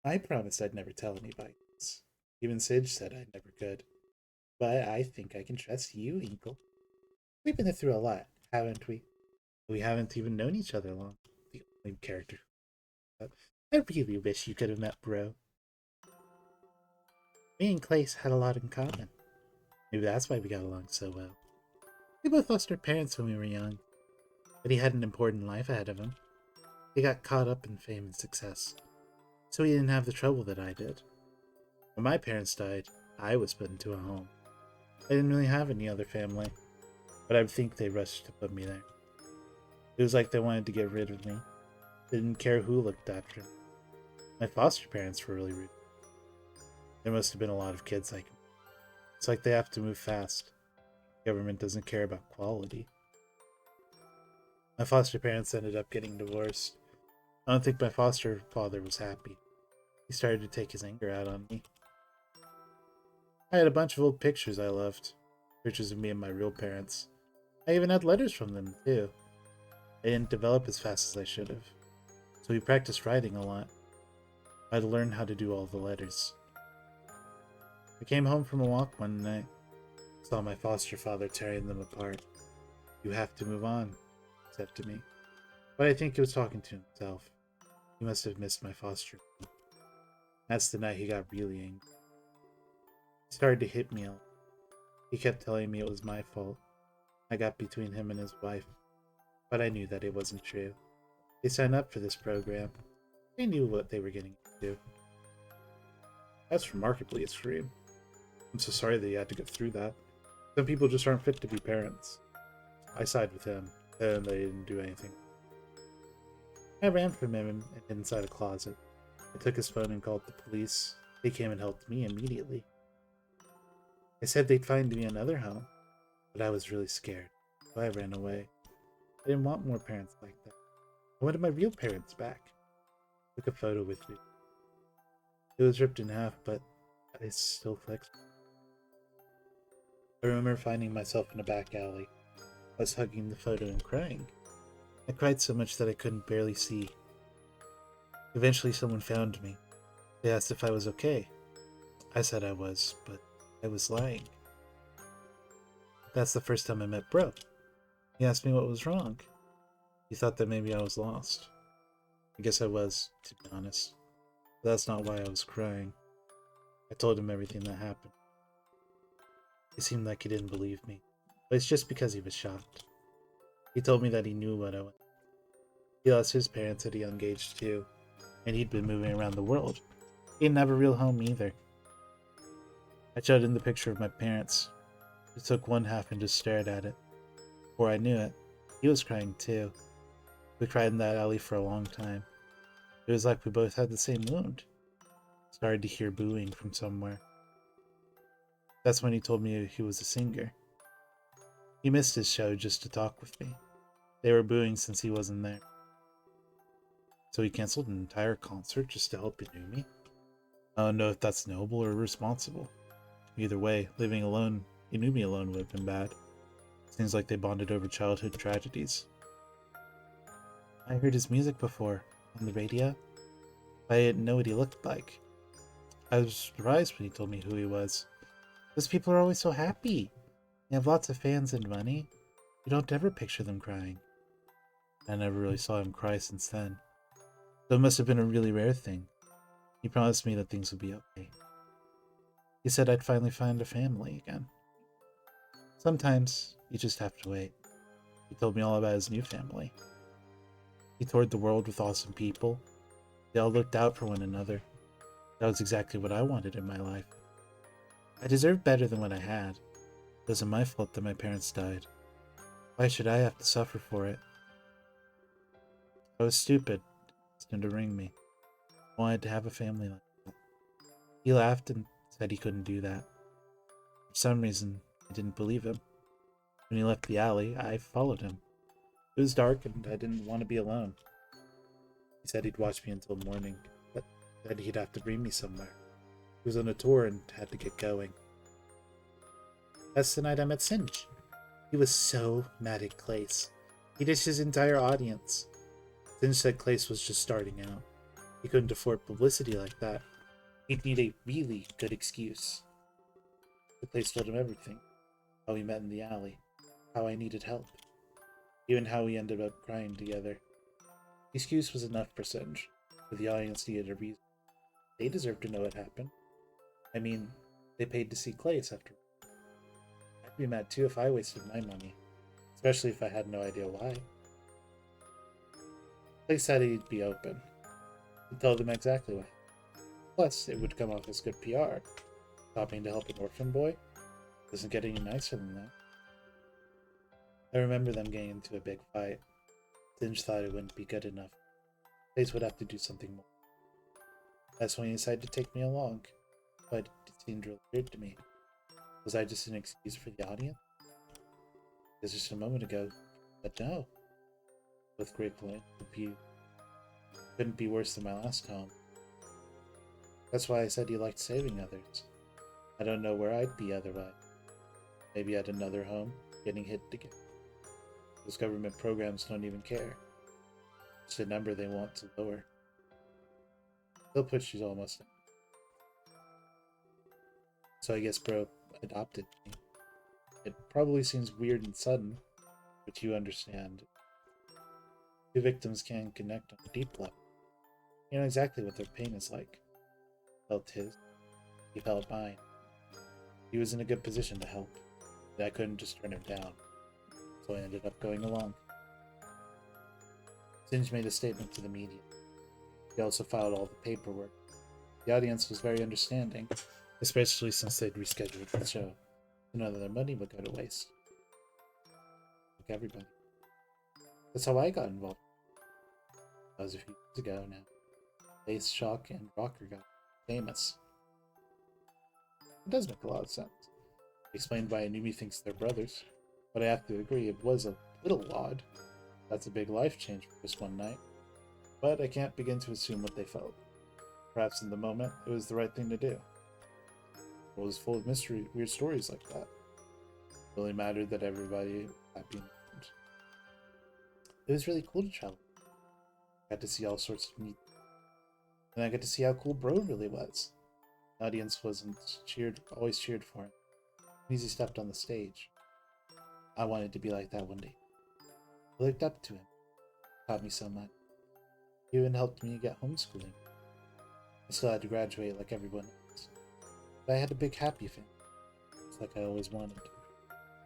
Speaker 4: I promised I'd never tell anybody this. Even Sidge said I never could. But I think I can trust you, Inkle. We've been through a lot, haven't we? We haven't even known each other long. The only character. I really wish you could have met Bro. Me and Clace had a lot in common. Maybe that's why we got along so well. We both lost our parents when we were young, but he had an important life ahead of him. He got caught up in fame and success, so he didn't have the trouble that I did. When my parents died, I was put into a home. I didn't really have any other family, but I think they rushed to put me there. It was like they wanted to get rid of me. They didn't care who looked after me. My foster parents were really rude. There must have been a lot of kids like me. It's like they have to move fast. The government doesn't care about quality. My foster parents ended up getting divorced. I don't think my foster father was happy. He started to take his anger out on me. I had a bunch of old pictures I loved. Pictures of me and my real parents. I even had letters from them, too. I didn't develop as fast as I should have, so we practiced writing a lot. I had to learn how to do all the letters. I came home from a walk one night, saw my foster father tearing them apart. "You have to move on," he said to me. But I think he was talking to himself. He must have missed my foster. That's the night he got really angry. He started to hit me a lot. He kept telling me it was my fault. I got between him and his wife. But I knew that it wasn't true. They signed up for this program. They knew what they were getting into. That's remarkably extreme. I'm so sorry that you had to go through that. Some people just aren't fit to be parents. I side with him, and they didn't do anything. I ran from him and hid inside a closet. I took his phone and called the police. They came and helped me immediately. I said they'd find me another home, but I was really scared, so I ran away. I didn't want more parents like that. I wanted my real parents back. I took a photo with me. It was ripped in half, but I still flexed. I remember finding myself in a back alley. I was hugging the photo and crying. I cried so much that I couldn't barely see. Eventually someone found me. They asked if I was okay. I said I was, but I was lying. That's the first time I met Bro. He asked me what was wrong. He thought that maybe I was lost. I guess I was, to be honest. But that's not why I was crying. I told him everything that happened. It seemed like he didn't believe me, but it's just because he was shocked. He told me that he knew what I went. He lost his parents at a young age too, and he'd been moving around the world. He didn't have a real home either. I showed him the picture of my parents. He took one half and just stared at it. Before I knew it, he was crying too. We cried in that alley for a long time. It was like we both had the same wound. Started to hear booing from somewhere. That's when he told me he was a singer. He missed his show just to talk with me. They were booing since he wasn't there. So he canceled an entire concert just to help renew me? I don't know if that's noble or responsible. Either way, living alone, Inumi alone would have been bad. Seems like they bonded over childhood tragedies. I heard his music before, on the radio. I didn't know what he looked like. I was surprised when he told me who he was. Those people are always so happy. They have lots of fans and money. You don't ever picture them crying. I never really saw him cry since then. So it must have been a really rare thing. He promised me that things would be okay. He said I'd finally find a family again. Sometimes you just have to wait. He told me all about his new family. He toured the world with awesome people. They all looked out for one another. That was exactly what I wanted in my life. I deserved better than what I had. It wasn't my fault that my parents died. Why should I have to suffer for it? I was stupid. Asked him to ring me. I wanted to have a family like that. He laughed and said he couldn't do that. For some reason, I didn't believe him. When he left the alley, I followed him. It was dark and I didn't want to be alone. He said he'd watch me until morning, but then he'd have to bring me somewhere. He was on a tour and had to get going. That's the night I met Singe. He was so mad at Clace. He ditched his entire audience. Singe said Clace was just starting out. He couldn't afford publicity like that. He'd need a really good excuse. The Clace told him everything. How we met in the alley. How I needed help. Even how we ended up crying together. The excuse was enough for Singe, but the audience needed a reason. They deserved to know what happened. I mean, they paid to see Clace after all. I'd be mad too if I wasted my money, especially if I had no idea why. Clace said he'd be open. He told them exactly why. Plus, it would come off as good PR. Stopping to help an orphan boy doesn't get any nicer than that. I remember them getting into a big fight. Singe thought it wouldn't be good enough. Clace would have to do something more. That's when he decided to take me along, but it seemed really weird to me. Was I just an excuse for the audience? Because just a moment ago, but no. With grateful and confused. Couldn't be worse than my last home. That's why I said he liked saving others. I don't know where I'd be otherwise. Maybe at another home, getting hit again. Those government programs don't even care. It's a number they want to lower. They'll push you almost. So I guess bro adopted me. It probably seems weird and sudden, but you understand. Two victims can connect on a deep level. You know exactly what their pain is like. Felt his. He felt mine. He was in a good position to help. But I couldn't just turn him down. So I ended up going along. Singe made a statement to the media. He also filed all the paperwork. The audience was very understanding, especially since they'd rescheduled the show. None of their money would go to waste. Like everybody. That's how I got involved. That was a few years ago now. Bass, Shock, and Rocker got famous. It does make a lot of sense. Explained why Anumi thinks they're brothers. But I have to agree, it was a little odd. That's a big life change for just one night. But I can't begin to assume what they felt. Perhaps in the moment, it was the right thing to do. It was full of mystery, weird stories like that. It really mattered that everybody was happy and informed. It was really cool to travel. I got to see all sorts of neat. And I got to see how cool Bro really was. The audience always cheered for him. As he stepped on the stage. I wanted to be like that one day. I looked up to him. He taught me so much. He even helped me get homeschooling. I still had to graduate like everyone else. But I had a big happy family. It's like I always wanted to.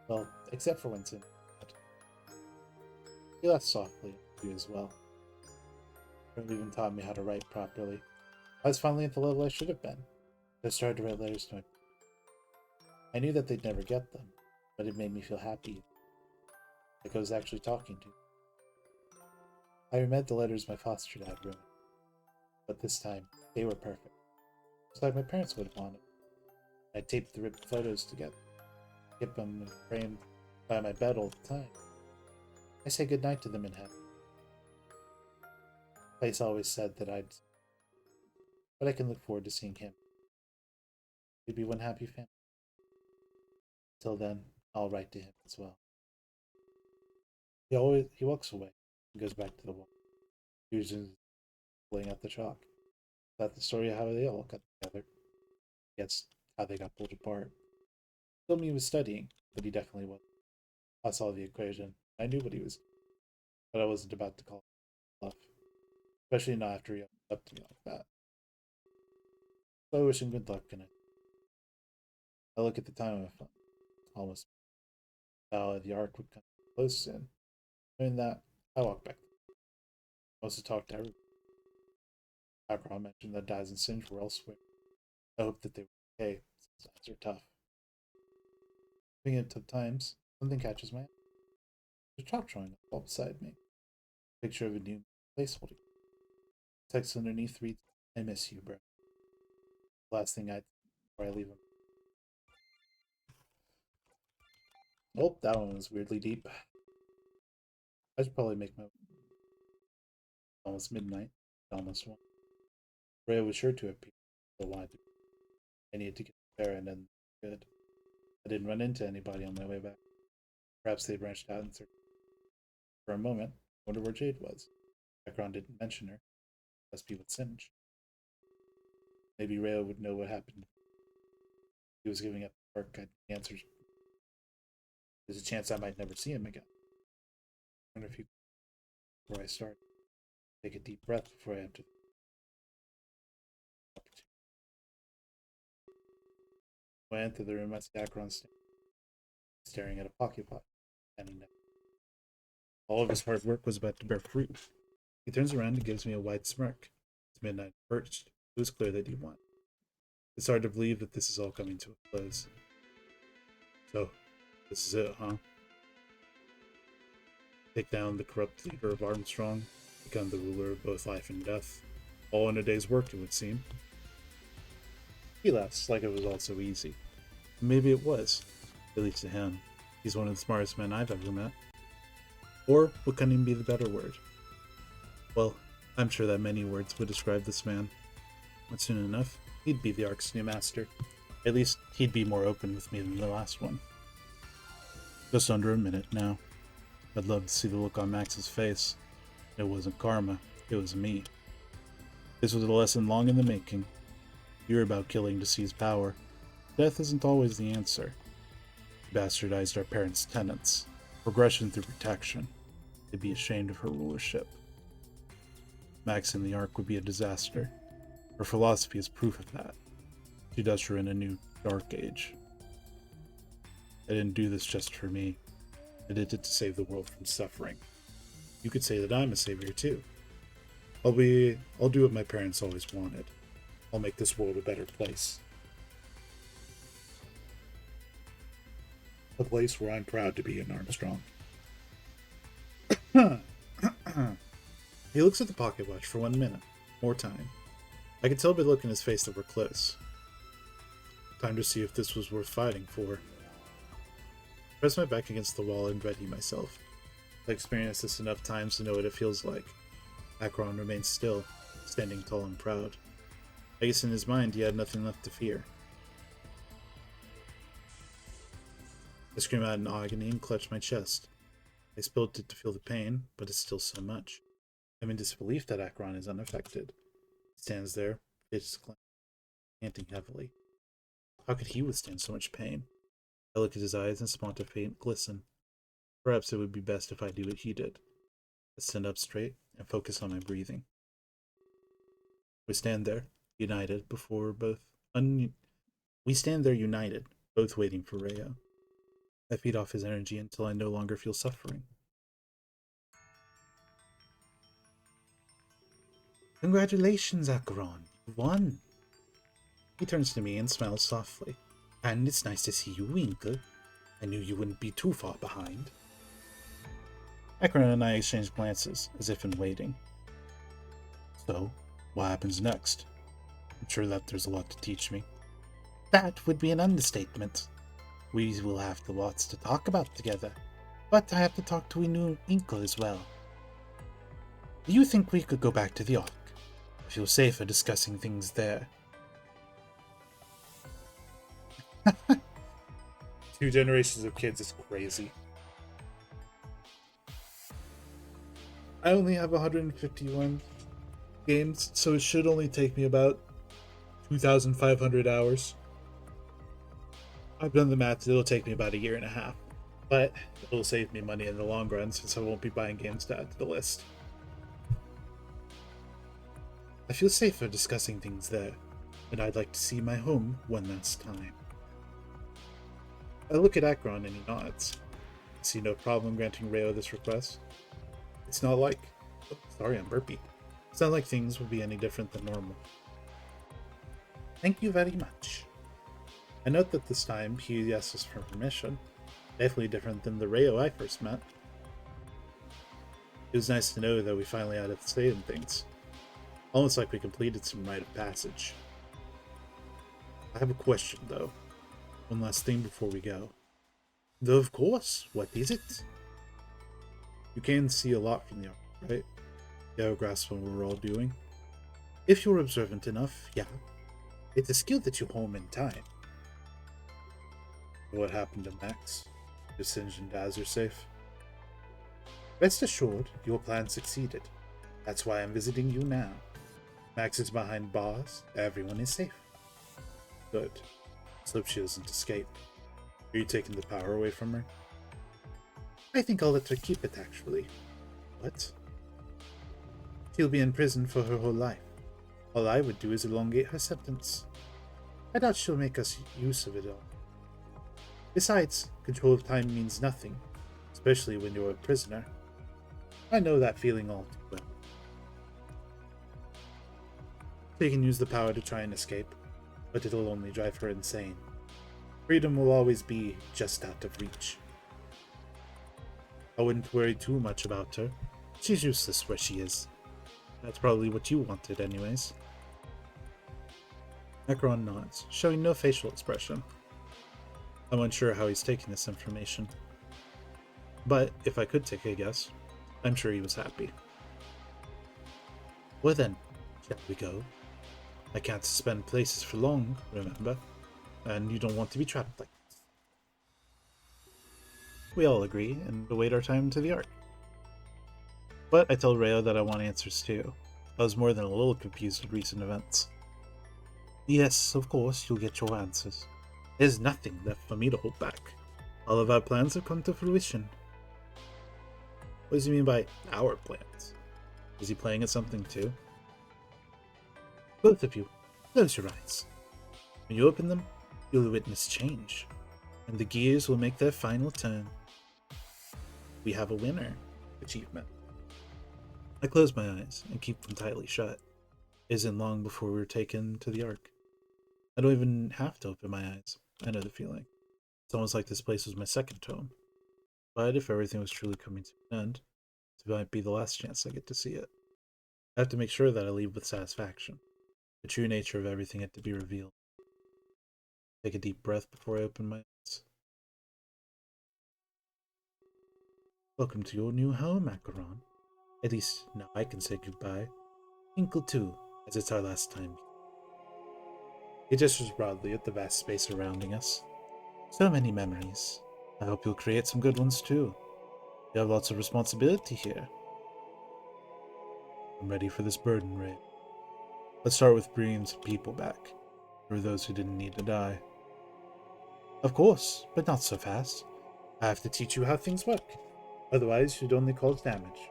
Speaker 4: Well, except for when Sin. He laughed softly, you as well. He even taught me how to write properly. I was finally at the level I should have been. I started to write letters to my. I knew that they'd never get them, but it made me feel happy. Like I was actually talking to. I reread the letters my foster dad wrote, but this time they were perfect, just like my parents would have wanted. I taped the ripped photos together, kept them framed by my bed all the time. I say goodnight to them in heaven. Place always said that but I can look forward to seeing him. We'd be one happy family. Till then, I'll write to him as well. He walks away and goes back to the wall, using pulling out the chalk. That's the story of how they all got together. That's how they got pulled apart. He told me he was studying, but he definitely wasn't. I saw the equation. I knew what he was doing, but I wasn't about to call him bluff. Especially not after he opened up to me like that. So I wish him good luck, and I look at the time on my phone. Almost. The arc would come close soon. Knowing that, I walk back. I also talked to everyone. Akron mentioned that Daz and Singe were elsewhere. I hope that they were okay, since times are tough. Being in tough times, something catches my eye. There's a chalk drawing up beside me. Picture of a new placeholder. Text underneath reads, I miss you, bro. Last thing before I leave him. Oh, that one was weirdly deep. I should probably make my almost midnight, almost one. Rhea was sure to appear, so I wanted to. I needed to get there and then good. I didn't run into anybody on my way back. Perhaps they branched out and searched. For a moment, I wondered where Jade was. Background didn't mention her. Must be with Singe. Maybe Rhea would know what happened. He was giving up the work. I'd answers. There's a chance I might never see him again. I wonder if you before I start. Take a deep breath before I enter. When I enter the room, I see Akron staring at a pocket pot. All of his hard work was about to bear fruit. He turns around and gives me a wide smirk. It's midnight perched. It was clear that he won. It's hard to believe that this is all coming to a close. So, this is it, huh? Take down the corrupt leader of Armstrong, become the ruler of both life and death. All in a day's work, it would seem. He laughs like it was all so easy. Maybe it was, at least to him. He's one of the smartest men I've ever met. Or what can even be the better word? Well, I'm sure that many words would describe this man. But soon enough, he'd be the Ark's new master. At least, he'd be more open with me than the last one. Just under a minute now. I'd love to see the look on Max's face. It wasn't karma, it was me. This was a lesson long in the making. You're about killing to seize power. Death isn't always the answer. She bastardized our parents' tenets. Progression through protection. They'd be ashamed of her rulership. Max in the Ark would be a disaster. Her philosophy is proof of that. She'd usher in a new dark age. I didn't do this just for me. I did it to save the world from suffering. You could say that I'm a savior too. I'll do what my parents always wanted. I'll make this world a better place. A place where I'm proud to be an Armstrong. He looks at the pocket watch for 1 minute. More time. I could tell by the look in his face that we're close. Time to see if this was worth fighting for. I press my back against the wall and ready myself. I've experienced this enough times to know what it feels like. Acheron remains still, standing tall and proud. I guess in his mind he had nothing left to fear. I scream out in agony and clutch my chest. I spilled it to feel the pain, but it's still so much. I'm in disbelief that Acheron is unaffected. He stands there, fists clenched, panting heavily. How could he withstand so much pain? I look at his eyes and spot a faint glisten. Perhaps it would be best if I do what he did. I stand up straight and focus on my breathing. We stand there, united, both waiting for Rayo. I feed off his energy until I no longer feel suffering. Congratulations, Acheron. You won. He turns to me and smiles softly. And it's nice to see you, Winkle. I knew you wouldn't be too far behind. Acheron and I exchange glances, as if in waiting. So, what happens next? I'm sure that there's a lot to teach me. That would be an understatement. We will have lots to talk about together, but I have to talk to Inu Inkle as well. Do you think we could go back to the Ark? I feel safer discussing things there. 2 generations of kids is crazy. I only have 151 games, so it should only take me about 2,500 hours. I've done the math, it'll take me about 1.5 years, but it'll save me money in the long run since I won't be buying games to add to the list. I feel safer discussing things there, and I'd like to see my home when that's time. I look at Acheron and he nods. I see no problem granting Rayo this request. It's not like... Oh, sorry, I'm burpy. It's not like things will be any different than normal. Thank you very much. I note that this time he asks us for permission. Definitely different than the Rayo I first met. It was nice to know that we finally had a say in things. Almost like we completed some rite of passage. I have a question though. One last thing before we go. Though of course, what is it? You can see a lot from the Ark, right? You have a grasp on what we're all doing? If you're observant enough, yeah. It's a skill that you hone in time. What happened to Max? Is Singe and Daz are safe? Rest assured, your plan succeeded. That's why I'm visiting you now. Max is behind bars, everyone is safe. Good. Let's hope she doesn't escape. Are you taking the power away from her? I think I'll let her keep it, actually. What? She'll be in prison for her whole life. All I would do is elongate her sentence. I doubt she'll make us use of it all. Besides, control of time means nothing, especially when you're a prisoner. I know that feeling all too well. She can use the power to try and escape, but it'll only drive her insane. Freedom will always be just out of reach. I wouldn't worry too much about her. She's useless where she is. That's probably what you wanted anyways. Acheron nods, showing no facial expression. I'm unsure how he's taking this information. But if I could take a guess, I'm sure he was happy. Well then, shall we go? I can't suspend places for long, remember? And you don't want to be trapped like this.
Speaker 1: we all agree and await our time to the Ark. But I tell Rhea that I want answers too. I was more than a little confused at recent events.
Speaker 3: Yes, of course, you'll get your answers.
Speaker 1: There's nothing left for me to hold back. All of our plans have come to fruition. What does he mean by our plans? Is he playing at something too?
Speaker 3: Both of you, close your eyes.
Speaker 1: When you open them, you'll witness change, and the gears will make their final turn. We have a winner achievement. I close my eyes and keep them tightly shut. It isn't long before we're taken to the Ark. I don't even have to open my eyes. I know the feeling. It's almost like this place was my second home. But if everything was truly coming to an end, it might be the last chance I get to see it. I have to make sure that I leave with satisfaction. The true nature of everything had to be revealed. Take a deep breath before I open my eyes. Welcome to your new home, Acheron. At least now I can say goodbye. Inkle too, as it's our last time. He gestures broadly at the vast space surrounding us. So many memories. I hope you'll create some good ones too. You have lots of responsibility here. I'm ready for this burden, Ray. Let's start with bringing some people back. There were those who didn't need to die.
Speaker 3: Of course, but not so fast. I have to teach you how things work. Otherwise, you'd only cause damage.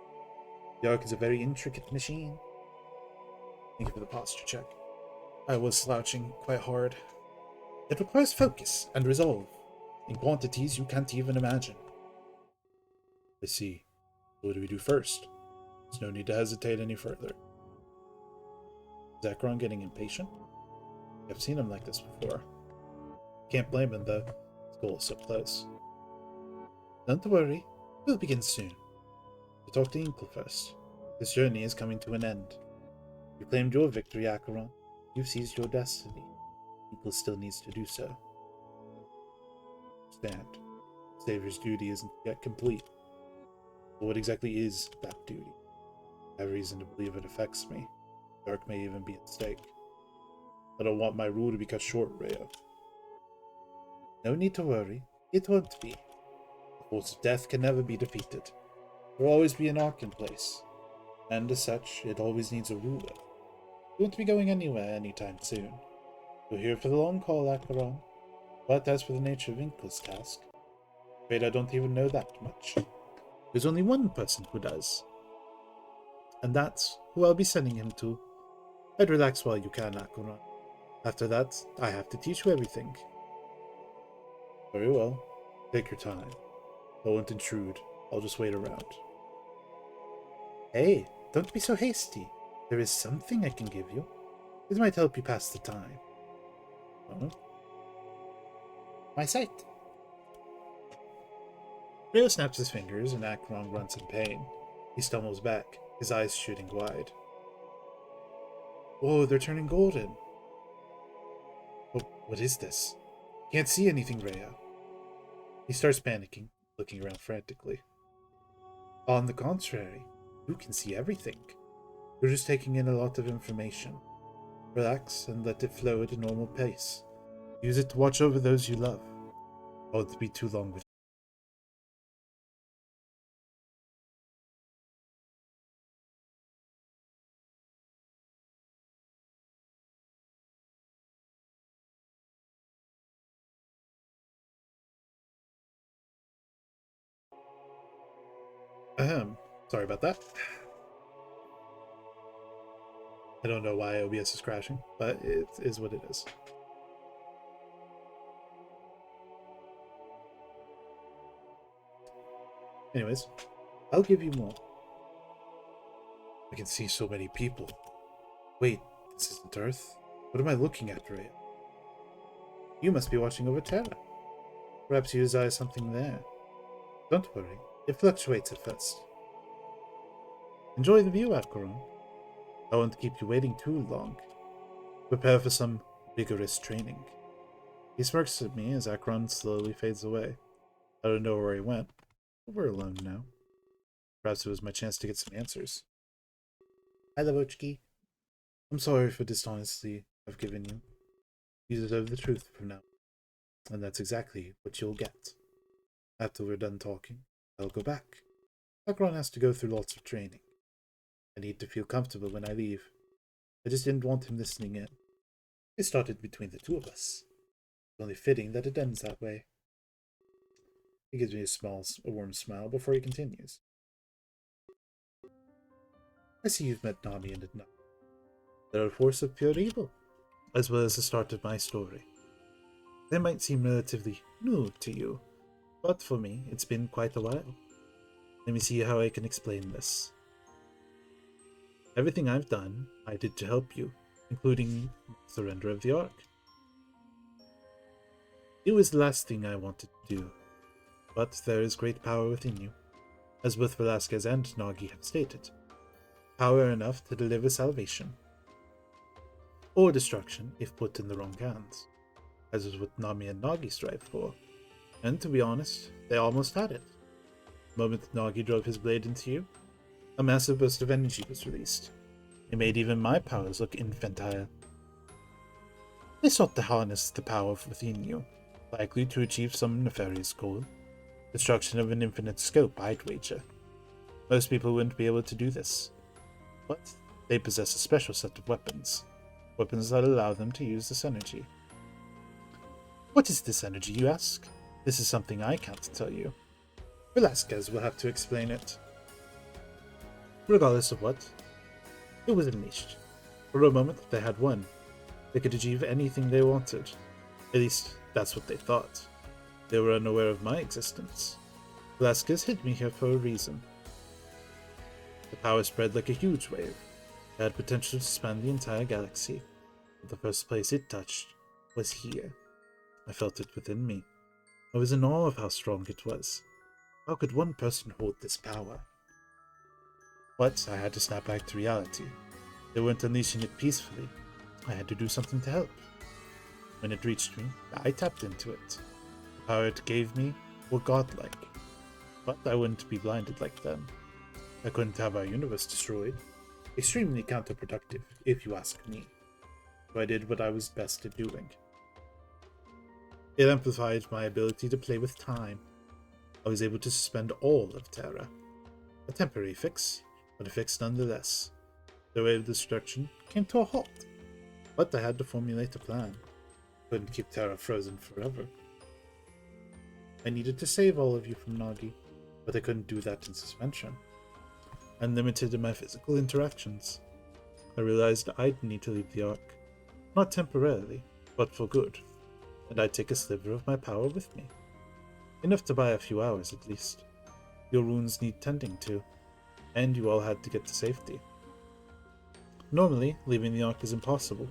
Speaker 3: The Ark is a very intricate machine.
Speaker 1: Thank you for the posture check. I was slouching quite hard.
Speaker 3: It requires focus and resolve, in quantities you can't even imagine.
Speaker 4: I see. What do we do first? There's no need to hesitate any further.
Speaker 1: Is Acheron getting impatient? I've seen him like this before. Can't blame him though. His goal is so close.
Speaker 3: Don't worry, we'll begin soon.
Speaker 1: To talk to Inkle first. This journey is coming to an end. You claimed your victory, Acheron. You've seized your destiny. Inkle still needs to do so. Stand. Savior's duty isn't yet complete. But what exactly is that duty? I have reason to believe it affects me. Dark may even be at stake. I don't want my rule to be cut short, Rhea.
Speaker 3: No need to worry. It won't be.
Speaker 1: The force of death can never be defeated. There will always be an Ark in place. And as such, it always needs a ruler. You won't be going anywhere anytime soon. You're here for the long haul, Acheron. But as for the nature of Inkle's task, I'm afraid I don't even know that much. There's only one person who does. And that's who I'll be sending him to. I'd relax while you can, Acheron. After that, I have to teach you everything. Very well. Take your time. I won't intrude. I'll just wait around.
Speaker 3: Hey, don't be so hasty. There is something I can give you. It might help you pass the time.
Speaker 1: Huh?
Speaker 3: My sight.
Speaker 1: Rio snaps his fingers and Acheron grunts in pain. He stumbles back, his eyes shooting wide.
Speaker 3: Whoa, they're turning golden. Oh, what is this? Can't see anything, Rhea.
Speaker 1: He starts panicking, looking around frantically.
Speaker 3: On the contrary, you can see everything.
Speaker 1: You're just taking in a lot of information. Relax and let it flow at a normal pace. Use it to watch over those you love. I won't be too long with Sorry about that. I don't know why OBS is crashing, but it is what it is. Anyways, I'll give you more. I can see so many people. Wait, this isn't Earth? What am I looking at, Rhea? You must be watching over Terra. Perhaps you desire something there. Don't worry, it fluctuates at first. Enjoy the view, Acheron. I won't keep you waiting too long. Prepare for some rigorous training. He smirks at me as Acheron slowly fades away. I don't know where he went. We're alone now. Perhaps it was my chance to get some answers. Hi, Lavochki. I'm sorry for dishonesty I've given you. You deserve the truth from now. And that's exactly what you'll get.
Speaker 4: After we're done talking, I'll go back. Akron has to go through lots of training. I need to feel comfortable when I leave. I just didn't want him listening in. It started between the two of us. It's only fitting that it ends that way. He gives me a warm smile before he continues. I see you've met Nami and Nami. They're a force of pure evil, as well as the start of my story. They might seem relatively new to you, but for me, it's been quite a while. Let me see how I can explain this. Everything I've done, I did to help you, including the surrender of the Ark. It was the last thing I wanted to do, but there is great power within you, as both Velasquez and Nagi have stated. Power enough to deliver salvation, or destruction if put in the wrong hands, as is what Nami and Nagi strive for, and to be honest, they almost had it. The moment Nagi drove his blade into you, a massive burst of energy was released. It made even my powers look infantile. They sought to harness the power within you, likely to achieve some nefarious goal. Destruction of an infinite scope, I'd wager. Most people wouldn't be able to do this, but they possess a special set of weapons. Weapons that allow them to use this energy. What is this energy, you ask? This is something I can't tell you. Velasquez will have to explain it. Regardless of what, it was unleashed. For a moment, they had won. They could achieve anything they wanted. At least, that's what they thought. They were unaware of my existence. Velasquez hid me here for a reason. The power spread like a huge wave. It had potential to span the entire galaxy. But the first place it touched was here. I felt it within me. I was in awe of how strong it was. How could one person hold this power? But I had to snap back to reality. They weren't unleashing it peacefully. I had to do something to help. When it reached me, I tapped into it. The power it gave me were godlike. But I wouldn't be blinded like them. I couldn't have our universe destroyed. Extremely counterproductive, if you ask me. So I did what I was best at doing. It amplified my ability to play with time. I was able to suspend all of Terra. A temporary fix, but a fix nonetheless. The wave of destruction came to a halt. But I had to formulate a plan. Couldn't keep Terra frozen forever. I needed to save all of you from Nagi, but I couldn't do that in suspension. I'm limited in my physical interactions. I realized I'd need to leave the Ark. Not temporarily, but for good. And I'd take a sliver of my power with me. Enough to buy a few hours at least. Your wounds need tending to, and you all had to get to safety. Normally, leaving the Ark is impossible,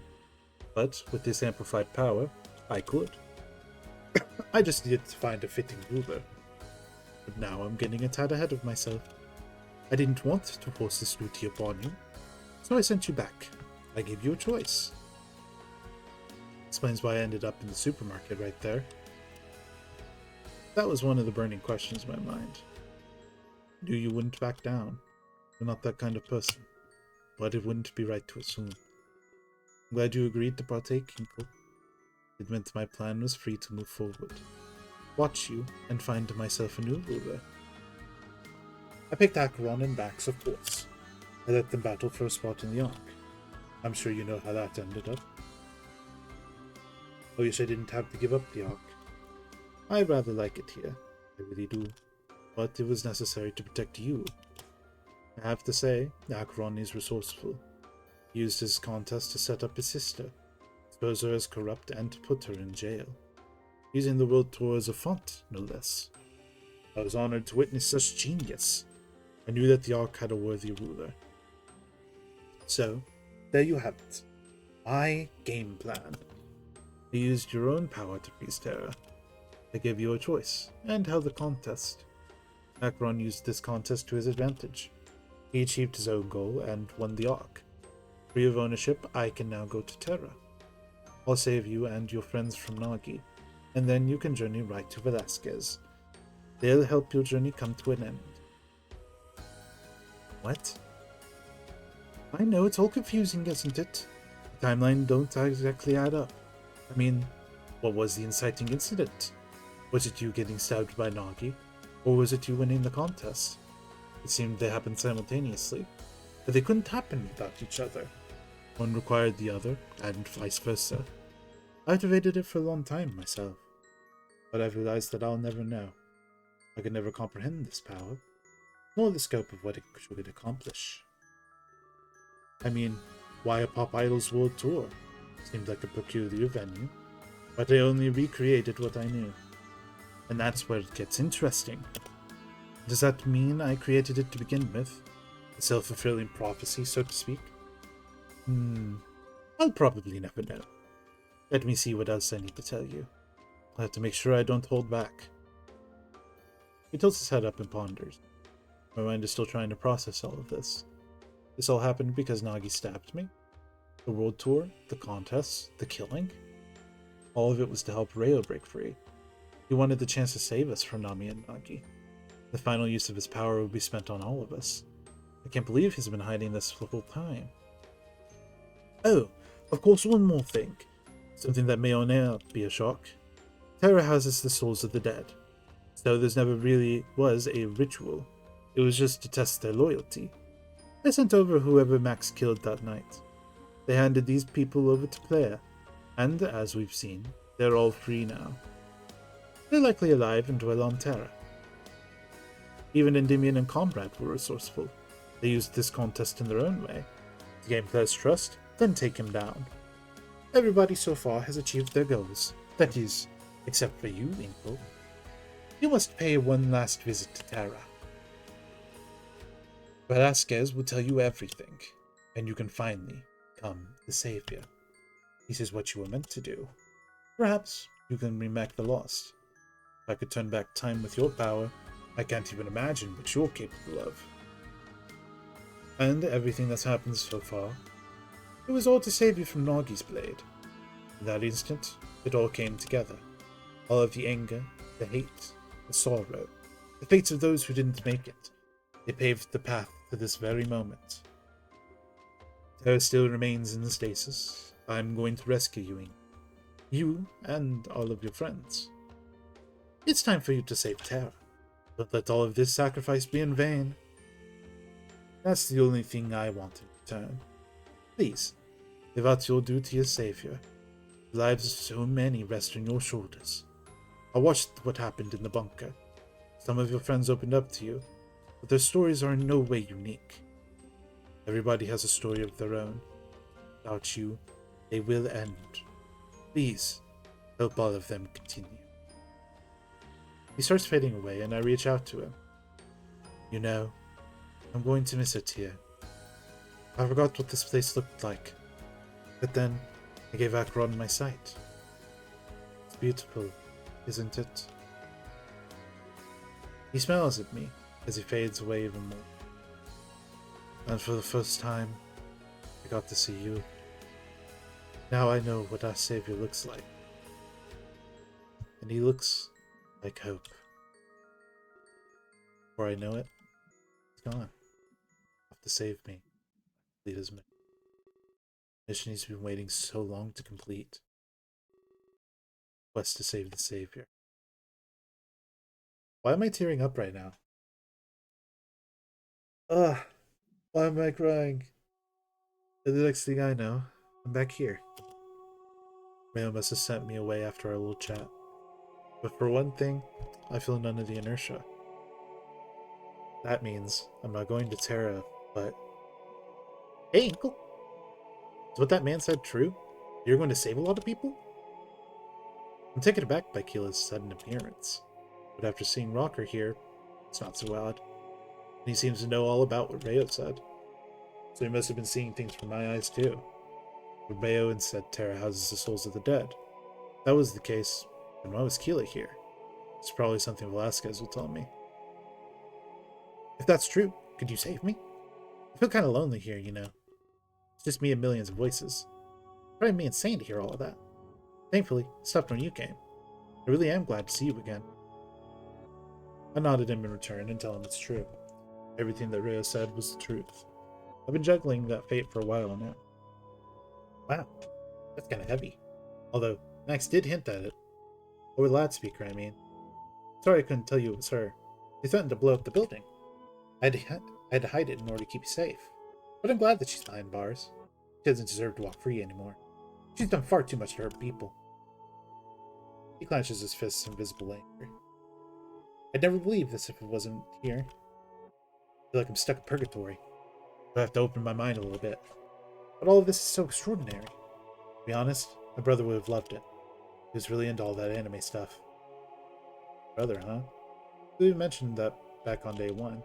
Speaker 4: but with this amplified power, I could. I just needed to find a fitting ruler. But now I'm getting a tad ahead of myself. I didn't want to force this duty upon you, so I sent you back. I gave you a choice. Explains why I ended up in the supermarket right there. That was one of the burning questions in my mind. Knew you wouldn't back down. You're not that kind of person. But it wouldn't be right to assume. I'm glad you agreed to partake, Kinkle. It meant my plan was free to move forward. Watch you, and find myself a new ruler. I picked Acheron and Bax, of course. I let them battle for a spot in the Ark. I'm sure you know how that ended up. I wish I didn't have to give up the Ark. I rather like it here, I really do. But it was necessary to protect you. I have to say, Acheron is resourceful. He used his contest to set up his sister, expose her as corrupt, and to put her in jail. Using the world tour as a font, no less. I was honored to witness such genius. I knew that the Ark had a worthy ruler. So, there you have it. My game plan. You used your own power to freeze Terra. I gave you a choice, and held a contest. Acheron used this contest to his advantage. He achieved his own goal and won the Ark. Free of ownership, I can now go to Terra. I'll save you and your friends from Nagi, and then you can journey right to Velasquez. They'll help your journey come to an end. What? I know it's all confusing, isn't it? The timeline don't exactly add up. I mean, what was the inciting incident? Was it you getting stabbed by Nagi, or was it you winning the contest? It seemed they happened simultaneously, but they couldn't happen without each other. One required the other, and vice versa. I've debated it for a long time myself, but I've realized that I'll never know. I could never comprehend this power, nor the scope of what it should accomplish. I mean, why a Pop Idol's World Tour? Seemed like a peculiar venue, but I only recreated what I knew. And that's where it gets interesting. Does that mean I created it to begin with? A self-fulfilling prophecy, so to speak? I'll probably never know. Let me see what else I need to tell you. I'll have to make sure I don't hold back. He tilts his head up and ponders. My mind is still trying to process all of this. This all happened because Nagi stabbed me? The world tour, the contests, the killing? All of it was to help Reo break free. He wanted the chance to save us from Nami and Nagi. The final use of his power would be spent on all of us. I can't believe he's been hiding this the whole time. Oh, of course, one more thing. Something that may or may not be a shock. Terra houses the souls of the dead. So there's never really was a ritual. It was just to test their loyalty. They sent over whoever Max killed that night. They handed these people over to Claire, and as we've seen, they're all free now. They're likely alive and dwell on Terra. Even Endymion and Comrade were resourceful. They used this contest in their own way, to gain Claire's trust, then take him down. Everybody so far has achieved their goals. That is, except for you, Inkle. You must pay one last visit to Terra. Velasquez will tell you everything, and you can finally become the Savior. This is what you were meant to do. Perhaps you can bring back the lost. If I could turn back time with your power, I can't even imagine what you're capable of. And everything that's happened so far, it was all to save you from Nagi's blade. In that instant, it all came together. All of the anger, the hate, the sorrow, the fates of those who didn't make it. They paved the path to this very moment. Terra still remains in the stasis. I'm going to rescue you, you and all of your friends. It's time for you to save Terra. Don't let all of this sacrifice be in vain. That's the only thing I want in return. Please, live out your duty as Savior. The lives of so many rest on your shoulders. I watched what happened in the bunker. Some of your friends opened up to you, but their stories are in no way unique. Everybody has a story of their own. Without you, they will end. Please, help all of them continue. He starts fading away, and I reach out to him. You know, I'm going to miss it here. I forgot what this place looked like. But then, I gave Acheron my sight. It's beautiful, isn't it? He smiles at me as he fades away even more. And for the first time, I got to see you. Now I know what our Savior looks like. And he looks like hope. Before I know it, he's gone. Off to save me. Complete his mission he's been waiting so long to complete. Quest to save the Savior. Why am I tearing up right now? Why am I crying? And the next thing I know, I'm back here. Mayo must have sent me away after our little chat. But for one thing, I feel none of the inertia. That means I'm not going to Terra, but... Hey, Uncle! Is what that man said true? You're going to save a lot of people? I'm taken aback by Keela's sudden appearance. But after seeing Rocker here, it's not so odd. And he seems to know all about what Reo said. So he must have been seeing things from my eyes too. Reo and said Terra houses the souls of the dead. If that was the case, then why was Keela here? It's probably something Velasquez will tell me. If that's true, could you save me? I feel kind of lonely here, you know. It's just me and millions of voices. It's driving me insane to hear all of that. Thankfully, it stopped when you came. I really am glad to see you again. I nodded him in return and tell him it's true. Everything that Reo said was the truth. I've been juggling that fate for a while now. Wow, that's kind of heavy. Although, Max did hint at it. Over the loudspeaker, I mean. Sorry I couldn't tell you it was her. She threatened to blow up the building. I had to hide it in order to keep you safe. But I'm glad that she's behind bars. She doesn't deserve to walk free anymore. She's done far too much to hurt people. He clenches his fists in visible anger. I'd never believe this if it wasn't here. I feel like I'm stuck in purgatory. I have to open my mind a little bit. But all of this is so extraordinary. To be honest, my brother would have loved it. He was really into all that anime stuff. Brother, huh? You mentioned that back on day one.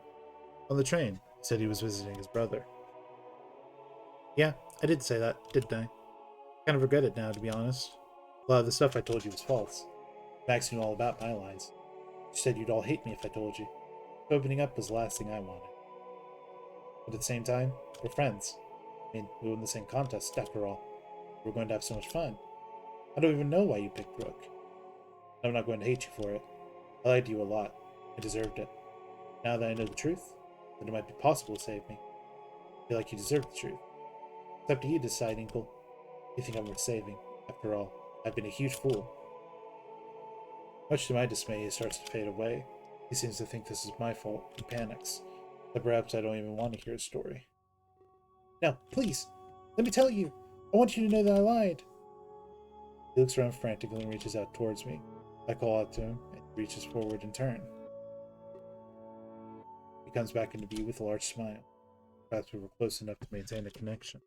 Speaker 4: On the train, he said he was visiting his brother. Yeah, I did say that, didn't I? Kind of regret it now, to be honest. A lot of the stuff I told you was false. Max knew all about my lies. She said you'd all hate me if I told you. Opening up was the last thing I wanted. But at the same time, we're friends. I mean, we won the same contest, after all. We're going to have so much fun. I don't even know why you picked Brooke. I'm not going to hate you for it. I lied to you a lot. I deserved it. Now that I know the truth, then it might be possible to save me. I feel like you deserve the truth. It's up to you to decide, Inkle. You think I'm worth saving. After all, I've been a huge fool. Much to my dismay, he starts to fade away. He seems to think this is my fault and panics. But perhaps I don't even want to hear his story. Now, please, let me tell you. I want you to know that I lied. He looks around frantically and reaches out towards me. I call out to him, and he reaches forward in turn. He comes back into view with a large smile. Perhaps we were close enough to maintain a connection.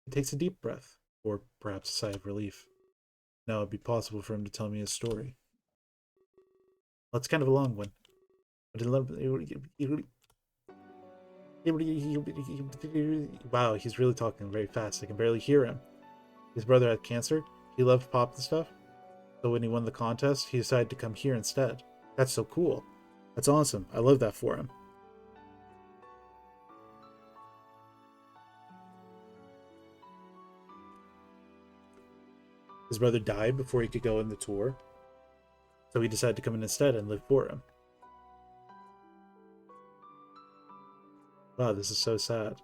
Speaker 4: He takes a deep breath, or perhaps a sigh of relief. Now it would be possible for him to tell me his story. Well, it's kind of a long one. But wow, he's really talking very fast. I can barely hear him. His brother had cancer. He loved pop and stuff. So when he won the contest, he decided to come here instead. That's so cool. That's awesome. I love that for him. His brother died before he could go in the tour. So he decided to come in instead and live for him. Wow, this is so sad.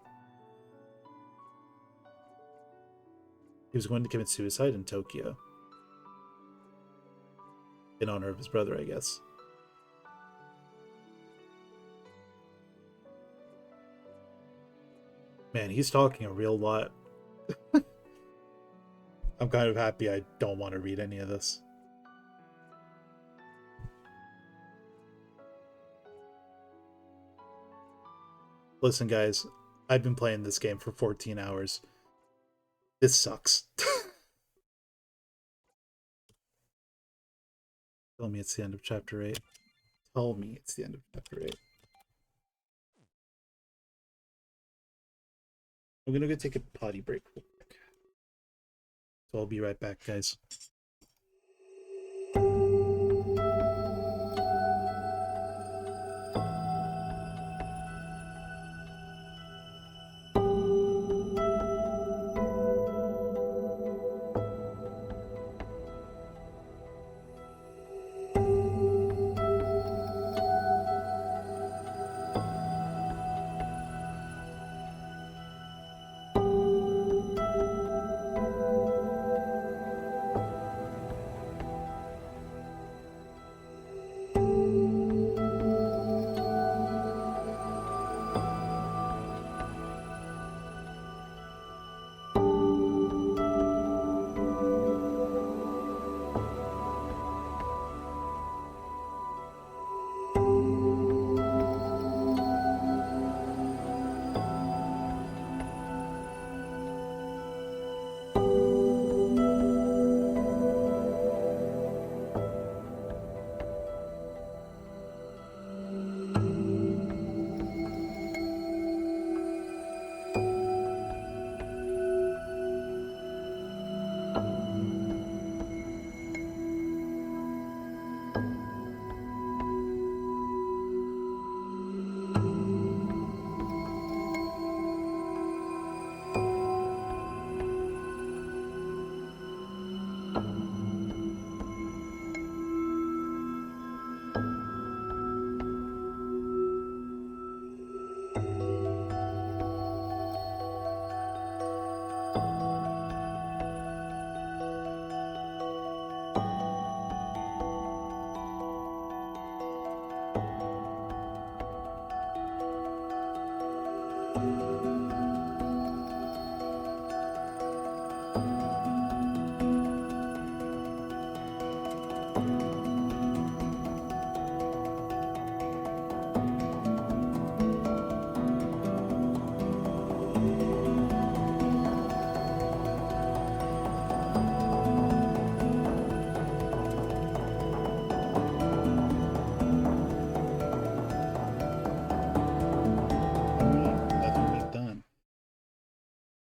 Speaker 4: He was going to commit suicide in Tokyo. In honor of his brother, I guess. Man, he's talking a real lot. I'm kind of happy I don't want to read any of this. Listen, guys, I've been playing this game for 14 hours. This sucks. Tell me it's the end of chapter 8. Tell me it's the end of chapter 8. I'm gonna go take a potty break real quick. So I'll be right back, guys.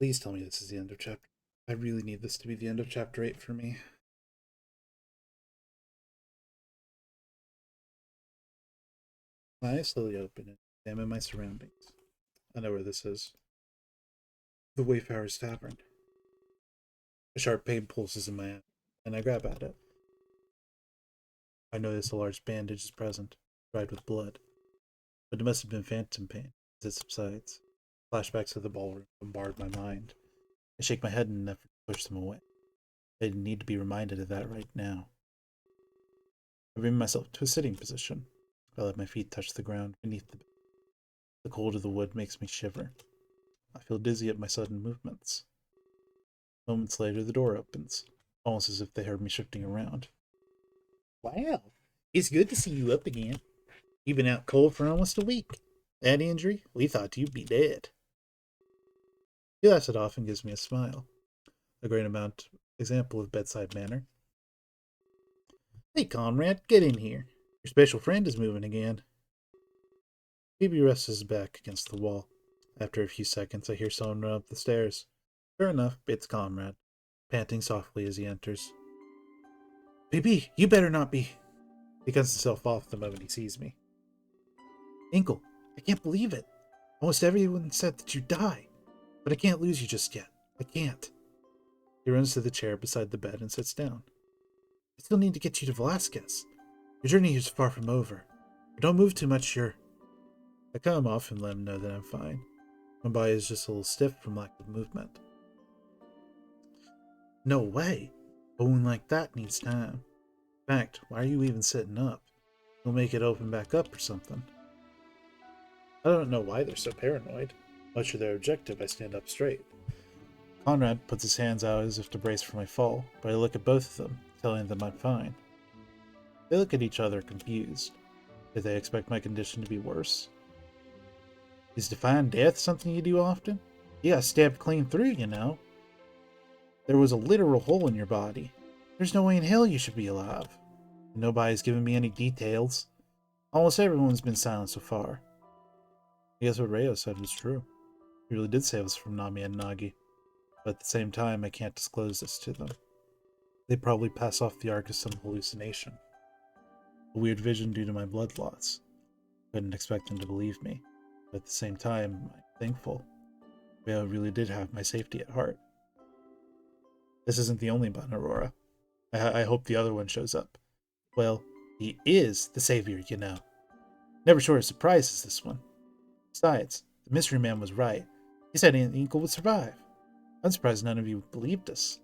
Speaker 4: Please tell me this is the end of chapter. I really need this to be the end of chapter 8 for me. My eyes slowly open and examine my surroundings. I know where this is. The Wayfarer's Tavern. A sharp pain pulses in my eye, and I grab at it. I notice a large bandage is present, dried with blood. But it must have been phantom pain as it subsides. Flashbacks of the ballroom bombard my mind. I shake my head in an effort to push them away. I didn't need to be reminded of that right now. I bring myself to a sitting position. I let my feet touch the ground beneath the bed. The cold of the wood makes me shiver. I feel dizzy at my sudden movements. Moments later, the door opens, almost as if they heard me shifting around. Wow, it's good to see you up again. You've been out cold for almost a week. That injury? We thought you'd be dead. He laughs it off and gives me a smile. A great example of bedside manner. Hey, Conrad, get in here. Your special friend is moving again. Phoebe rests his back against the wall. After a few seconds, I hear someone run up the stairs. Sure enough, it's Conrad, panting softly as he enters. Phoebe, you better not be. He cuts himself off the moment he sees me. Inkle, I can't believe it. Almost everyone said that you'd die. But I can't lose you just yet. I can't. He runs to the chair beside the bed and sits down. I still need to get you to Velasquez. Your journey is far from over. But don't move too much, I cut him off and let him know that I'm fine. My body is just a little stiff from lack of movement. No way. A wound like that needs time. In fact, why are you even sitting up? You'll make it open back up or something. I don't know why they're so paranoid. Much of their objective, I stand up straight. Conrad puts his hands out as if to brace for my fall, but I look at both of them, telling them I'm fine. They look at each other confused. Did they expect my condition to be worse? Is defying death something you do often? You got stabbed clean through, you know. There was a literal hole in your body. There's no way in hell you should be alive. And nobody's given me any details. Almost everyone's been silent so far. I guess what Rayo said was true. He really did save us from Nami and Nagi. But at the same time, I can't disclose this to them. They probably pass off the Ark as some hallucination. A weird vision due to my blood loss. Couldn't expect them to believe me. But at the same time, I'm thankful. Rayo really did have my safety at heart. This isn't the only one, Aurora. I hope the other one shows up. Well, he is the savior, you know. Never short of surprises, this one. Besides, the mystery man was right. He said Inkle would survive. I'm surprised none of you believed us.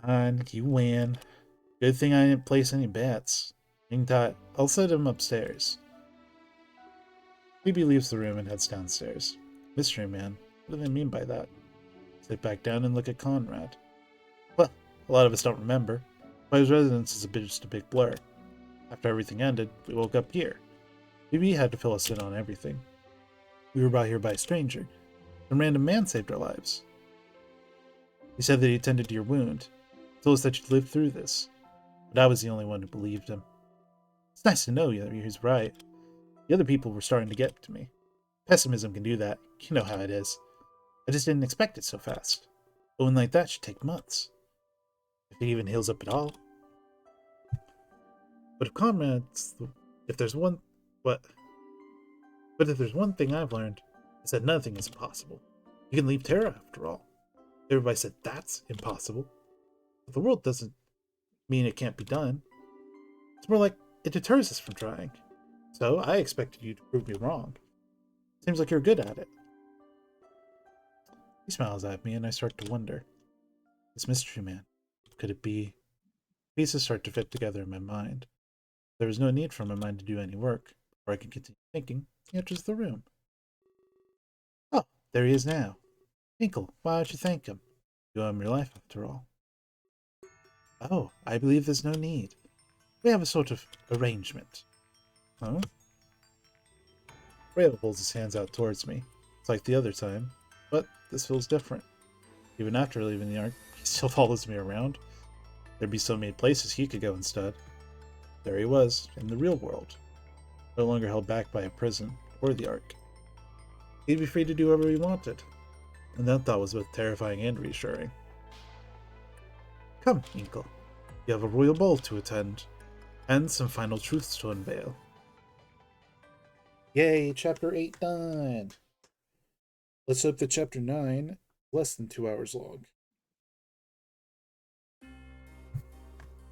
Speaker 4: Fine, you win. Good thing I didn't place any bets. I'll send him upstairs. Phoebe leaves the room and heads downstairs. Mystery man, what do they mean by that? Sit back down and look at Conrad. Well, a lot of us don't remember, but his residence is just a big blur. After everything ended, we woke up here. Phoebe had to fill us in on everything. We were brought here by a stranger. Some random man saved our lives. He said that he attended to your wound. He told us that you'd lived through this. But I was the only one who believed him. It's nice to know he's right. The other people were starting to get to me. Pessimism can do that. You know how it is. I just didn't expect it so fast. A wound like that should take months. If it even heals up at all. But if there's one thing I've learned, it's that nothing is impossible. You can leave Terra after all. Everybody said that's impossible. But the world doesn't mean it can't be done. It's more like it deters us from trying. So I expected you to prove me wrong. Seems like you're good at it. He smiles at me and I start to wonder. This mystery man, could it be? Pieces start to fit together in my mind. There was no need for my mind to do any work. Before I could continue thinking, he enters the room. Oh, there he is now. Inkle, why don't you thank him? You owe him your life after all. Oh, I believe there's no need. We have a sort of arrangement. Huh? Rayo pulls his hands out towards me. It's like the other time, but this feels different. Even after leaving the Ark, he still follows me around. There'd be so many places he could go instead. There he was, in the real world. No longer held back by a prison or the Ark. He'd be free to do whatever he wanted.
Speaker 1: And that thought was both terrifying and reassuring. Come, Inkle. You have a royal ball to attend, and some final truths to unveil.
Speaker 4: Yay, chapter 8 done. Let's hope that chapter 9 less than 2 hours long.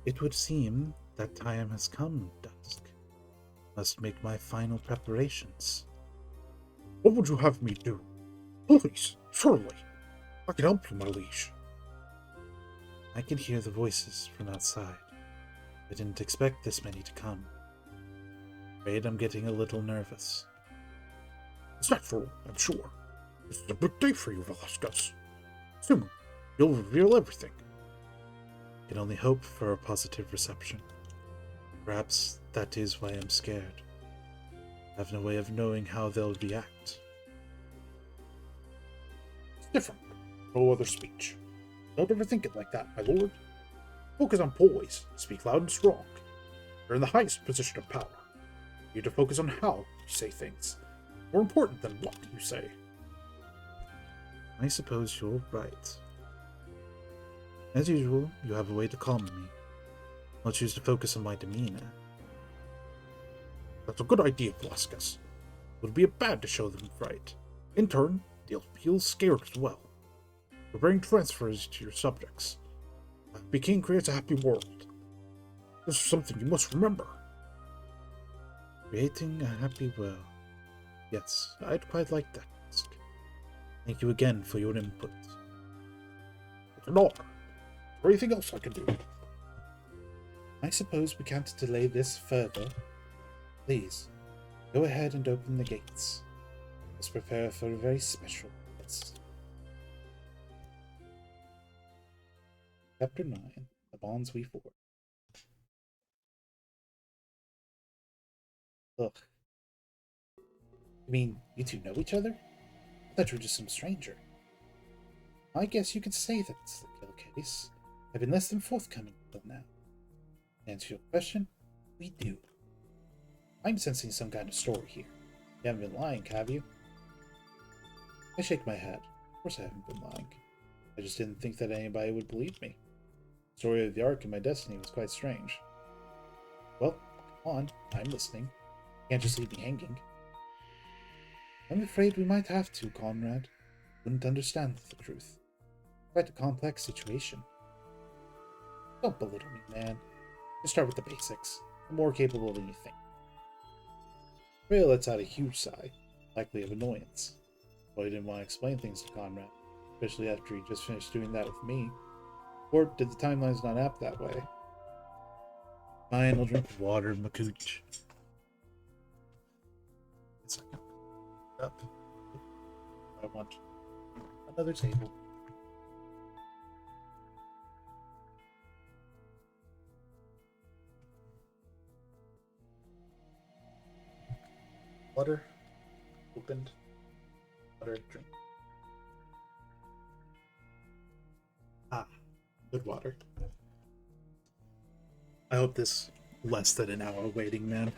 Speaker 1: It would seem that time has come, Dusk. Must make my final preparations.
Speaker 4: What would you have me do? Please, surely. I can help you, my liege.
Speaker 1: I can hear the voices from outside. I didn't expect this many to come. Afraid I'm getting a little nervous.
Speaker 4: It's natural, I'm sure. This is a big day for you, Velasquez. Soon, you'll reveal everything.
Speaker 1: I can only hope for a positive reception. Perhaps that is why I'm scared. I have no way of knowing how they'll react.
Speaker 4: It's different. No other speech. Don't ever think it like that, my lord. Focus on poise. Speak loud and strong. You're in the highest position of power. You need to focus on how you say things. More important than what you say.
Speaker 1: I suppose you're right. As usual, you have a way to calm me. I'll choose to focus on my demeanor.
Speaker 4: That's a good idea, Velasquez. It would be bad to show them fright. In turn, they'll feel scared as well. Preparing transfers to your subjects. A happy king creates a happy world. This is something you must remember.
Speaker 1: Creating a happy world. Yes, I'd quite like that task. Thank you again for your input.
Speaker 4: It's an honor. Is there anything else I can do?
Speaker 1: I suppose we can't delay this further. Please, go ahead and open the gates. Let's prepare for a very special guest. Chapter 9, The Bonds We Forge. Ugh. You mean you two know each other? I thought you were just some stranger. I guess you could say that's the kill case. I've been less than forthcoming until now. To answer your question, we do. I'm sensing some kind of story here. You haven't been lying, have you? I shake my head. Of course I haven't been lying. I just didn't think that anybody would believe me. The story of the Ark and my destiny was quite strange. Well, come on, I'm listening. Can't just leave me hanging. I'm afraid we might have to, Conrad. Wouldn't understand the truth. Quite a complex situation. Don't belittle me, man. Just start with the basics. I'm more capable than you think. Ray lets out a huge sigh, likely of annoyance. Well, he didn't want to explain things to Conrad, especially after he just finished doing that with me. Or did the timelines not apt that way? Fine, I'll drink water, Makooch. A second. Up. I want another table. Water opened. Water drink. Ah, good water. I hope this less than an hour waiting, man.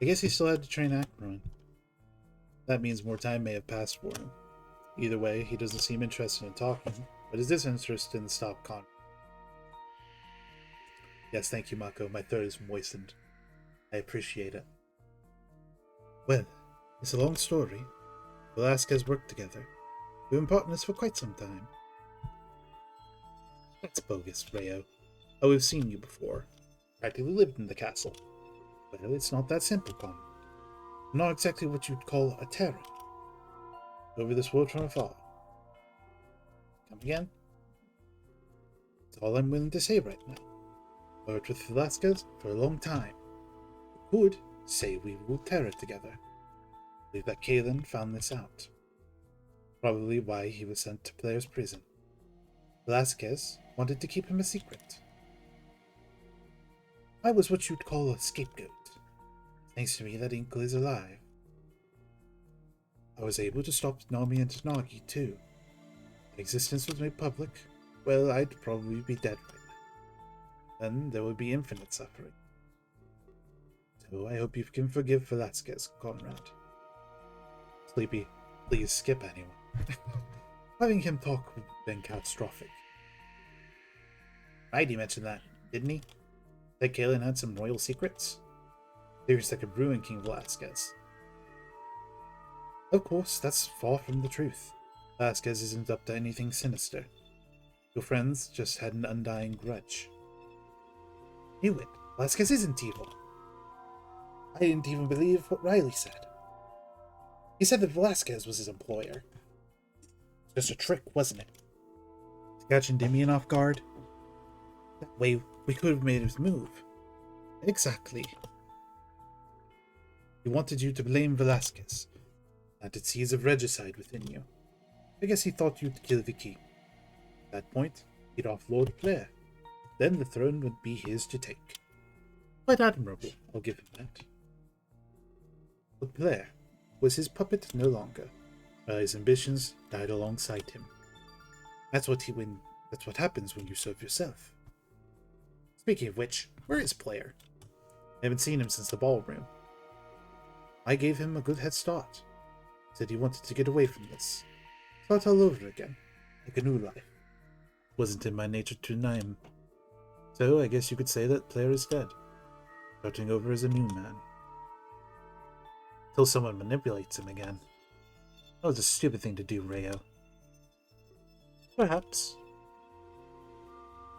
Speaker 1: I guess he still had to train Acheron. That means more time may have passed for him. Either way, he doesn't seem interested in talking, but his disinterest didn't stop Con. Yes, thank you, Mako. My throat is moistened. I appreciate it. Well, it's a long story. Velasquez worked together. We've been partners for quite some time. That's bogus, Rayo. Oh, we've seen you before. Practically lived in the castle. Well, it's not that simple, Con. I'm not exactly what you'd call a Terran. Over this world from afar. Come again? That's all I'm willing to say right now. I worked with Velasquez for a long time. We could say we ruled Terra together. I believe that Kalen found this out. Probably why he was sent to Player's prison. Velasquez wanted to keep him a secret. I was what you'd call a scapegoat. Thanks to me that Inkle is alive. I was able to stop Nami and Tanagi too. If their existence was made public, well, I'd probably be dead right now. Then there would be infinite suffering. So I hope you can forgive Velasquez, Conrad.
Speaker 4: Sleepy, please skip anyone. Having him talk would have been catastrophic. Right, he mentioned that, didn't he? That Galen had some royal secrets? Theories that could ruin King Velasquez. Of course, that's far from the truth. Velasquez isn't up to anything sinister. Your friends just had an undying grudge. Knew it. Velasquez isn't evil. I didn't even believe what Riley said. He said that Velasquez was his employer. Just a trick, wasn't it? To catch Endymion off guard? That way we could have made his move. Exactly. He wanted you to blame Velasquez. Planted seeds of regicide within you. I guess he thought you'd kill Vicky. At that point, he'd offload Claire. Then the throne would be his to take. Quite admirable, I'll give him that. But Claire was his puppet no longer, while his ambitions died alongside him. That's what happens when you serve yourself. Speaking of which, where is Player? I haven't seen him since the ballroom. I gave him a good head start. Said he wanted to get away from this. Start all over again, like a new life. Wasn't in my nature to deny him. So I guess you could say that Player is dead. Starting over as a new man. Till someone manipulates him again. That was a stupid thing to do, Rayo. Perhaps.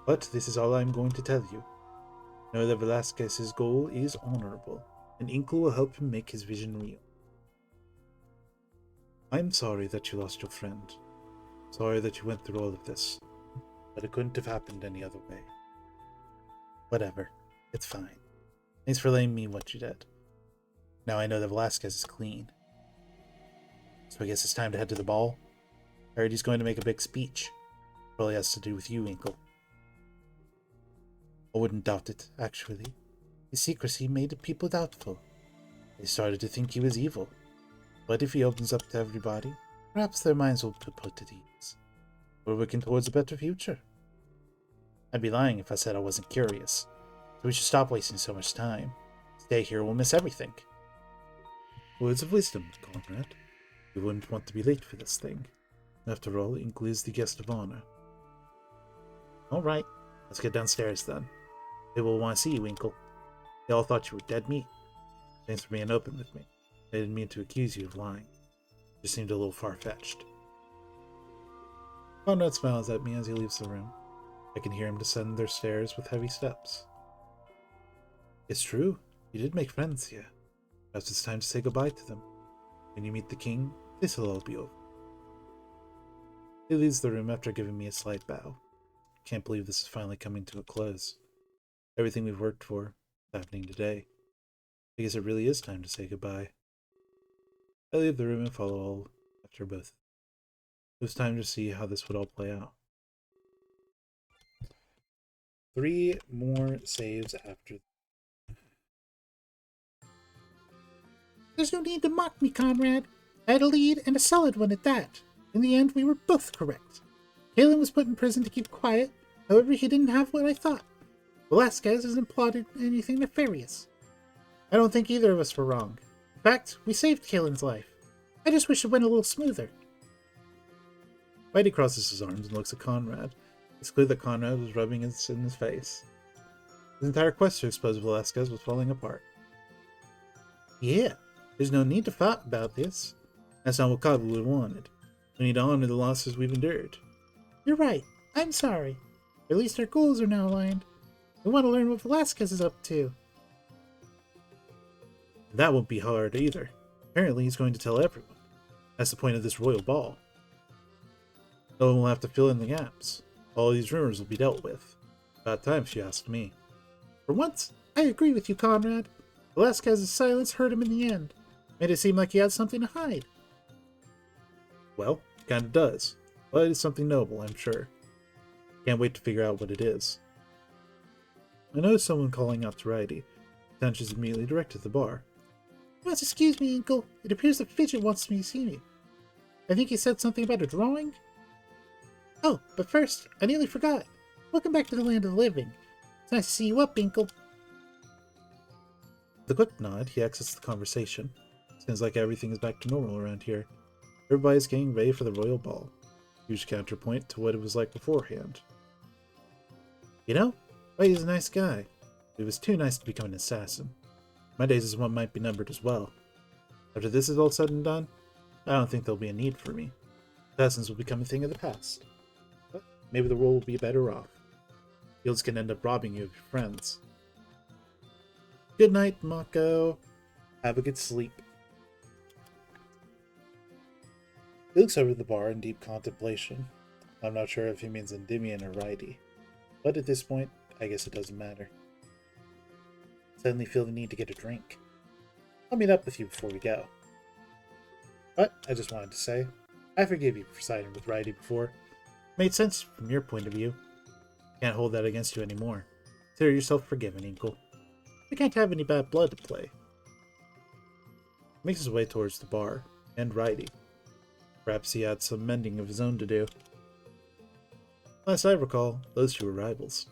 Speaker 4: But this is all I'm going to tell you. Know that Velasquez's goal is honorable, and Inkle will help him make his vision real. I'm sorry that you lost your friend. Sorry that you went through all of this. But it couldn't have happened any other way. Whatever. It's fine. Thanks for letting me what you did. Now I know that Velasquez is clean. So I guess it's time to head to the ball. I heard he's going to make a big speech. Probably has to do with you, Inkle. I wouldn't doubt it, actually. His secrecy made people doubtful. They started to think he was evil. But if he opens up to everybody, perhaps their minds will be put at ease. We're working towards a better future. I'd be lying if I said I wasn't curious. So we should stop wasting so much time. Stay here, we'll miss everything. Words of wisdom, Conrad. We wouldn't want to be late for this thing. After all, Inkle is the guest of honor. Alright, let's get downstairs then. They will want to see you, Inkle. They all thought you were dead meat. Thanks for being open with me. I didn't mean to accuse you of lying. It just seemed a little far-fetched. Conrad smiles at me as he leaves the room. I can hear him descend their stairs with heavy steps. It's true. You did make friends here. Perhaps it's time to say goodbye to them. When you meet the king, this will all be over. He leaves the room after giving me a slight bow. Can't believe this is finally coming to a close. Everything we've worked for is happening today. I guess it really is time to say goodbye. I leave the room and follow all after both. It was time to see how this would all play out. 3 more saves after.
Speaker 3: There's no need to mock me, Conrad. I had a lead, and a solid one at that. In the end, we were both correct. Galen was put in prison to keep quiet. However, he didn't have what I thought. Velasquez hasn't plotted anything nefarious. I don't think either of us were wrong. In fact, we saved Galen's life. I just wish it went a little smoother.
Speaker 4: Whitey crosses his arms and looks at Conrad. It's clear that Conrad was rubbing it in his face. His entire quest to expose Velasquez was falling apart.
Speaker 3: Yeah, there's no need to fight about this.
Speaker 4: That's not what Cabo would have wanted. We need to honor the losses we've endured.
Speaker 3: You're right. I'm sorry. At least our goals are now aligned. We want to learn what Velasquez is up to.
Speaker 4: That won't be hard either. Apparently he's going to tell everyone. That's the point of this royal ball. No one will have to fill in the gaps. All these rumors will be dealt with. About time, if you ask me.
Speaker 3: For once, I agree with you, Conrad. Velasquez's silence hurt him in the end. Made it seem like he had something to hide.
Speaker 4: Well, it kinda does. But it's something noble, I'm sure. Can't wait to figure out what it is. I noticed someone calling out to Righty. Attention is immediately directed to the bar.
Speaker 3: You must excuse me, Inkle. It appears that Fidget wants me to see me. I think he said something about a drawing? Oh, but first, I nearly forgot. Welcome back to the land of the living. It's nice to see you up, Inkle.
Speaker 4: With a quick nod, he exits the conversation. Seems like everything is back to normal around here. Everybody's getting ready for the royal ball. Huge counterpoint to what it was like beforehand. You know, Ray's a nice guy. He was too nice to become an assassin. My days as one might be numbered as well. After this is all said and done, I don't think there'll be a need for me. Assassins will become a thing of the past. But maybe the world will be better off. Guilds can end up robbing you of your friends. Good night, Mako. Have a good sleep. He looks over the bar in deep contemplation. I'm not sure if he means Endymion or Rydie, but at this point, I guess it doesn't matter. I suddenly feel the need to get a drink. I'll meet up with you before we go. But I just wanted to say, I forgive you for siding with Rydie before. Made sense from your point of view. Can't hold that against you anymore. Consider yourself forgiven, Inkle. We can't have any bad blood to play. He makes his way towards the bar, and Rydie. Perhaps he had some mending of his own to do. Last I recall, those two were rivals.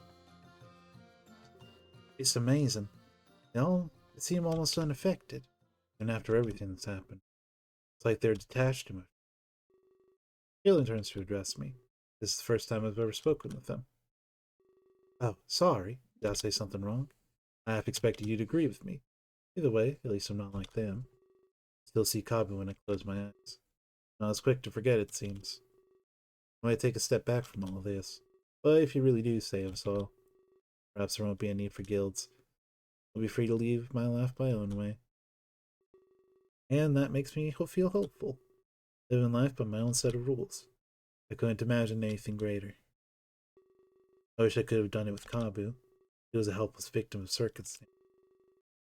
Speaker 4: It's amazing. They all seem almost unaffected, even after everything that's happened. It's like they're detached from it. Kaelin turns to address me. This is the first time I've ever spoken with them. Oh, sorry. Did I say something wrong? I half expected you to agree with me. Either way, at least I'm not like them. Still see Kabu when I close my eyes. Not as quick to forget, it seems. I might take a step back from all of this. But if you really do say so, perhaps there won't be a need for guilds. I'll be free to leave my life my own way. And that makes me feel hopeful. Living life by my own set of rules. I couldn't imagine anything greater. I wish I could have done it with Kabu. He was a helpless victim of circumstance.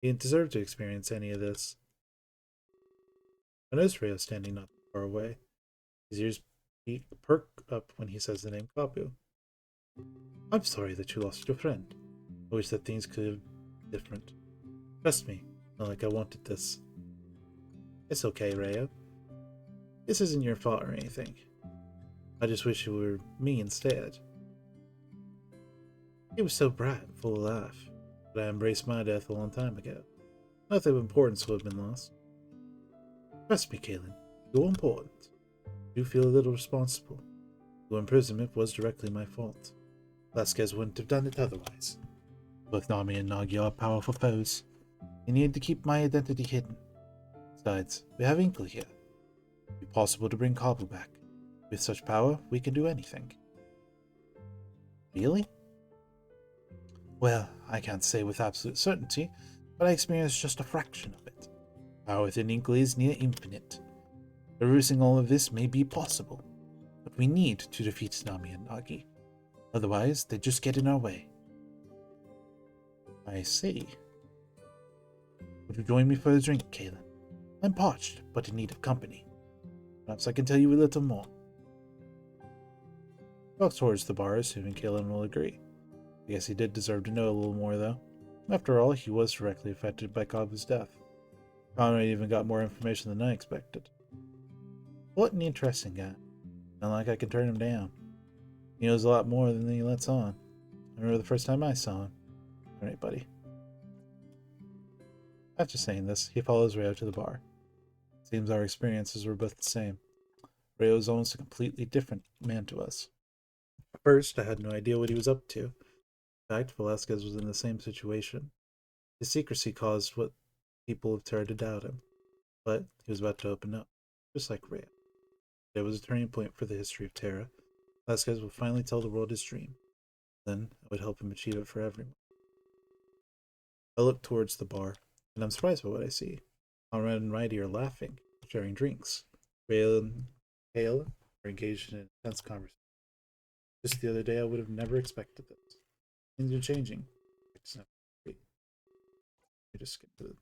Speaker 4: He didn't deserve to experience any of this. I noticed Ryo standing not far away. His ears perk up when he says the name Kabu. I'm sorry that you lost your friend. I wish that things could have been different. Trust me, not like I wanted this. It's okay, Ryo. This isn't your fault or anything. I just wish it were me instead. He was so bright and full of life, but I embraced my death a long time ago. Nothing of importance would have been lost. Trust me, Kaelin, you're important. I do feel a little responsible. Your imprisonment was directly my fault. Vasquez wouldn't have done it otherwise. Both Nami and Nagi are powerful foes. They needed to keep my identity hidden. Besides, we have Inkle here. It would be possible to bring Kabu back. With such power, we can do anything. Really? Well, I can't say with absolute certainty, but I experienced just a fraction of it. Power within Inkle is near infinite. Reversing all of this may be possible, but we need to defeat Nami and Nagi. Otherwise, they just get in our way. I see. Would you join me for a drink, Kaelin? I'm parched, but in need of company. Perhaps I can tell you a little more. Walk towards the bar, assuming Kaelin will agree. I guess he did deserve to know a little more, though. After all, he was directly affected by Kabu's death. Conrad even got more information than I expected. What an interesting guy. Not like I can turn him down. He knows a lot more than he lets on. I remember the first time I saw him. Alright, buddy. After saying this, he follows Ryo to the bar. Seems our experiences were both the same. Ryo is almost a completely different man to us. At first, I had no idea what he was up to. In fact, Velasquez was in the same situation. His secrecy caused what people of Terra to doubt him. But he was about to open up, just like Ryo. There was a turning point for the history of Terra. Velasquez would finally tell the world his dream. Then I would help him achieve it for everyone. I look towards the bar, and I'm surprised by what I see. Conrad and Rydie are laughing, sharing drinks. Ryo and Kaelin are engaged in an intense conversation. Just the other day, I would have never expected this. Things are changing. Just get to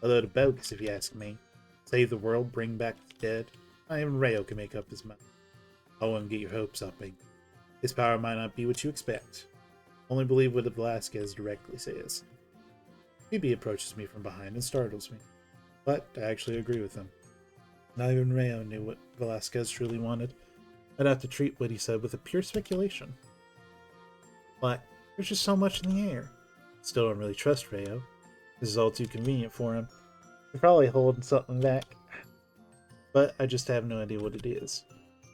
Speaker 4: a load of bogus, if you ask me. Save the world, bring back the dead. Not even Ryo can make up his mind. I won't get your hopes up, Ing. His power might not be what you expect. Only believe what Velasquez directly says. Phoebe approaches me from behind and startles me. But I actually agree with him. Not even Ryo knew what Velasquez truly wanted. I'd have to treat what he said with a pure speculation. But there's just so much in the air. Still don't really trust Ryo. This is all too convenient for him.
Speaker 1: You're probably holding something back. But I just have no idea what it is.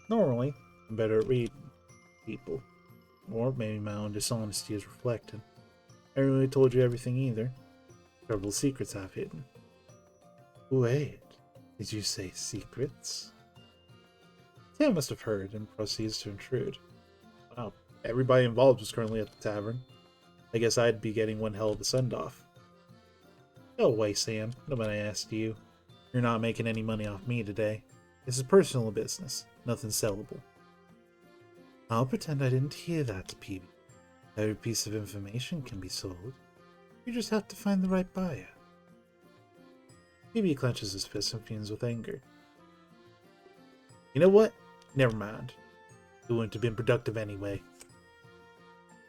Speaker 1: Normally, I'm better at reading people. Or maybe my own dishonesty is reflected. I haven't really told you everything either. Several secrets I've hidden. Wait, did you say secrets? Sam must have heard and proceeds to intrude. Wow, everybody involved was currently at the tavern. I guess I'd be getting one hell of a send-off. Go away, Sam. Nobody asked you. You're not making any money off me today. This is personal business. Nothing sellable. I'll pretend I didn't hear that, Peebee. Every piece of information can be sold. You just have to find the right buyer. Peebee clenches his fist and fumes with anger. You know what? Never mind. It wouldn't have been productive anyway.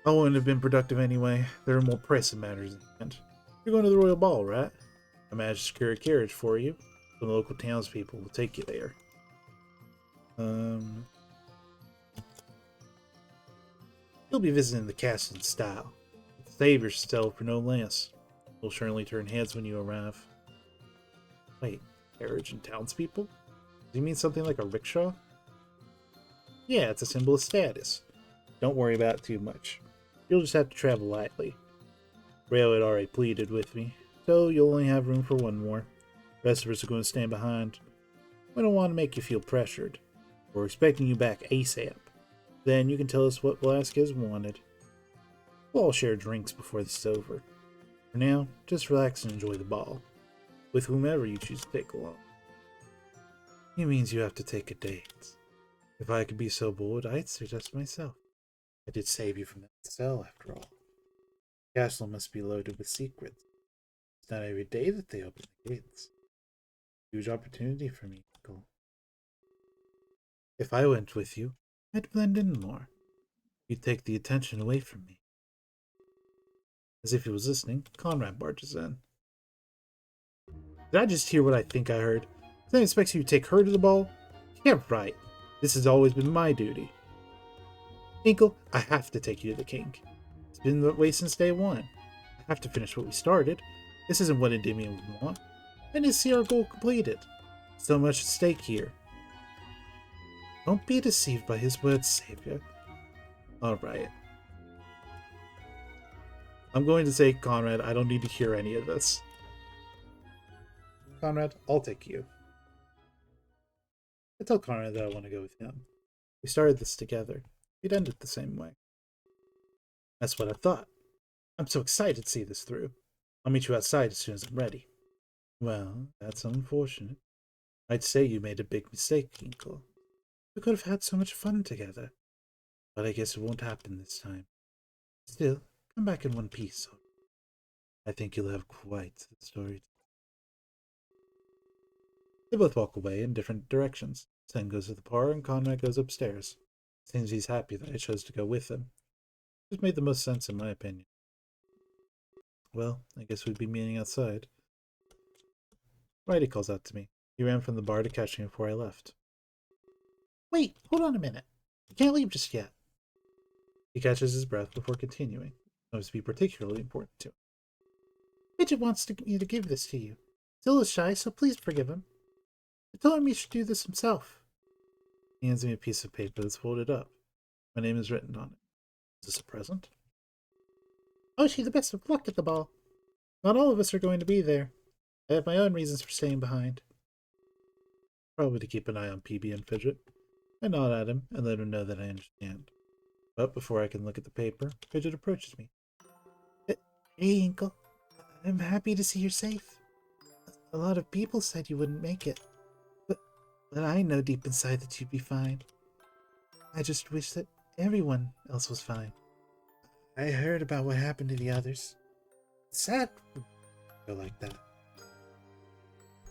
Speaker 1: I wouldn't have been productive anyway. There are more pressing matters at hand. You're going to the Royal Ball, right? I managed to secure a carriage for you. Some local townspeople will take you there. You'll be visiting the castle in style. Save yourself for no less. You'll surely turn heads when you arrive. Wait, carriage and townspeople? Do you mean something like a rickshaw? Yeah, it's a symbol of status. Don't worry about it too much. You'll just have to travel lightly. Rail had already pleaded with me, so you'll only have room for one more. The rest of us are going to stand behind. We don't want to make you feel pressured. We're expecting you back ASAP. Then you can tell us what Velasquez wanted. We'll all share drinks before this is over. For now, just relax and enjoy the ball. With whomever you choose to take along. It means you have to take a date. If I could be so bold, I'd suggest myself. I did save you from that cell, after all. The castle must be loaded with secrets. It's not every day that they open the gates. Huge opportunity for me, Nicole. If I went with you, I'd blend in more. You'd take the attention away from me. As if he was listening, Conrad barges in. Did I just hear what I think I heard? Sam expects you to take her to the ball? Yeah, right. This has always been my duty. Inkle, I have to take you to the king. It's been that way since day one. I have to finish what we started. This isn't what Endymion would want. And to see our goal completed. So much at stake here. Don't be deceived by his words, Savior. Alright. I'm going to say, Conrad, I don't need to hear any of this. Conrad, I'll take you. I tell Conrad that I want to go with him. We started this together. We'd end it the same way. That's what I thought. I'm so excited to see this through. I'll meet you outside as soon as I'm ready. Well, that's unfortunate. I'd say you made a big mistake, Inkle. We could have had so much fun together. But I guess it won't happen this time. Still, come back in one piece. I think you'll have quite the story. They both walk away in different directions. Sam goes to the bar and Conrad goes upstairs. Seems he's happy that I chose to go with him. It made the most sense in my opinion. Well, I guess we'd be meeting outside. Righty calls out to me. He ran from the bar to catch me before I left. Wait, hold on a minute. You can't leave just yet. He catches his breath before continuing. It must be particularly important to him. Midget wants me to give this to you. Zilla's shy, so please forgive him. I told him he should do this himself. He hands me a piece of paper that's folded up. My name is written on it. Is this a present? I wish you the best of luck at the ball. Not all of us are going to be there. I have my own reasons for staying behind. Probably to keep an eye on Peebee and Fidget. I nod at him and let him know that I understand. But before I can look at the paper, Fidget approaches me. Hey, Uncle. I'm happy to see you're safe. A lot of people said you wouldn't make it. But I know deep inside that you'd be fine. I just wish that everyone else was fine. I heard about what happened to the others. It's sad to go like that.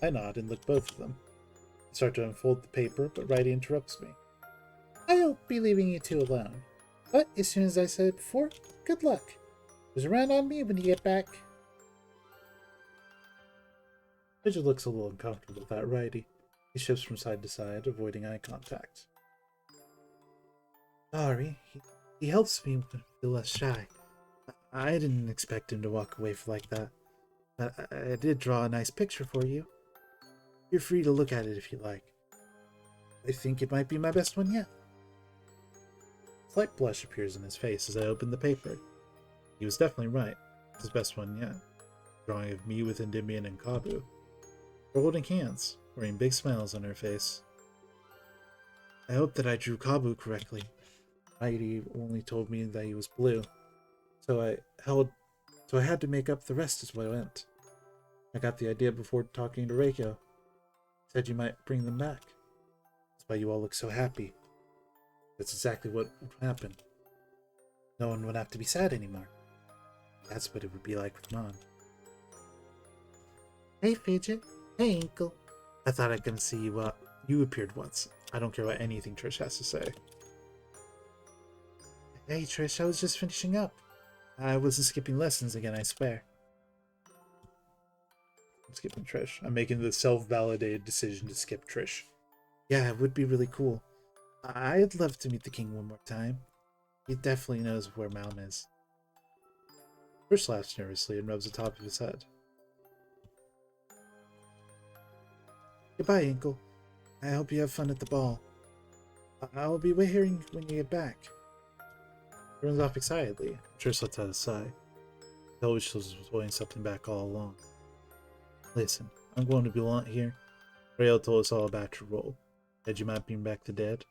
Speaker 1: I nod and look both of them. I start to unfold the paper, but Righty interrupts me. I'll be leaving you two alone. But as soon as I said it before, good luck. Who's around on me when you get back? Fidget looks a little uncomfortable without Righty. He shifts from side to side, avoiding eye contact. Sorry, he helps me feel less shy. I didn't expect him to walk away like that.
Speaker 4: I did draw a nice picture for you. You're free to look at it if you like. I think it might be my best one yet. A slight blush appears on his face as I open the paper. He was definitely right. It's his best one yet. Drawing of me with Endymion and Kabu. We're holding hands, wearing big smiles on our face. I hope that I drew Kabu correctly. Mighty only told me that he was blue, so I had to make up the rest as I went. I got the idea before talking to Reiko. Said you might bring them back. That's why you all look so happy. That's exactly what would happen. No one would have to be sad anymore. That's what it would be like with Mom. Hey, Fidget. Hey, Inkle. I thought I'd come see you. You appeared once. I don't care what anything Trish has to say. Hey, Trish, I was just finishing up. I wasn't skipping lessons again, I swear. I'm skipping Trish. I'm making the self-validated decision to skip Trish. Yeah, it would be really cool. I'd love to meet the king one more time. He definitely knows where Mom is. Trish laughs nervously and rubs the top of his head. Goodbye, Inkle. I hope you have fun at the ball. I'll be waiting when you get back. He runs off excitedly. Trish lets out a sigh. I told she was holding something back all along. Listen, I'm going to be blunt here. Rael told us all about your role. That you might bring back the dead.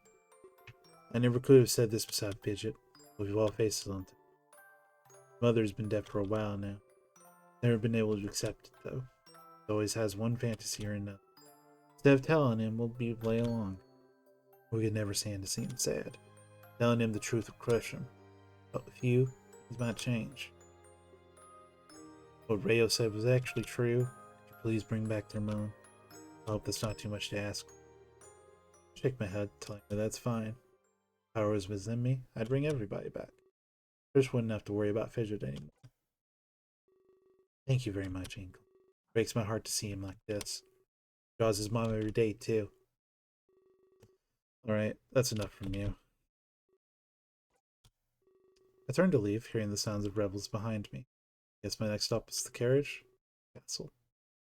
Speaker 4: I never could have said this beside Pidgeot, but we've all faced it on time. Mother's been dead for a while now. Never been able to accept it, though. He always has one fantasy or another. Instead of telling him, we'll be play along. We could never stand to see him sad. Telling him the truth would crush him. But with you, things might change. What Rayo said was actually true. Could you please bring back their moon? I hope that's not too much to ask. Shake my head, telling her that's fine. If power was within me, I'd bring everybody back. Trish wouldn't have to worry about Fidget anymore. Thank you very much, Inkle. It breaks my heart to see him like this. Draws his mom every day, too. Alright, that's enough from you. I turned to leave, hearing the sounds of rebels behind me. Guess my next stop is the carriage? Castle.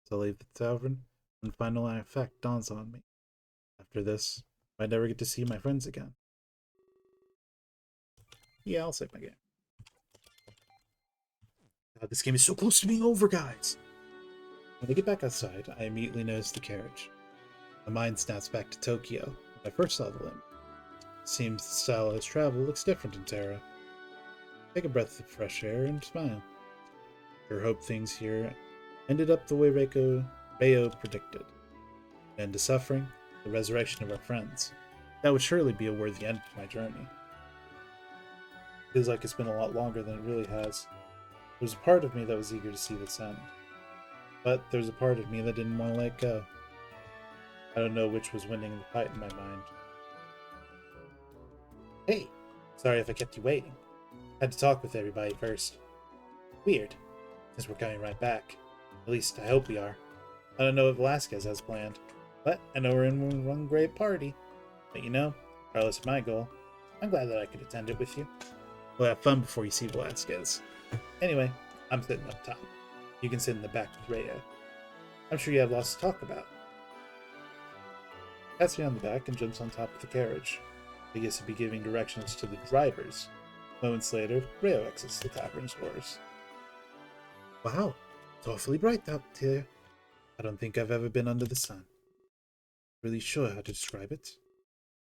Speaker 4: So I leave the tavern, and final effect dawns on me. After this, I might never get to see my friends again. Yeah, I'll save my game. God, this game is so close to being over, guys! When I get back outside, I immediately notice the carriage. My mind snaps back to Tokyo, when I first saw the limb. Seems the style of its travel looks different in Terra. Take a breath of fresh air and smile. Sure hope things here ended up the way Rayo predicted. An end to suffering, the resurrection of our friends. That would surely be a worthy end to my journey. Feels like it's been a lot longer than it really has. There's a part of me that was eager to see this end. But there's a part of me that didn't want to let go. I don't know which was winning the fight in my mind. Hey, sorry if I kept you waiting. Had to talk with everybody first. Weird, since we're coming right back. At least, I hope we are. I don't know what Velasquez has planned, but I know we're in one great party. But you know, regardless of my goal, I'm glad that I could attend it with you. We'll have fun before you see Velasquez. Anyway, I'm sitting up top. You can sit in the back with Rayo. I'm sure you have lots to talk about. Pats me on the back and jumps on top of the carriage. I guess he'd be giving directions to the drivers. Moments later, Rayo exits the tavern's doors. Wow, it's awfully bright out here. I don't think I've ever been under the sun. Really sure how to describe it.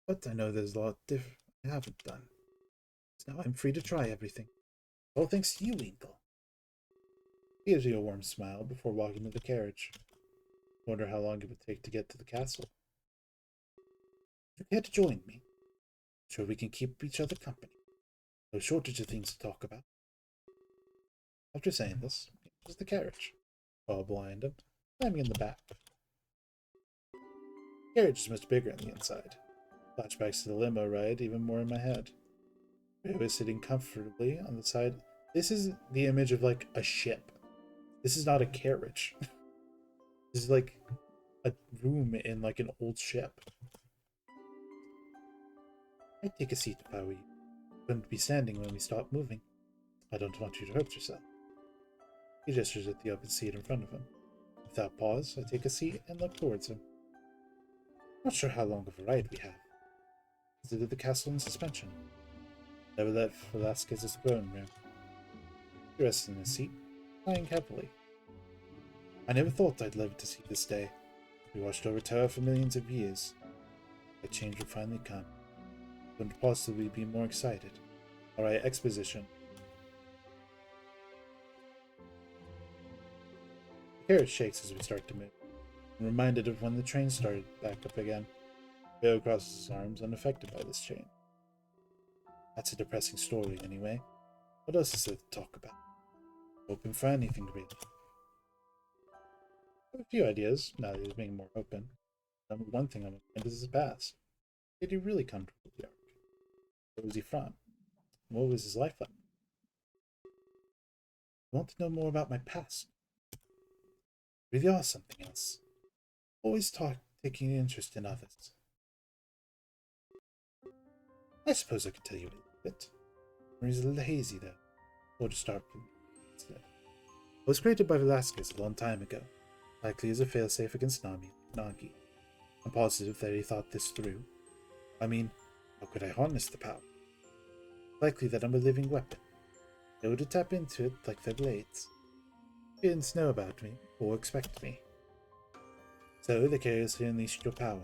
Speaker 4: But I know there's a lot different I haven't done. So now I'm free to try everything. All thanks to you, Inkle. He gives you a warm smile before walking to the carriage. Wonder how long it would take to get to the castle. If you care to join me, sure we can keep each other company. No shortage of things to talk about. After saying this, he enters the carriage. All behind him, climbing in the back. The carriage is much bigger on the inside. Flashbacks to the limo ride even more in my head. Rio is sitting comfortably on the side. This is the image of like a ship. This is not a carriage. This is like a room in like an old ship. I'd take a seat if I were you. Wouldn't be standing when we stop moving. I don't want you to hurt yourself. He gestures at the open seat in front of him. Without pause, I take a seat and look towards him. Not sure how long of a ride we have. Visited the castle in suspension. Never left Velasquez's throne room. He rests in his seat, lying heavily. I never thought I'd live to see this day. We watched over Terra for millions of years. A change would finally come. Couldn't possibly be more excited. Alright, exposition. The carriage shakes as we start to move. I'm reminded of when the train started back up again. Leo crosses his arms, unaffected by this change. That's a depressing story, anyway. What else is there to talk about? Open for anything, really. I have a few ideas, now that he's being more open. Number one thing on my mind is his past. Did he really come to the Ark? Where was he from? What was his life like? I want to know more about my past. Really are something else. Always taking an interest in others. I suppose I could tell you a little bit. Memory's a little hazy, though. Or to start with instead. I was created by Velasquez a long time ago, likely as a failsafe against Nagi. I'm positive that he thought this through. I mean, how could I harness the power? Likely that I'm a living weapon. Know to tap into it like their blades. They didn't know about me, or expect me. So they carelessly unleashed your power.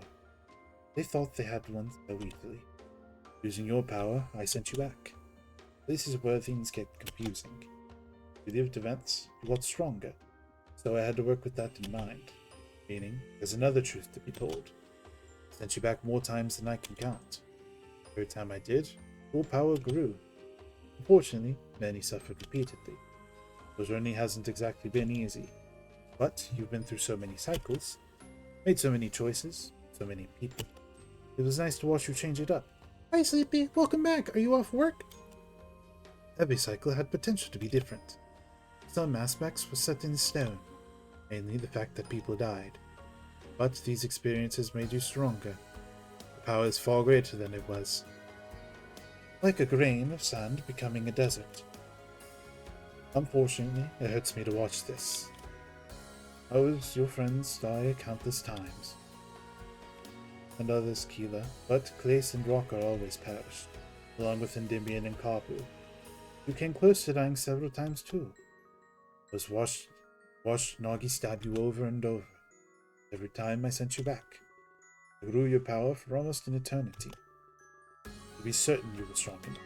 Speaker 4: They thought they had one so easily. Using your power, I sent you back. This is where things get confusing. You lived events, you got stronger. So I had to work with that in mind. Meaning, there's another truth to be told. I sent you back more times than I can count. Every time I did, your power grew. Unfortunately, many suffered repeatedly. Your journey hasn't exactly been easy. But you've been through so many cycles, made so many choices, so many people. It was nice to watch you change it up.
Speaker 3: Hi, Sleepy. Welcome back. Are you off work?
Speaker 4: Every cycle had potential to be different. Some aspects were set in stone, mainly the fact that people died. But these experiences made you stronger. The power is far greater than it was. Like a grain of sand becoming a desert. Unfortunately, it hurts me to watch this. I was your friends die countless times. And others, Keela, but Clace and Rocker always perished, along with Endymion and Kabu. You came close to dying several times too. I was watched Nagi stab you over and over. Every time I sent you back. I grew your power for almost an eternity. To be certain you were strong enough.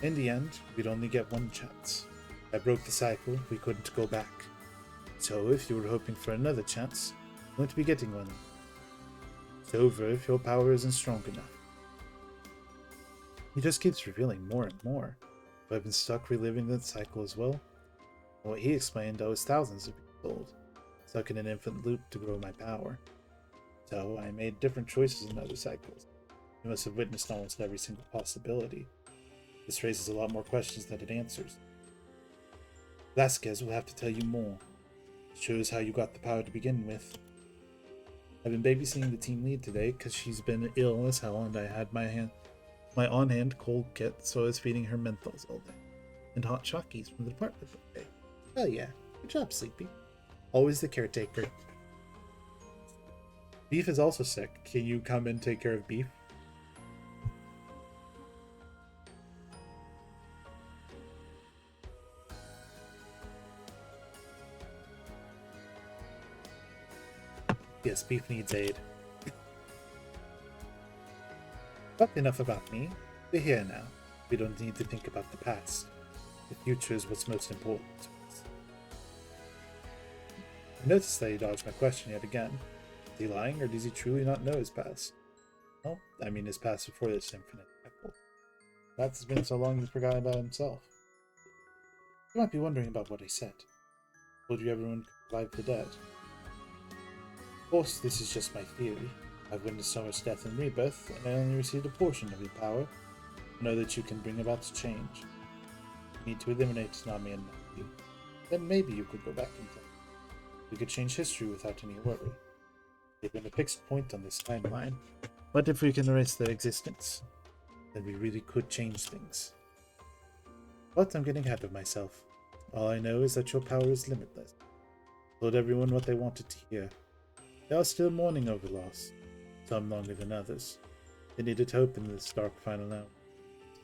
Speaker 4: In the end, we'd only get one chance. I broke the cycle, we couldn't go back. So if you were hoping for another chance, you won't be getting one. It's over if your power isn't strong enough. He just keeps revealing more and more. But I've been stuck reliving that cycle as well. From what he explained, I was thousands of years old, stuck in an infinite loop to grow my power. So I made different choices in other cycles. You must have witnessed almost every single possibility. This raises a lot more questions than it answers. Velasquez will have to tell you more. It shows how you got the power to begin with. I've been babysitting the team lead today because she's been ill as hell and I had my on-hand cold kit, so I was feeding her menthols all day. And hot Shockies from the department all day. Hell yeah. Good job, Sleepy. Always the caretaker. Beef is also sick. Can you come and take care of Beef? Yes, Beef needs aid. But enough about me. We're here now. We don't need to think about the past. The future is what's most important to us. I noticed that he dodged my question yet again. Is he lying, or does he truly not know his past? Well, I mean his past before this infinite cycle. That's been so long he's forgotten about himself. You might be wondering about what I said. I told you everyone could revive the dead. Of course, this is just my theory. I've witnessed so much death and rebirth, and I only received a portion of your power. I know that you can bring about change. You need to eliminate Tsunami and Nagi. Then maybe you could go back in time. We could change history without any worry. They've been a fixed point on this timeline. But if we can erase their existence, then we really could change things. But I'm getting ahead of myself. All I know is that your power is limitless. I told everyone what they wanted to hear. They are still mourning over loss, some longer than others. They needed hope in this dark final hour.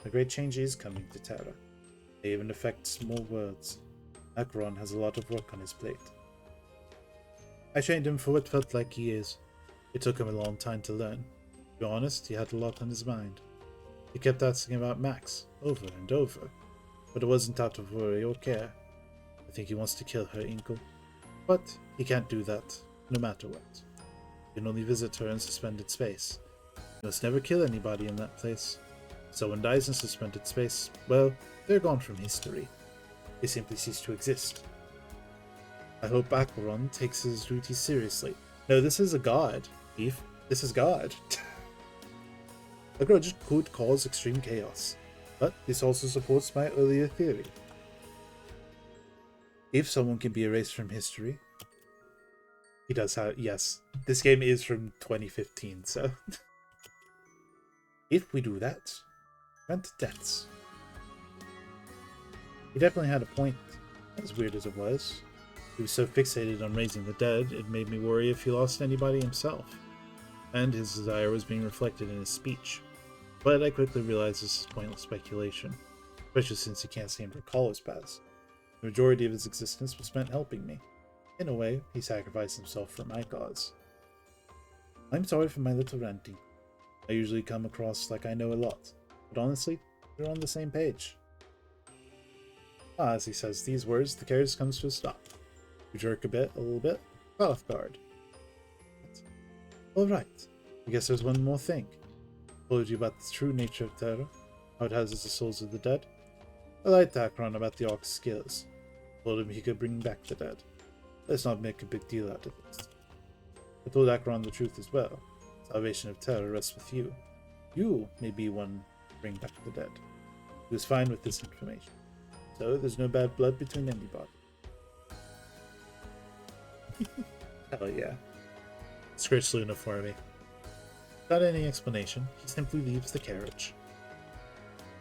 Speaker 4: A great change is coming to Terra. They even affect small worlds. Acheron has a lot of work on his plate. I trained him for what felt like years. It took him a long time to learn. To be honest, he had a lot on his mind. He kept asking about Max, over and over. But it wasn't out of worry or care. I think he wants to kill her, Inkle. But he can't do that, no matter what. He can only visit her in suspended space. He must never kill anybody in that place. If someone dies in suspended space, well, they're gone from history. They simply cease to exist. I hope Acheron takes his duty seriously. No, this is a god, Eve. This is God. A grudge could cause extreme chaos, but this also supports my earlier theory. If someone can be erased from history, he does have, yes, this game is from 2015, so. If we do that, grant deaths. He definitely had a point, as weird as it was. He was so fixated on raising the dead, it made me worry if he lost anybody himself. And his desire was being reflected in his speech. But I quickly realized this is pointless speculation, especially since he can't seem to recall his past. The majority of his existence was spent helping me. In a way, he sacrificed himself for my cause. I'm sorry for my little ranting. I usually come across like I know a lot, but honestly, we're on the same page. As he says these words, the carriage comes to a stop. We jerk a little bit, caught off guard. Alright, I guess there's one more thing. I told you about the true nature of Terra, how it houses the souls of the dead. I lied to Acheron about the Orc's skills. I told him he could bring back the dead. Let's not make a big deal out of this. I told Acheron the truth as well. Salvation of Terra rests with you. You may be one to bring back the dead. He was fine with this information. So there's no bad blood between anybody. Hell yeah.
Speaker 1: Scratch Luna for me. Without any explanation, he simply leaves the carriage.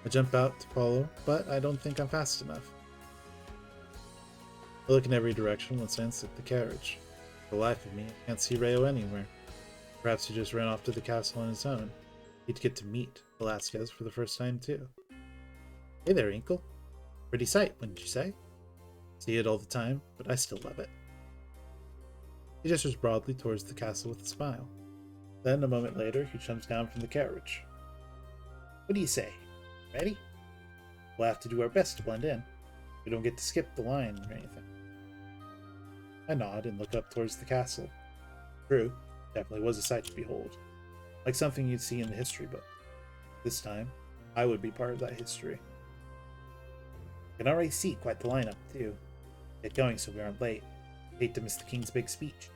Speaker 1: I jump out to follow, but I don't think I'm fast enough. I look in every direction once I exit the carriage. For the life of me, I can't see Rayo anywhere. Perhaps he just ran off to the castle on his own. He'd get to meet Velasquez for the first time too. Hey there, Inkle. Pretty sight, wouldn't you say? See it all the time, but I still love it. He gestures broadly towards the castle with a smile. Then, a moment later, he jumps down from the carriage. What do you say? Ready? We'll have to do our best to blend in. We don't get to skip the line or anything. I nod and look up towards the castle. True, definitely was a sight to behold. Like something you'd see in the history book. This time, I would be part of that history. I can already see quite the lineup, too. Get going so we aren't late. Hate to miss the king's big speech.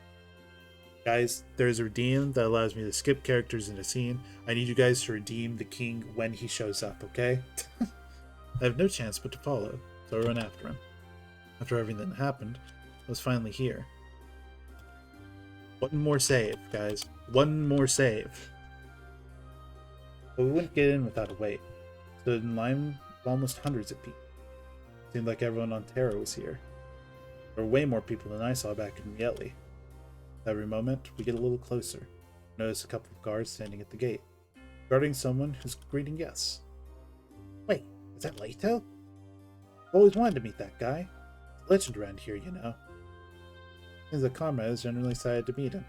Speaker 1: Guys, there's a redeem that allows me to skip characters in a scene. I need you guys to redeem the king when he shows up, okay? I have no chance but to follow, so I run after him. After everything that happened, I was finally here. One more save, guys. One more save. But we wouldn't get in without a wait. Stood in line with almost hundreds of people. Seemed like everyone on Terra was here. There were way more people than I saw back in Miele. Every moment, we get a little closer. Notice a couple of guards standing at the gate, guarding someone who's greeting guests. Wait, is that Leto? I've always wanted to meet that guy. He's a legend around here, you know. Seems like Comrade is generally excited to meet him.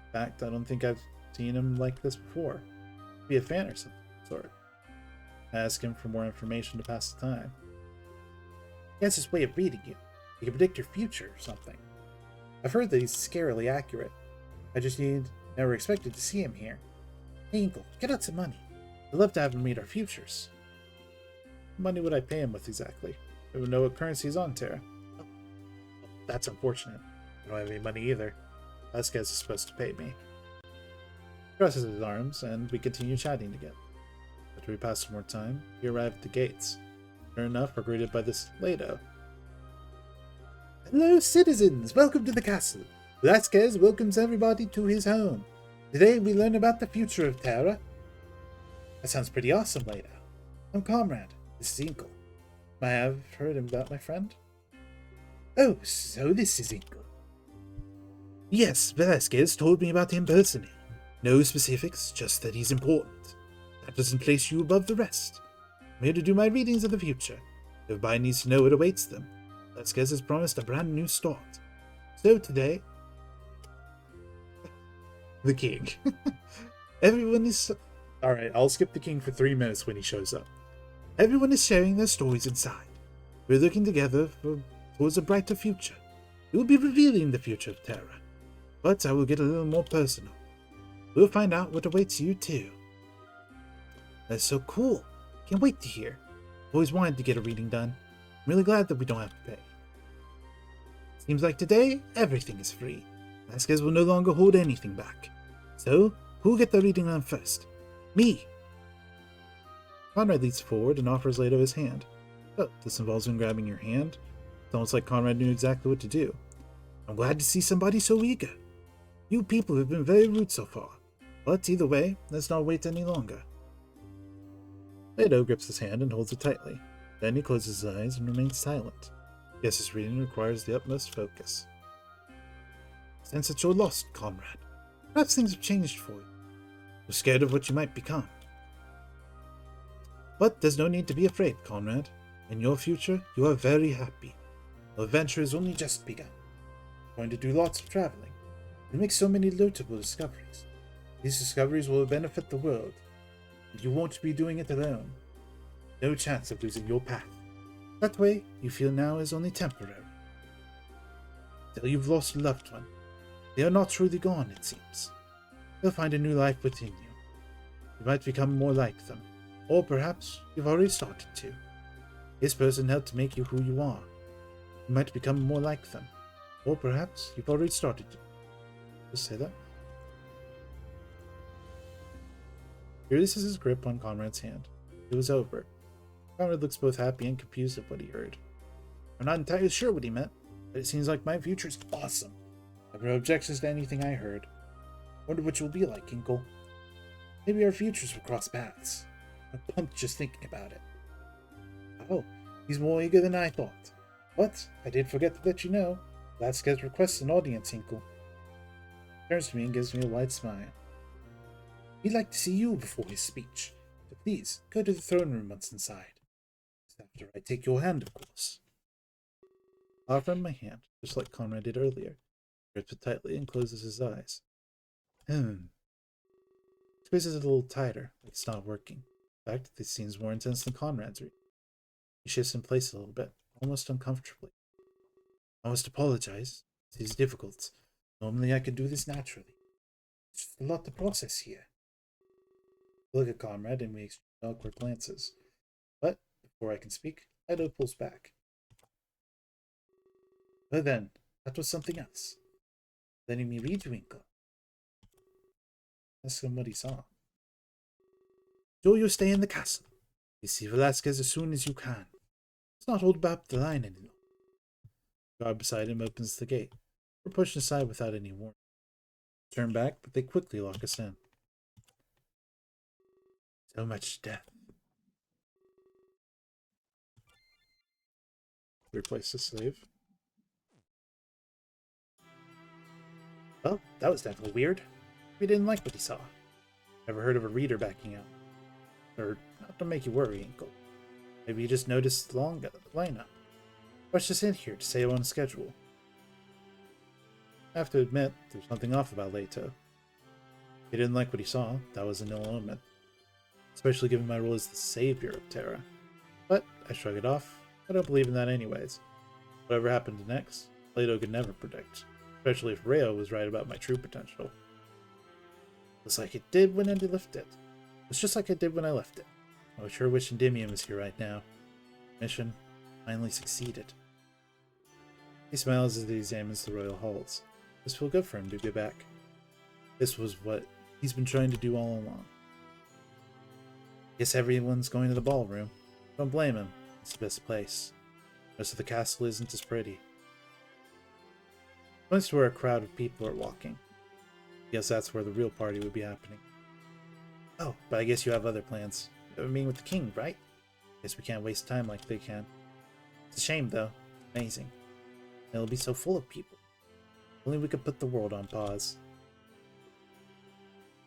Speaker 1: In fact, I don't think I've seen him like this before. Be a fan or something of the sort. I ask him for more information to pass the time. He has his way of reading you. He can predict your future or something. I've heard that he's scarily accurate. I just never expected to see him here. Hey, Inkle, get out some money. I'd love to have him meet our futures. What money would I pay him with exactly? I would know what currency is on Terra. Oh, that's unfortunate. I don't have any money either. Vasquez is supposed to pay me. He crosses his arms, and we continue chatting together. After we pass some more time, we arrive at the gates. Sure enough, we're greeted by this Leto. Hello, citizens! Welcome to the castle. Velasquez welcomes everybody to his home. Today we learn about the future of Terra. That sounds pretty awesome, Leto. I'm Comrade. This is Inkle. May I have heard about my friend?
Speaker 4: Oh, so this is Inkle. Yes, Velasquez told me about him personally. No specifics, just that he's important. That doesn't place you above the rest. I'm here to do my readings of the future. Everybody needs to know what awaits them. Velasquez has promised a brand new start. So today, the king. Everyone is... Alright, I'll skip the king for 3 minutes when he shows up. Everyone is sharing their stories inside. We're looking together towards a brighter future. We will be revealing the future of Terra. But I will get a little more personal. We'll find out what awaits you too. That's so cool. Can't wait to hear. I've always wanted to get a reading done. I'm really glad that we don't have to pay. Seems like today, everything is free. Velasquez will no longer hold anything back. So, who'll get the reading done first? Me! Conrad leads forward and offers Leto his hand. Oh, this involves him grabbing your hand? It's almost like Conrad knew exactly what to do. I'm glad to see somebody so eager. You people have been very rude so far. But either way, let's not wait any longer. Leto grips his hand and holds it tightly. Then he closes his eyes and remains silent. Yes, his reading requires the utmost focus. Sense that you're lost, Conrad. Perhaps things have changed for you. You're scared of what you might become. But there's no need to be afraid, Conrad. In your future, you are very happy. The adventure has only just begun. You're going to do lots of traveling. You'll make so many notable discoveries. These discoveries will benefit the world, and you won't be doing it alone. No chance of losing your path. That way, you feel now is only temporary. Till you've lost a loved one, they are not truly gone, it seems. They'll find a new life within you. You might become more like them, or perhaps you've already started to. This person helped to make you who you are. You might become more like them, or perhaps you've already started to. Just say that. He releases his grip on Conrad's hand. It was over. Conrad looks both happy and confused at what he heard. I'm not entirely sure what he meant, but it seems like my future's awesome. I have no objections to anything I heard. Wonder what you'll be like, Inkle. Maybe our futures will cross paths. I'm pumped just thinking about it. Oh, he's more eager than I thought. But I did forget to let you know. Velasquez requests an audience, Inkle. Turns to me and gives me a wide smile. He'd like to see you before his speech, so please go to the throne room once inside. Just after I take your hand, of course. I offer him my hand, just like Conrad did earlier. He grips it tightly and closes his eyes. Squeezes it a little tighter, like it's not working. In fact, this seems more intense than Conrad's reading. He shifts in place a little bit, almost uncomfortably. I must apologize. This is difficult. Normally I could do this naturally. It's just a lot to process here. I look at Conrad and we exchange awkward glances. But, before I can speak, Leto pulls back. Well then, that was something else. Letting me read you, Inkle. Ask him what he saw. So you stay in the castle. You see Velasquez as soon as you can. Let's not hold back the line any longer. The guard beside him opens the gate. We're pushed aside without any warning. Turn back, but they quickly lock us in. So much death. Replace the slave. Well, that was definitely weird. We didn't like what he saw. Never heard of a reader backing out. Or, not to make you worry, Inkle. Maybe you just noticed the long lineup. Rush just in here to say I'm on schedule. I have to admit, there's something off about Leto. He didn't like what he saw. That was an ill omen. Especially given my role as the savior of Terra. But I shrug it off. I don't believe in that anyways. Whatever happened next, Leto could never predict. Especially if Rayo was right about my true potential. It's like it did when I left it. It's just like it did when I left it. I was sure wish Endymion was here right now. Mission finally succeeded. He smiles as he examines the royal halls. It must feel good for him to be back. This was what he's been trying to do all along. Guess everyone's going to the ballroom. Don't blame him. It's the best place. Most of the castle isn't as pretty. Points to where a crowd of people are walking. Guess that's where the real party would be happening. Oh, but I guess you have other plans. You have a meeting with the king, right? Guess we can't waste time like they can. It's a shame, though. Amazing. It'll be so full of people. Only we could put the world on pause.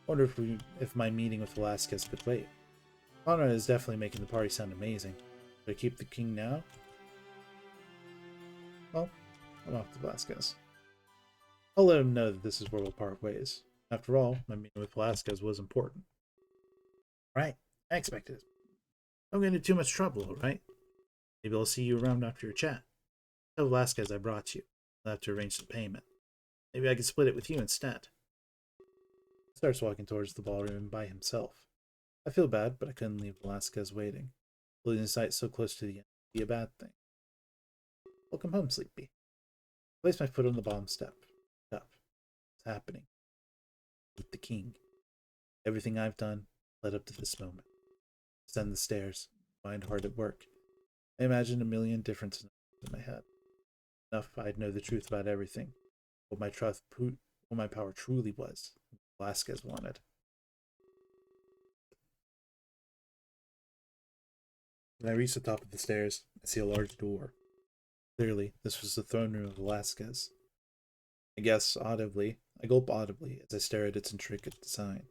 Speaker 4: Wonder if my meeting with Velasquez could wait. Conrad is definitely making the party sound amazing. Should I keep the king now? Well, I'm off to Velasquez. I'll let him know that this is where we'll part ways. After all, my meeting with Velasquez was important. Right, I expected it. Don't get into too much trouble, alright? Maybe I'll see you around after your chat. Tell Velasquez I brought you. I'll have to arrange the payment. Maybe I can split it with you instead. He starts walking towards the ballroom by himself. I feel bad, but I couldn't leave Velasquez waiting. Losing sight so close to the end would be a bad thing. Welcome home, Sleepy. I place my foot on the bottom step. Up. What's happening? With the king. Everything I've done led up to this moment. Descend the stairs, mind hard at work. I imagined a million different scenarios in my head. Enough I'd know the truth about everything. What my power truly was. What Velasquez wanted. When I reach the top of the stairs, I see a large door. Clearly, this was the throne room of Velasquez. I gulp audibly as I stare at its intricate design.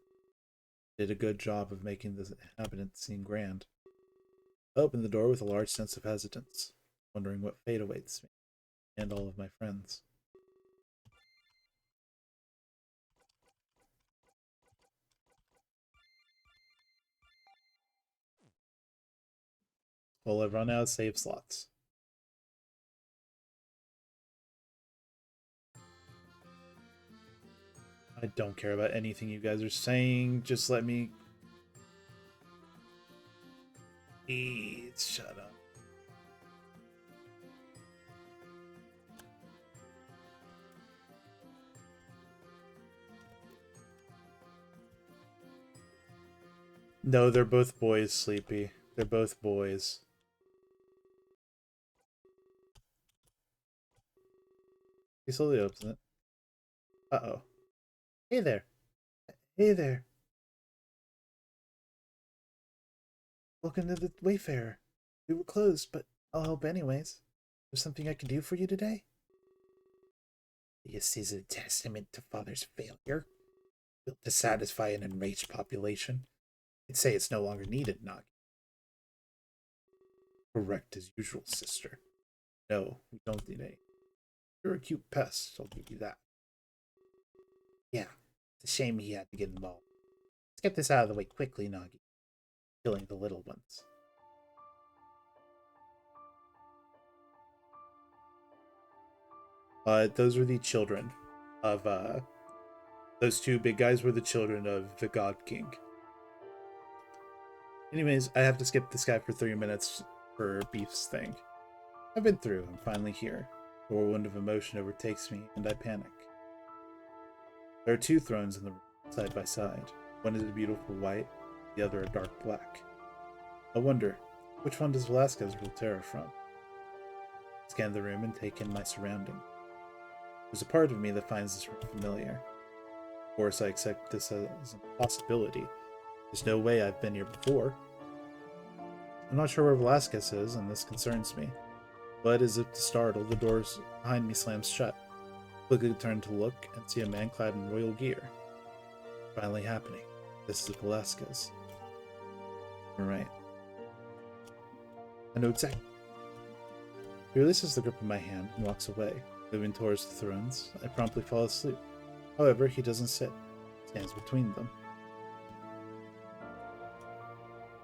Speaker 4: It did a good job of making the inhabitants seem grand. I opened the door with a large sense of hesitance, wondering what fate awaits me and all of my friends. Well, I've run out of save slots. I don't care about anything you guys are saying. Just let me... Please shut up. No, they're both boys, Sleepy. They're both boys. He slowly opens it. Uh-oh. Hey there. Hey there. Welcome to the Wayfarer. We were closed, but I'll help anyways. There's something I can do for you today? This is a testament to Father's failure. Built to satisfy an enraged population. I'd say it's no longer needed, Nagi. Correct as usual, sister. No, we don't need any. You're a cute pest, I'll give you that. Yeah, it's a shame he had to get involved. Let's get this out of the way quickly, Nagi. Killing the little ones. Those were the children of, those two big guys were the children of the God King. Anyways, I have to skip this guy for 3 minutes for Beef's thing. I've been through, I'm finally here. A whirlwind of emotion overtakes me, and I panic. There are two thrones in the room, side by side. One is a beautiful white, the other a dark black. I wonder, which one does Velasquez rule Terra from? I scan the room and take in my surroundings. There's a part of me that finds this room familiar. Of course, I accept this as a possibility. There's no way I've been here before. I'm not sure where Velasquez is, and this concerns me. But as if to startle, the doors behind me slams shut. Quickly turn to look and see a man clad in royal gear. Finally happening. This is Velasquez. Alright. I know exactly. He releases the grip of my hand and walks away. Moving towards the thrones, I promptly fall asleep. However, he doesn't sit. He stands between them.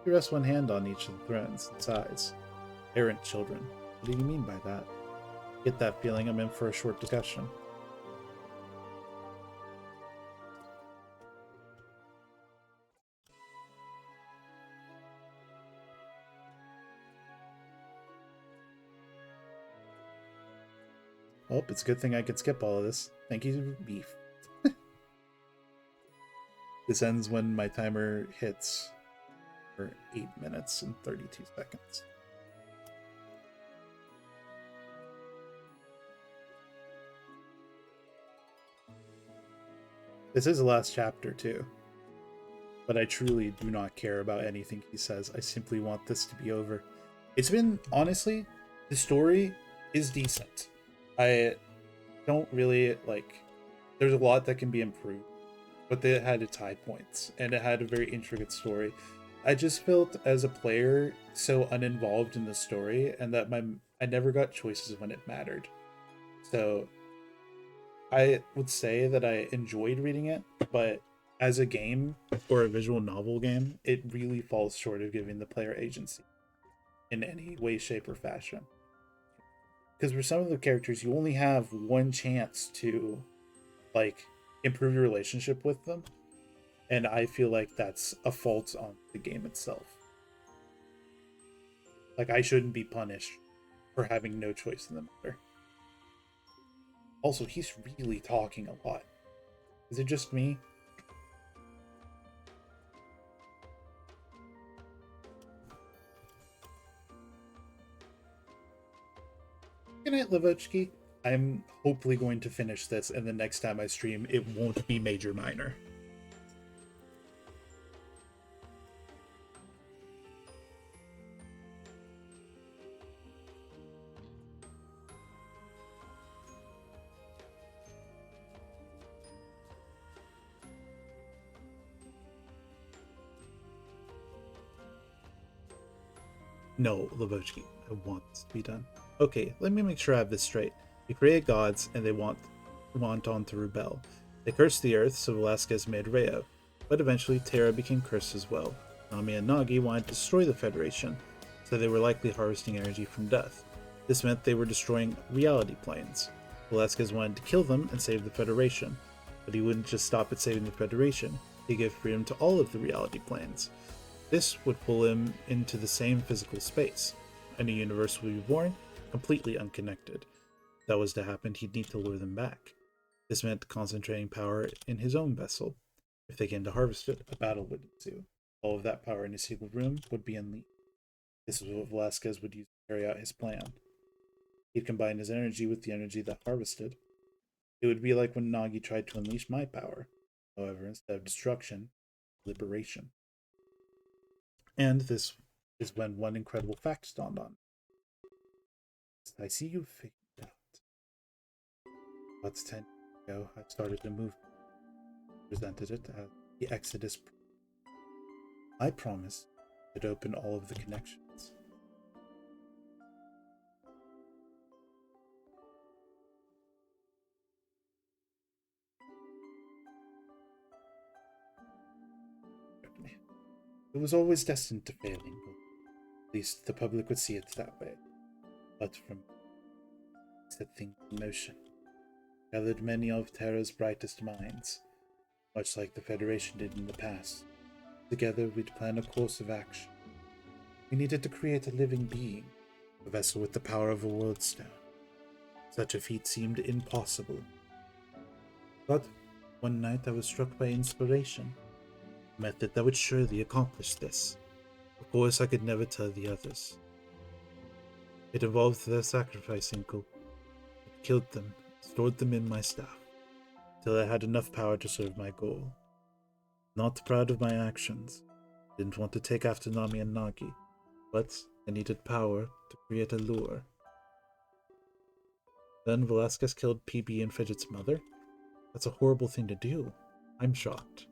Speaker 4: He rests one hand on each of the thrones and sighs. Errant children. What do you mean by that? Get that feeling I'm in for a short discussion. Oh, it's a good thing I could skip all of this. Thank you, Beef. This ends when my timer hits for 8 minutes and 32 seconds. This is the last chapter, too. But I truly do not care about anything he says. I simply want this to be over. It's been, honestly, the story is decent. I don't really like. There's a lot that can be improved, but they had its high points, and it had a very intricate story. I just felt as a player so uninvolved in the story, and that I never got choices when it mattered. So I would say that I enjoyed reading it, but as a game or a visual novel game, it really falls short of giving the player agency in any way, shape, or fashion. Because for some of the characters, you only have one chance to like improve your relationship with them, and I feel like that's a fault on the game itself. Like I shouldn't be punished for having no choice in the matter. Also, he's really talking a lot. Is it just me? Good night, Lavochki. I'm hopefully going to finish this, and the next time I stream, it won't be Major Minor. No, Lavochki, I want this to be done. Okay, let me make sure I have this straight. We create gods, and they want on to rebel. They cursed the earth, so Velasquez made Rayo. But eventually, Terra became cursed as well. Nami and Nagi wanted to destroy the Federation, so they were likely harvesting energy from death. This meant they were destroying reality planes. Velasquez wanted to kill them and save the Federation, but he wouldn't just stop at saving the Federation. He'd give freedom to all of the reality planes. This would pull him into the same physical space. A new universe would be born, completely unconnected. If that was to happen, he'd need to lure them back. This meant concentrating power in his own vessel. If they came to harvest it, a battle would ensue. All of that power in his secret room would be unleashed. This is what Velasquez would use to carry out his plan. He'd combine his energy with the energy that harvested. It would be like when Nagi tried to unleash my power. However, instead of destruction, liberation. And this is when one incredible fact dawned on me. I see you figured out. About 10 years ago, I started a movement. Presented it as the Exodus. I promised to open all of the connections. It was always destined to fail, Ingle. At least the public would see it that way. But from set things in motion, gathered many of Terra's brightest minds, much like the Federation did in the past. Together we'd plan a course of action. We needed to create a living being, a vessel with the power of a world stone. Such a feat seemed impossible. But one night I was struck by inspiration. A method that would surely accomplish this. Of course, I could never tell the others. It involved their sacrifice, Inkle. I killed them, stored them in my staff, till I had enough power to serve my goal. Not proud of my actions. Didn't want to take after Nami and Nagi, but I needed power to create a lure. Then Velasquez killed PB and Fidget's mother? That's a horrible thing to do. I'm shocked.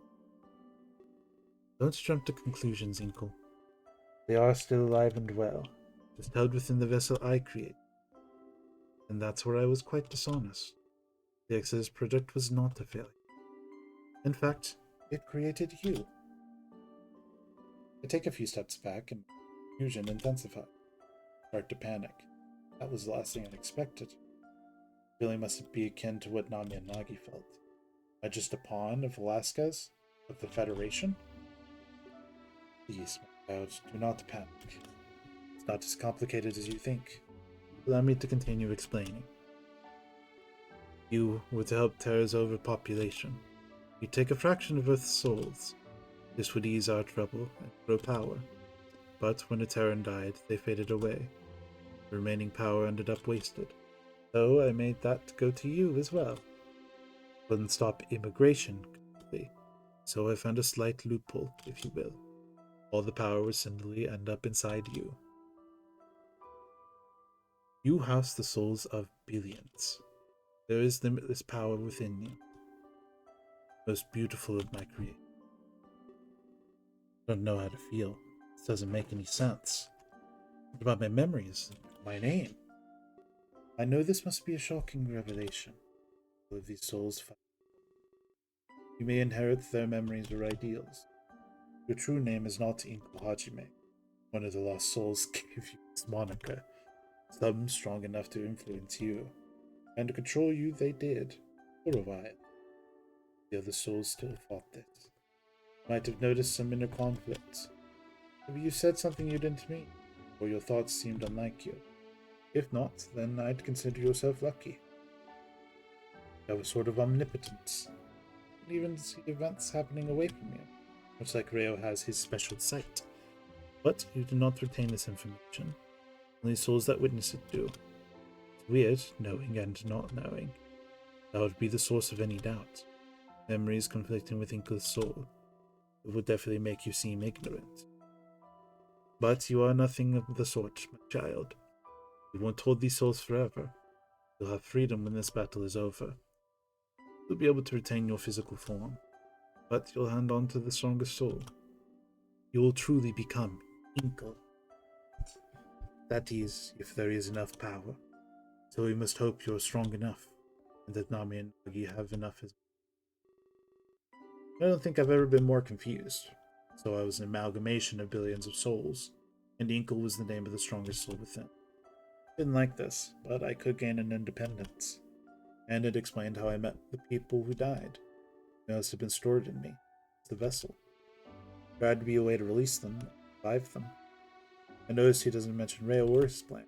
Speaker 4: Don't jump to conclusions, Inkle. They are still alive and well, just held within the vessel I created. And that's where I was quite dishonest. The Exodus project was not a failure. In fact, it created you. I take a few steps back and confusion intensified. Start to panic. That was the last thing I expected. Feeling must be akin to what Nami and Nagi felt. Am I just a pawn of Velasquez? Of the Federation? Please, my child, do not panic. It's not as complicated as you think. Allow me to continue explaining. You were to help Terra's overpopulation. You take a fraction of Earth's souls. This would ease our trouble and grow power. But when a Terran died, they faded away. The remaining power ended up wasted. So I made that go to you as well. Wouldn't stop immigration completely. So I found a slight loophole, if you will. All the power would simply end up inside you. You house the souls of billions. There is limitless power within you. Most beautiful of my creation. I don't know how to feel. This doesn't make any sense. What about my memories? My name? I know this must be a shocking revelation. All of these souls fight. You may inherit their memories or ideals. Your true name is not Inko Hajime. One of the lost souls gave you this moniker. Some strong enough to influence you. And to control you they did. For a while. The other souls still fought this. Might have noticed some inner conflicts. Maybe you said something you didn't mean, or your thoughts seemed unlike you. If not, then I'd consider yourself lucky. You have a sort of omnipotence. You can even see events happening away from you, much like Reo has his special sight. But you do not retain this information. Only souls that witness it do. It's weird, knowing and not knowing. That would be the source of any doubt. Memories conflicting with Inko's soul. It would definitely make you seem ignorant. But you are nothing of the sort, my child. You won't hold these souls forever. You'll have freedom when this battle is over. You'll be able to retain your physical form, but you'll hand on to the strongest soul. You will truly become Inko. That is, if there is enough power. So we must hope you're strong enough, and that Nami and Nagi have enough as I don't think I've ever been more confused. So I was an amalgamation of billions of souls, and Inkle was the name of the strongest soul within. Didn't like this, but I could gain an independence. And it explained how I met the people who died. They must have been stored in me. It's the vessel. There had to be a way to release them, revive them. I noticed he doesn't mention Reo or his plan.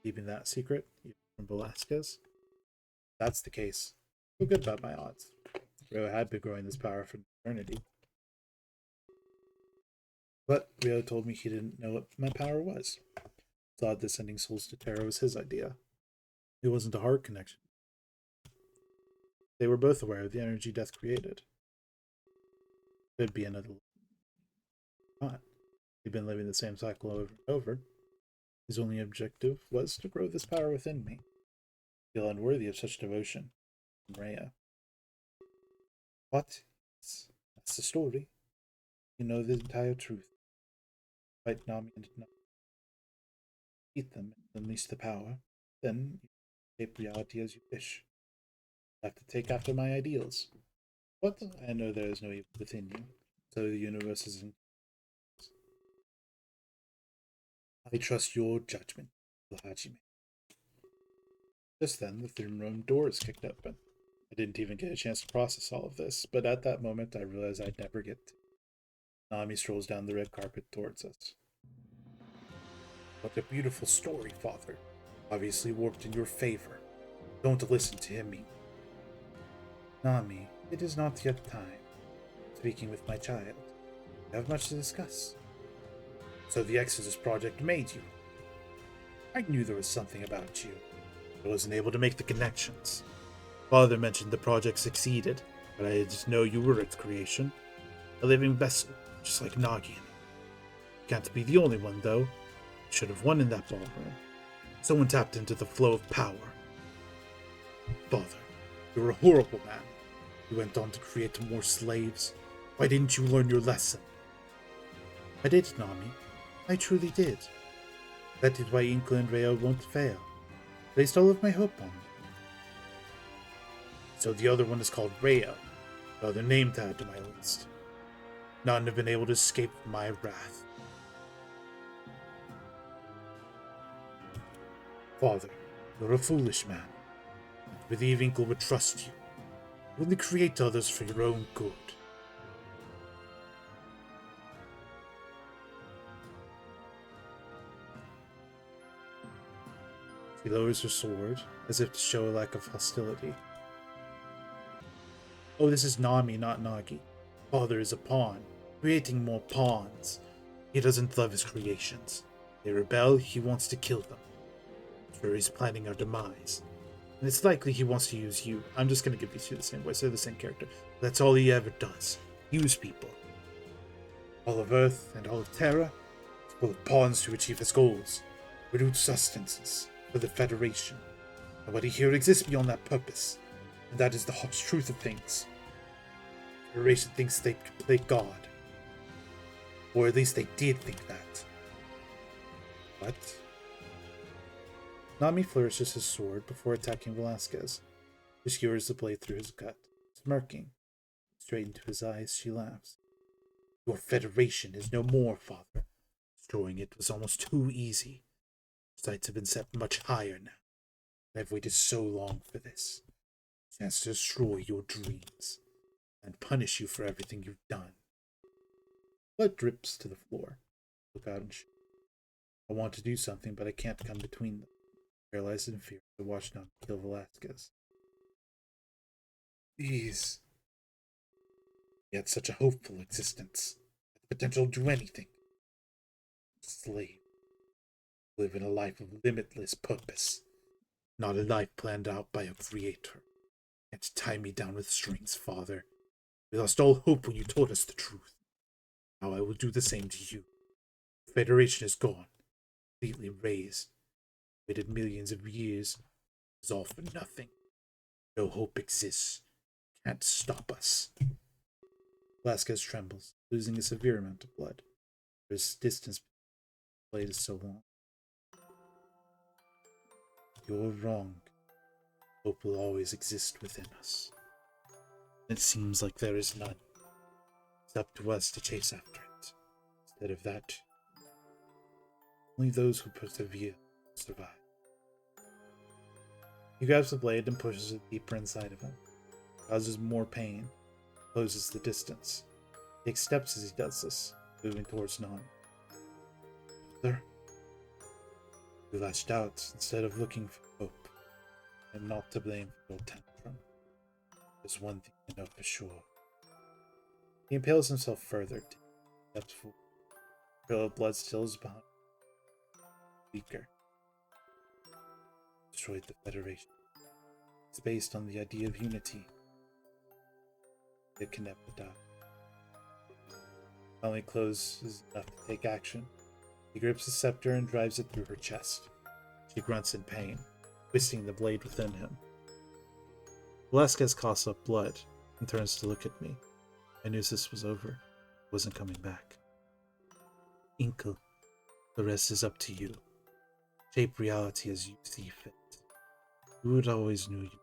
Speaker 4: Keeping that secret, even from Velasquez? If that's the case, I feel good about my odds. Reo had been growing this power for eternity. But Reo told me he didn't know what my power was. Thought that sending souls to Terra was his idea. It wasn't a heart connection. They were both aware of the energy death created. Could be another not. He'd been living the same cycle over and over. His only objective was to grow this power within me. I feel unworthy of such devotion from Rhea. What? That's the story. You know the entire truth. Fight Nami and Nami. Eat them and unleash the power. Then you shape reality as you wish. You have to take after my ideals. But I know there is no evil within you, so the universe is in. I trust your judgment, Hajime. Just then, the throne room doors kicked open. I didn't even get a chance to process all of this, but at that moment I realized I'd never get to. Nami strolls down the red carpet towards us. What a beautiful story, Father. Obviously warped in your favor. Don't listen to him. Nami, it is not yet time. Speaking with my child. We have much to discuss. So the Exodus Project made you. I knew there was something about you. I wasn't able to make the connections. Father mentioned the project succeeded, but I didn't know you were its creation. A living vessel, just like Nagi. Can't be the only one, though. Should have won in that ballroom. Someone tapped into the flow of power. Father, you're a horrible man. You went on to create more slaves. Why didn't you learn your lesson? I did, Nami. I truly did. That is why Inko and Reo won't fail. Placed all of my hope on them. So the other one is called Reo. The other name to add to my list. None have been able to escape my wrath. Father, you're a foolish man. I believe Inko would trust you. You only create others for your own good. She lowers her sword, as if to show a lack of hostility. Oh, this is Nami, not Nagi. Father is a pawn, creating more pawns. He doesn't love his creations. They rebel, he wants to kill them. Sure, he's planning our demise. And it's likely he wants to use you. I'm just going to give these two the same voice. They're the same character. That's all he ever does. Use people. All of Earth and all of Terra is full of pawns to achieve his goals. Produce sustenances for the Federation. Nobody here exists beyond that purpose, and that is the harsh truth of things. The Federation thinks they can play God. Or at least they did think that. What? Nami flourishes his sword before attacking Velasquez, who skewers the blade through his gut. Smirking, straight into his eyes, she laughs. Your Federation is no more, Father. Destroying it was almost too easy. Sights have been set much higher now. I've waited so long for this. Chance to destroy your dreams and punish you for everything you've done. Blood drips to the floor. Look out and shoot. I want to do something, but I can't come between them. Paralyzed in fear, I watch Nami kill Velasquez. Please. He had such a hopeful existence. Had the potential to do anything. Slave. Live in a life of limitless purpose. Not a life planned out by a creator. Can't tie me down with strings, Father. We lost all hope when you told us the truth. Now I will do the same to you. The Federation is gone. Completely razed. Waited millions of years. It was all for nothing. No hope exists. Can't stop us. Velasquez trembles, losing a severe amount of blood. His distance between the blade is so long. You're wrong. Hope will always exist within us. It seems like there is none. It's up to us to chase after it. Instead of that, only those who persevere survive. He grabs the blade and pushes it deeper inside of him. Causes more pain. Closes the distance. He takes steps as he does this, moving towards Nami. Mother? You lashed out instead of looking for hope. I'm not to blame for your tantrum. There's one thing I know for sure. He impales himself further, steps forward. A trail of blood still is behind. Weaker. Destroyed the Federation. It's based on the idea of unity. It can never die. Finally closes enough to take action. He grips the scepter and drives it through her chest. She grunts in pain, twisting the blade within him. Velasquez coughs up blood and turns to look at me. I knew this was over. It wasn't coming back. Inkle, the rest is up to you. Shape reality as you see fit. Who would always knew you?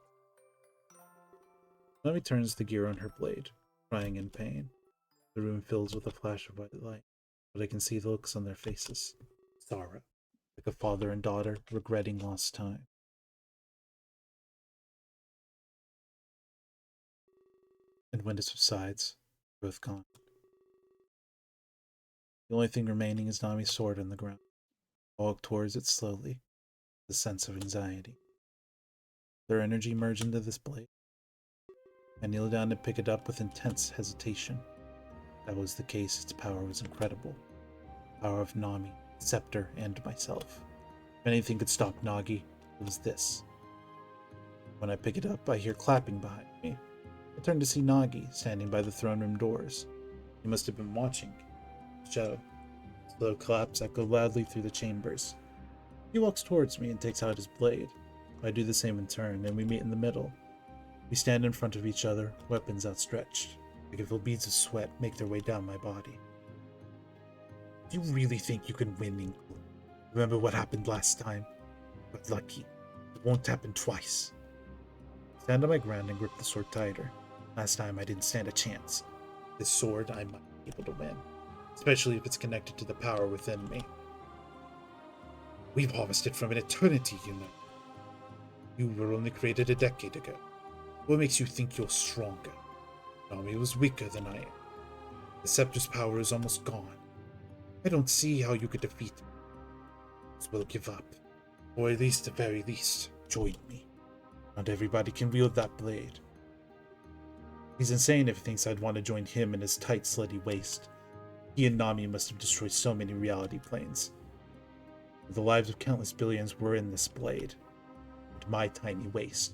Speaker 4: Nami turns the gear on her blade, crying in pain. The room fills with a flash of white light, but I can see the looks on their faces. Sorrow, like a father and daughter regretting lost time. And when it subsides, they're both gone. The only thing remaining is Nami's sword on the ground. I walk towards it slowly, with a sense of anxiety. Their energy merged into this blade. I kneel down to pick it up with intense hesitation. If that was the case, its power was incredible. The power of Nami, the scepter, and myself. If anything could stop Nagi, it was this. When I pick it up, I hear clapping behind me. I turn to see Nagi, standing by the throne room doors. He must have been watching. Shadow. Slow claps echo loudly through the chambers. He walks towards me and takes out his blade. I do the same in turn, and we meet in the middle. We stand in front of each other, weapons outstretched. I can feel beads of sweat make their way down my body. Do you really think you can win, Inkle? Remember what happened last time? But lucky. It won't happen twice. I stand on my ground and grip the sword tighter. Last time I didn't stand a chance. This sword I might be able to win. Especially if it's connected to the power within me. We've harvested from an eternity, you know. You were only created a decade ago. What makes you think you're stronger? Nami was weaker than I am. The scepter's power is almost gone. I don't see how you could defeat me. So we'll give up. Or at least, the very least, join me. Not everybody can wield that blade. He's insane if he thinks I'd want to join him in his tight, slutty waist. He and Nami must have destroyed so many reality planes. The lives of countless billions were in this blade. And my tiny waist.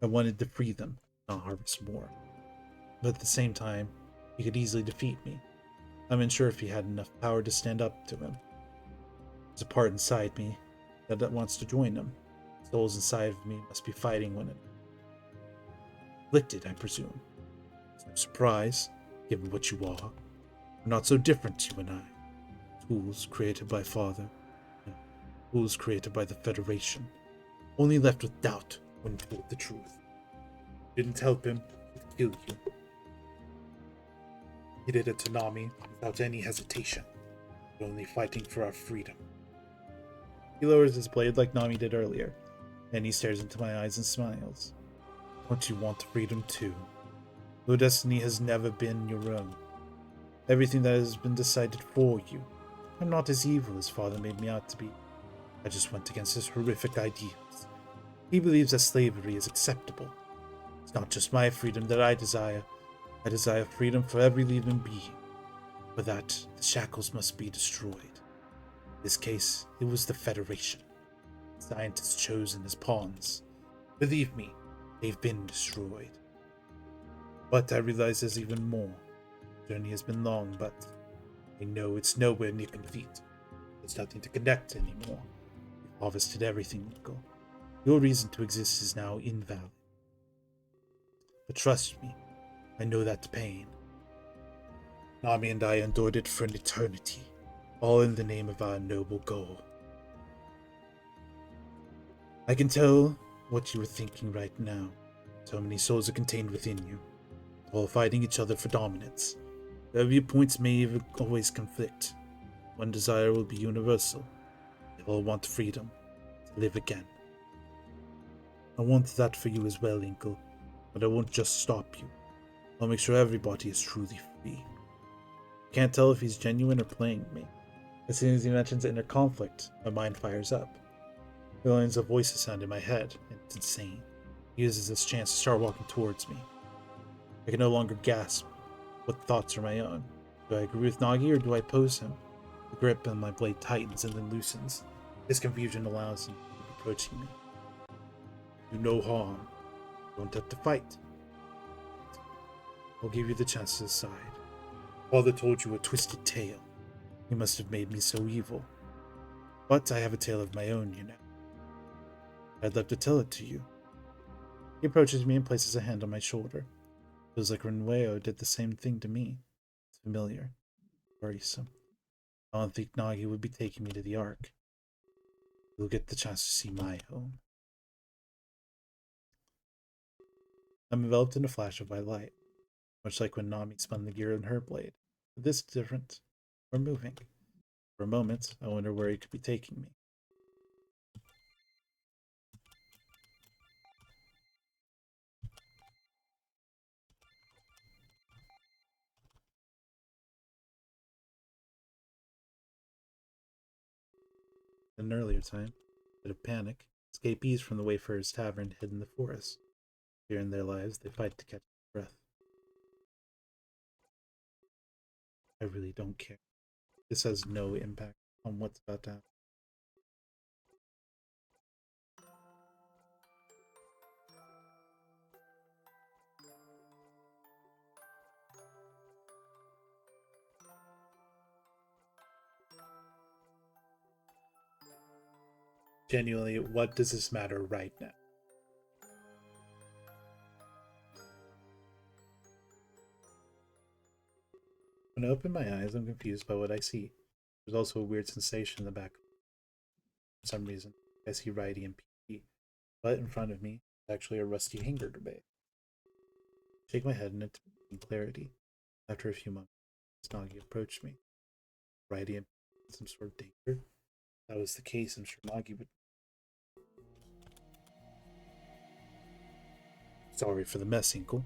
Speaker 4: I wanted to free them, not harvest more. But at the same time, he could easily defeat me. I'm unsure if he had enough power to stand up to him. There's a part inside me that wants to join him. Souls inside of me must be fighting one another. Afflicted, I presume. It's no surprise, given what you are. We're not so different, you and I. Tools created by Father. No, tools created by the Federation. Only left with doubt when told the truth. Didn't help him, he'd kill you. He did it to Nami without any hesitation. We're only fighting for our freedom.
Speaker 1: He lowers his blade like Nami did earlier, and he stares into my eyes and smiles.
Speaker 4: Don't you want freedom too? Your destiny has never been your own. Everything that has been decided for you. I'm not as evil as Father made me out to be. I just went against his horrific ideals. He believes that slavery is acceptable. It's not just my freedom that I desire. I desire freedom for every living being. For that, the shackles must be destroyed. In this case, it was the Federation. Scientists chosen as pawns. Believe me, they've been destroyed. But I realize there's even more. The journey has been long, but I know it's nowhere near complete. There's nothing to connect anymore. We've harvested everything, Nico. Your reason to exist is now invalid. But trust me, I know that pain. Nami and I endured it for an eternity, all in the name of our noble goal. I can tell what you are thinking right now. So many souls are contained within you, all fighting each other for dominance. Their viewpoints may even always conflict. One desire will be universal. They all want freedom, to live again. I want that for you as well, Inkle, but I won't just stop you. I'll make sure everybody is truly free.
Speaker 1: Can't tell if he's genuine or playing me. As soon as he mentions inner conflict, my mind fires up. Millions of voices sound in my head, and it's insane. He uses this chance to start walking towards me. I can no longer gasp. What thoughts are my own? Do I agree with Nagi or do I oppose him? The grip on my blade tightens and then loosens. His confusion allows him to keep approaching me.
Speaker 4: Do no harm. You don't have to fight.
Speaker 1: I'll give you the chance to decide.
Speaker 4: Father told you a twisted tale.
Speaker 1: He must have made me so evil.
Speaker 4: But I have a tale of my own, you know.
Speaker 1: I'd love to tell it to you. He approaches me and places a hand on my shoulder. Feels like Renweo did the same thing to me. It's familiar. Worrisome. I don't think Nagi would be taking me to the Ark. You'll get the chance to see my home. I'm enveloped in a flash of white light, much like when Nami spun the gear in her blade. But this is different. We're moving. For a moment, I wonder where he could be taking me. At an earlier time, a bit of panic, escapees from the Wayfarer's Tavern hid in the forest. Here in their lives, they fight to catch their breath. I really don't care. This has no impact on what's about to happen.
Speaker 4: Genuinely, what does this matter right now?
Speaker 1: When I open my eyes, I'm confused by what I see. There's also a weird sensation in the back. For some reason, I see Righty and PT, but in front of me is actually a rusty hanger bay. I shake my head in clarity. After a few moments, Nagi approached me. Righty and in some sort of danger. If that was the case, I'm sure Nagi would.
Speaker 4: Sorry for the mess, Inkle.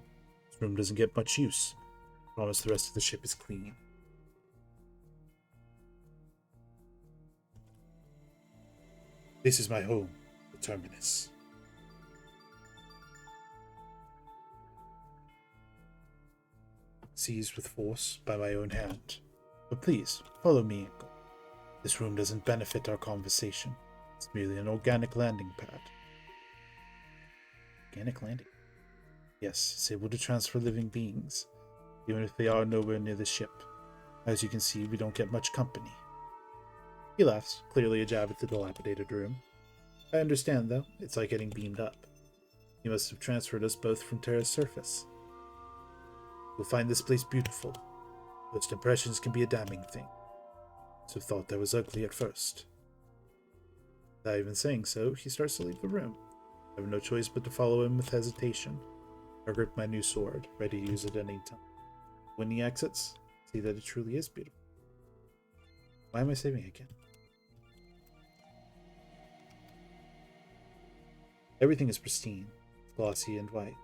Speaker 4: This room doesn't get much use. Promise the rest of the ship is clean. This is my home, the Terminus. Seized with force by my own hand. But please, follow me, Inkle. This room doesn't benefit our conversation. It's merely an organic landing pad.
Speaker 1: Organic landing? Yes, it's able to transfer living beings, even if they are nowhere near the ship. As you can see, we don't get much company. He laughs, clearly a jab at the dilapidated room.
Speaker 4: I understand, though. It's like getting beamed up. You must have transferred us both from Terra's surface. You'll find this place beautiful. First impressions can be a damning thing. So thought I was ugly at first. Without even saying so, he starts to leave the room. I have no choice but to follow him with hesitation. I grip my new sword, ready to use it at any time. When he exits, see that it truly is beautiful. Why am I saving again? Everything is pristine, glossy and white.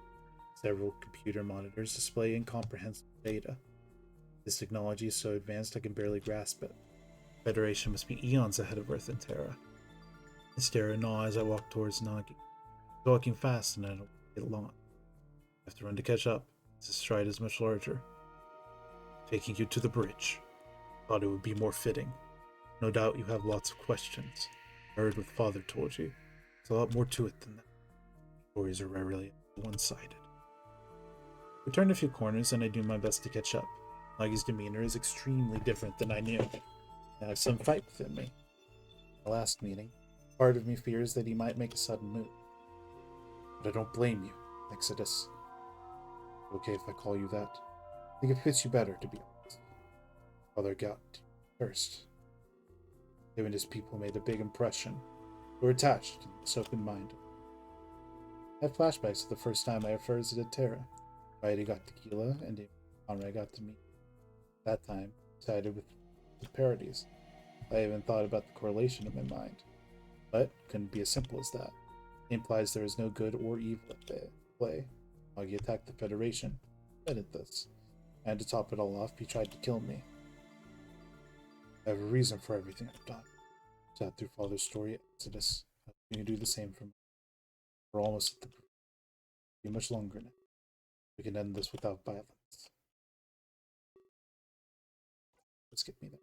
Speaker 4: Several computer monitors display incomprehensible data. This technology is so advanced I can barely grasp it. The Federation must be eons ahead of Earth and Terra. I stare in awe as I walk towards Nagi. He's walking fast and I don't get long. I have to run to catch up. His stride is much larger. Taking you to the bridge. Thought it would be more fitting. No doubt you have lots of questions. I heard what Father told you. There's a lot more to it than that. Stories are rarely one-sided. We turn a few corners and I do my best to catch up. Nagi's demeanor is extremely different than I knew. I have some fight within me. The last meeting, part of me fears that he might make a sudden move. But I don't blame you, Exodus. Okay if I call you that? I think it fits you better, to be honest. Father got first. Him and his people made a big impression. They were attached and this open-minded. I have flashbacks to the first time I ever visited Terra. Friday got tequila, and Conrad got to meet. That time, sided with the parodies. I even thought about the correlation in my mind. But couldn't be as simple as that. It implies there is no good or evil at play. Nagi attacked the Federation. I did this. And to top it all off, he tried to kill me. I have a reason for everything I've done. Sat through Father's story at Exodus. I hope you can do the same for me. We're almost at the proof. Be much longer now. We can end this without violence. Let's get me there.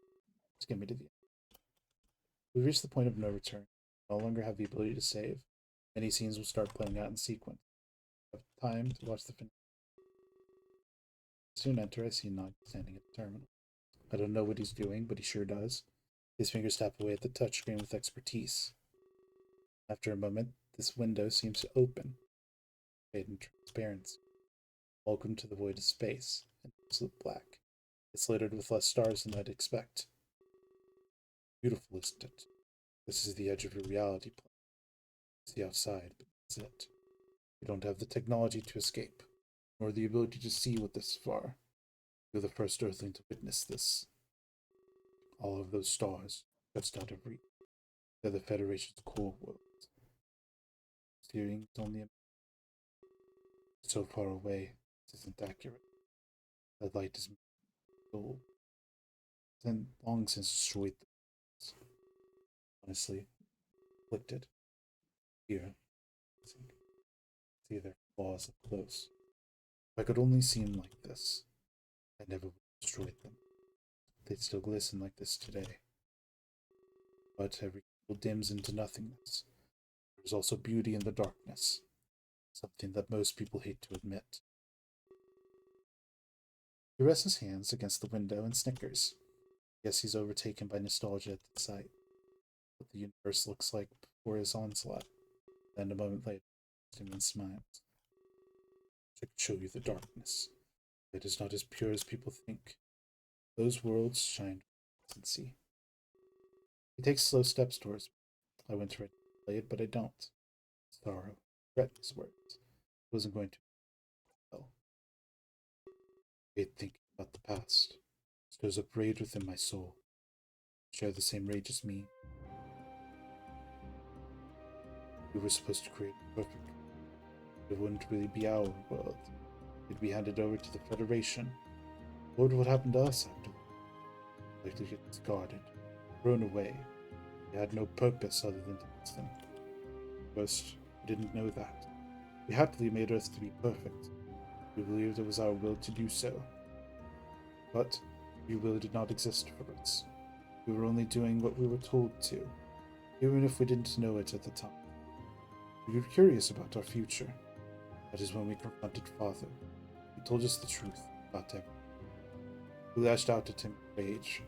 Speaker 4: Let's get me to the end. We've reached the point of no return. No longer have the ability to save. Many scenes will start playing out in sequence. I have time to watch the finale. Soon enter, I see Nagi standing at the terminal. I don't know what he's doing, but he sure does. His fingers tap away at the touchscreen with expertise. After a moment, this window seems to open. Fade in transparency. Welcome to the void of space, and absolute black. It's littered with less stars than I'd expect. Beautiful, isn't it? This is the edge of your reality plane. See outside, but that's it. You don't have the technology to escape, nor the ability to see what this far. You're the first Earthling to witness this. All of those stars, just out of reach. They're the Federation's core world. Steering is only so far away, this isn't accurate. That light is so long since destroyed them. Honestly, afflicted. Here, see their flaws up close. If I could only see them like this, I never would have destroyed them. They'd still glisten like this today. But every evil dims into nothingness. There's also beauty in the darkness, something that most people hate to admit. He rests his hands against the window and snickers. Guess he's overtaken by nostalgia at the sight. What the universe looks like before his onslaught. Then a moment later, Simon smiles. I could show you the darkness. It is not as pure as people think. Those worlds shine and see. He takes slow steps towards me. I went to play it, but I don't. Sorrow, regret his words. I wasn't going to. Well, I hate thinking about the past. Stirs up rage within my soul. Share the same rage as me. We were supposed to create a perfect world. It wouldn't really be our world. It'd be handed over to the Federation. What would happen to us after? Likely get discarded, thrown away. We had no purpose other than to use them. First, we didn't know that. We happily made Earth to be perfect. We believed it was our will to do so. But free will did not exist for us. We were only doing what we were told to, even if we didn't know it at the time. We were curious about our future. That is when we confronted Father. He told us the truth about everything. We lashed out at him in rage.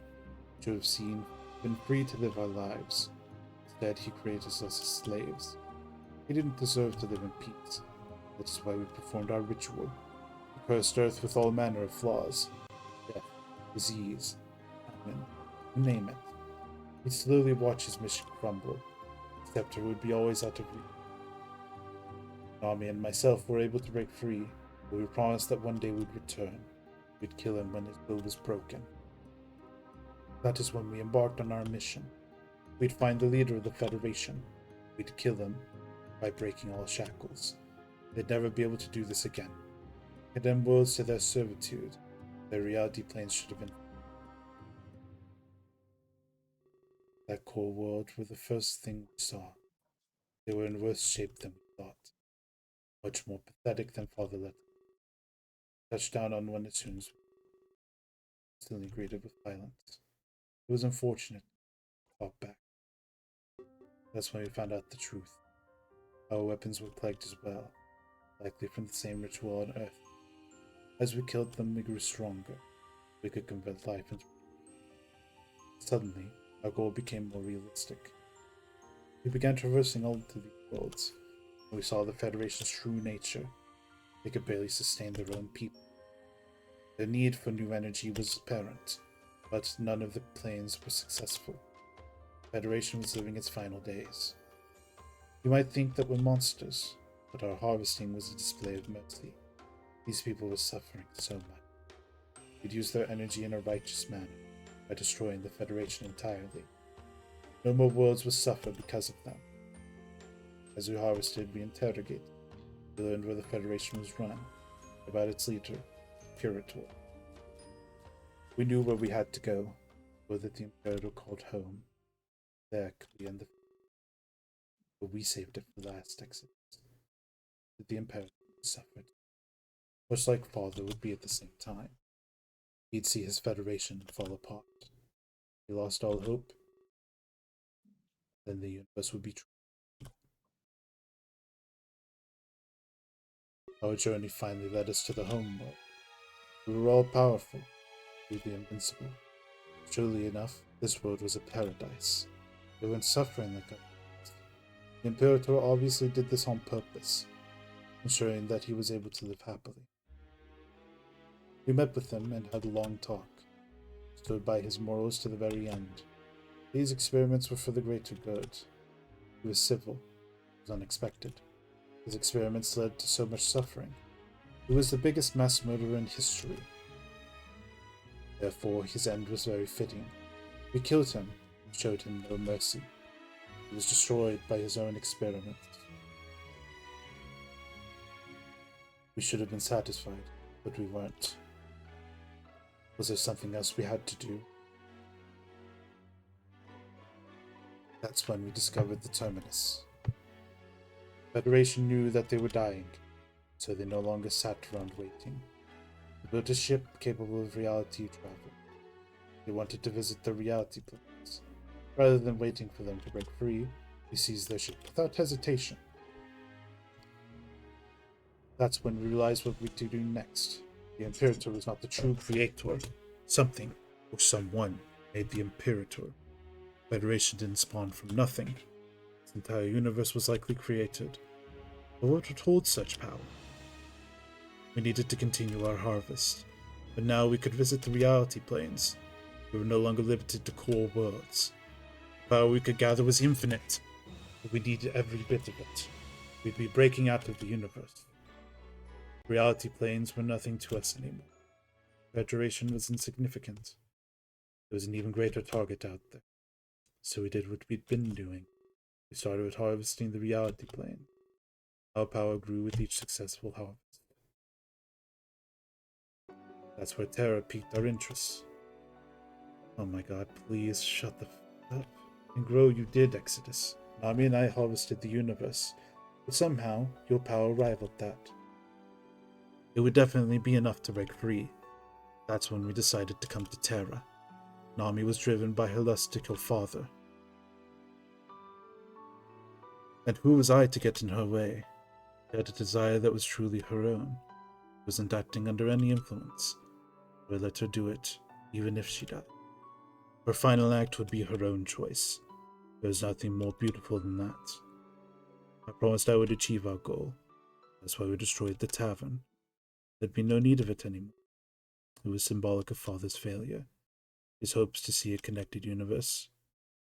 Speaker 4: We should have been free to live our lives. Instead, he created us as slaves. He didn't deserve to live in peace. That is why we performed our ritual. We cursed Earth with all manner of flaws. Death, disease, famine, you name it. He slowly watched his mission crumble. The scepter would be always out of reach. Nami and myself were able to break free, but we promised that one day we'd return. We'd kill him when his will was broken. That is when we embarked on our mission. We'd find the leader of the Federation. We'd kill him by breaking all shackles. They'd never be able to do this again. Condemn worlds to their servitude. Their reality planes should have been. That core world were the first thing we saw. They were in worse shape than we thought. Much more pathetic than Father let touch down on one as soon as instantly greeted with violence. It was unfortunate. Fought back. That's when we found out the truth. Our weapons were plagued as well, likely from the same ritual on Earth. As we killed them, we grew stronger. We could convert life into. Suddenly, our goal became more realistic. We began traversing all into these worlds, and we saw the Federation's true nature. They could barely sustain their own people. The need for new energy was apparent, but none of the planes were successful. The Federation was living its final days. You might think that we're monsters, but our harvesting was a display of mercy. These people were suffering so much. We'd use their energy in a righteous manner, by destroying the Federation entirely. No more worlds would suffer because of them. As we harvested, we interrogated. We learned where the Federation was run, about its leader, Imperator. We knew where we had to go, where that the Imperator called home. There could we end the but we saved it for the last exit. That the Imperator suffered. Much like Father would be at the same time. He'd see his Federation fall apart. He lost all hope. Then the universe would be true. Our journey finally led us to the home world. We were all powerful, we the invincible. Truly enough, this world was a paradise. They weren't suffering like us. The Imperator obviously did this on purpose, ensuring that he was able to live happily. We met with him and had a long talk, stood by his morals to the very end. These experiments were for the greater good. He was civil. It was unexpected. His experiments led to so much suffering. He was the biggest mass murderer in history. Therefore, his end was very fitting. We killed him, showed him no mercy. He was destroyed by his own experiments. We should have been satisfied, but we weren't. Was there something else we had to do? That's when we discovered the Terminus. The Federation knew that they were dying, so they no longer sat around waiting. They built a ship capable of reality travel. They wanted to visit the reality planes. Rather than waiting for them to break free, we seized their ship without hesitation. That's when we realized what we to do next. The Imperator was not the true creator. Something, or someone, made the Imperator. The Federation didn't spawn from nothing. Its entire universe was likely created. But what would hold such power? We needed to continue our harvest. But now we could visit the reality planes. We were no longer limited to core worlds. The power we could gather was infinite, but we needed every bit of it. We'd be breaking out of the universe. Reality planes were nothing to us anymore. The Federation was insignificant. There was an even greater target out there. So we did what we'd been doing. We started harvesting the reality plane. Our power grew with each successful harvest. That's where Terra piqued our interest. Oh my god, please shut the f up. And grow you did, Exodus. Nami and I harvested the universe, but somehow your power rivaled that. It would definitely be enough to break free. That's when we decided to come to Terra. Nami was driven by her lust to kill Father. And who was I to get in her way? She had a desire that was truly her own. She wasn't acting under any influence. We let her do it, even if she died. Her final act would be her own choice. There's nothing more beautiful than that. I promised I would achieve our goal. That's why we destroyed the tavern. There'd be no need of it anymore. It was symbolic of Father's failure. His hopes to see a connected universe.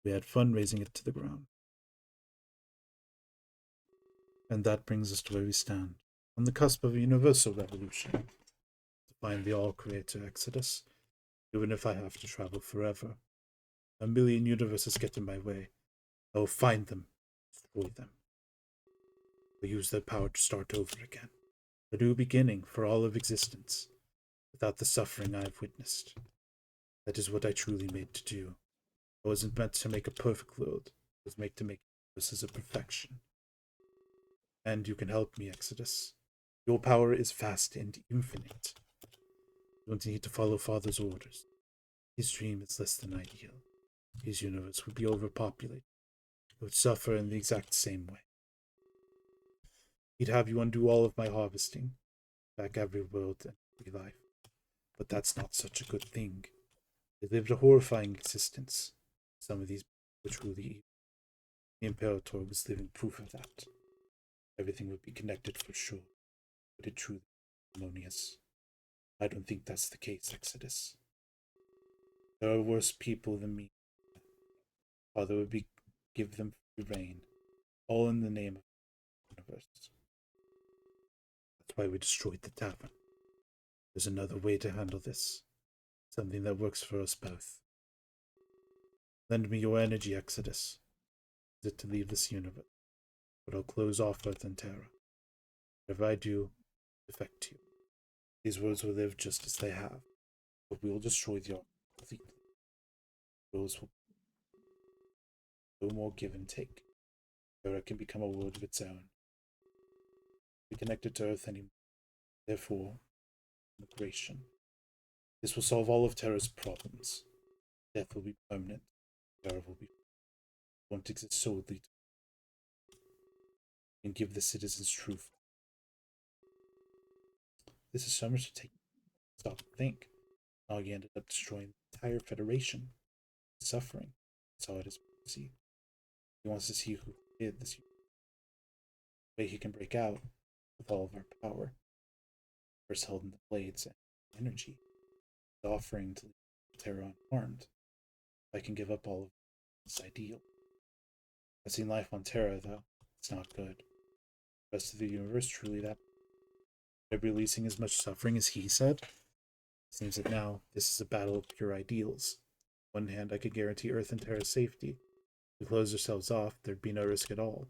Speaker 4: We had fun razing it to the ground. And that brings us to where we stand, on the cusp of a universal revolution. To find the All-Creator Exodus, even if I have to travel forever. A million universes get in my way. I will find them, destroy them. I'll use their power to start over again. A new beginning for all of existence, without the suffering I have witnessed. That is what I truly made to do. I wasn't meant to make a perfect world. I was made to make universes of perfection. And you can help me, Exodus. Your power is vast and infinite. You don't need to follow Father's orders. His dream is less than ideal. His universe would be overpopulated. It would suffer in the exact same way. He'd have you undo all of my harvesting, back every world and every life. But that's not such a good thing. They lived a horrifying existence. Some of these were truly evil. The Imperator was living proof of that. Everything would be connected for sure, but it truly is harmonious. I don't think that's the case, Exodus. There are worse people than me. Father would give them free reign, all in the name of the universe. That's why we destroyed the tavern. There's another way to handle this. Something that works for us both. Lend me your energy, Exodus. Use it to leave this universe. But I'll close off Earth and Terra. Whatever I do, affect you. These worlds will live just as they have, but we will destroy the Ark completely. Rules will no more give and take. Terra can become a world of its own. Be connected to Earth anymore. Therefore, migration. This will solve all of Terra's problems. Death will be permanent. Terra will be won't exist solely and give the citizens truth. This is so much to take. Stop and think. Nagi ended up destroying the entire Federation. Suffering. That's all it is to see. He wants to see who did this. Way he can break out with all of our power. First held in the blades and energy. The offering to leave Terra unharmed. I can give up all of this ideal. I've seen life on Terra, though. It's not good. The rest of the universe truly that. By releasing as much suffering as he said, it seems that now this is a battle of pure ideals. On one hand, I could guarantee Earth and Terra's safety. If we closed ourselves off, there'd be no risk at all.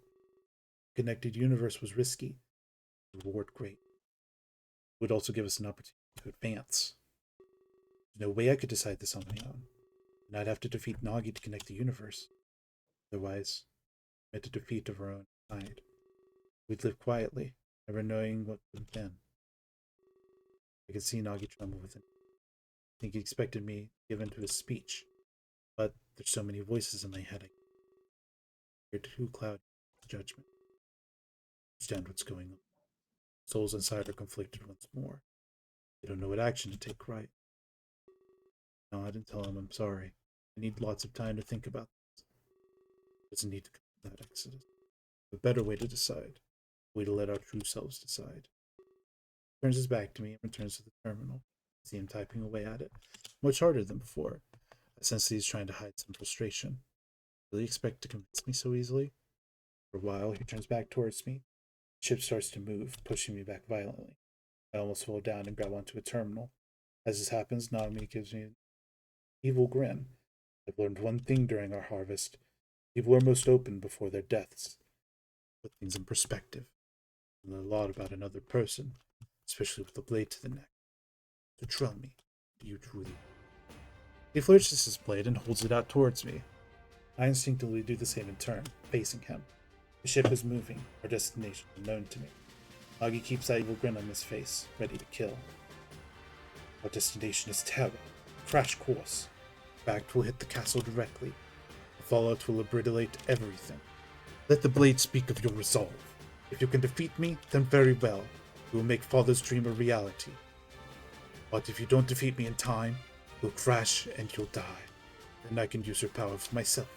Speaker 4: The connected universe was risky. The reward great. It would also give us an opportunity to advance. There's no way I could decide this on my own. And I'd have to defeat Nagi to connect the universe. Otherwise, we met a defeat of our own kind. We'd live quietly, never knowing what would have been. I could see Nagi tremble within. I think he expected me to give in to his speech, but there's so many voices in my head. You're too cloudy with judgment. Understand what's going on. Souls inside are conflicted once more. They don't know what action to take right. No, I didn't tell him I'm sorry. I need lots of time to think about this. Doesn't need to come to that, Exodus. A better way to decide. A way to let our true selves decide. He turns his back to me and returns to the terminal. I see him typing away at it. Much harder than before. I sense that he's trying to hide some frustration. Really expect to convince me so easily? For a while, he turns back towards me. The ship starts to move, pushing me back violently. I almost fall down and grab onto a terminal. As this happens, Naomi gives me an evil grin. I've learned one thing during our harvest. People are most open before their deaths. Put things in perspective. I learn a lot about another person, especially with the blade to the neck. So tell me, do you truly? He flourishes his blade and holds it out towards me. I instinctively do the same in turn, facing him. The ship is moving, our destination unknown to me. Nagi keeps that evil grin on his face, ready to kill. Our destination is Terra. Crash course. Impact will hit the castle directly. The fallout will obliterate everything. Let the blade speak of your resolve. If you can defeat me, then very well. We will make Father's dream a reality. But if you don't defeat me in time, you'll crash and you'll die. Then I can use your power for myself.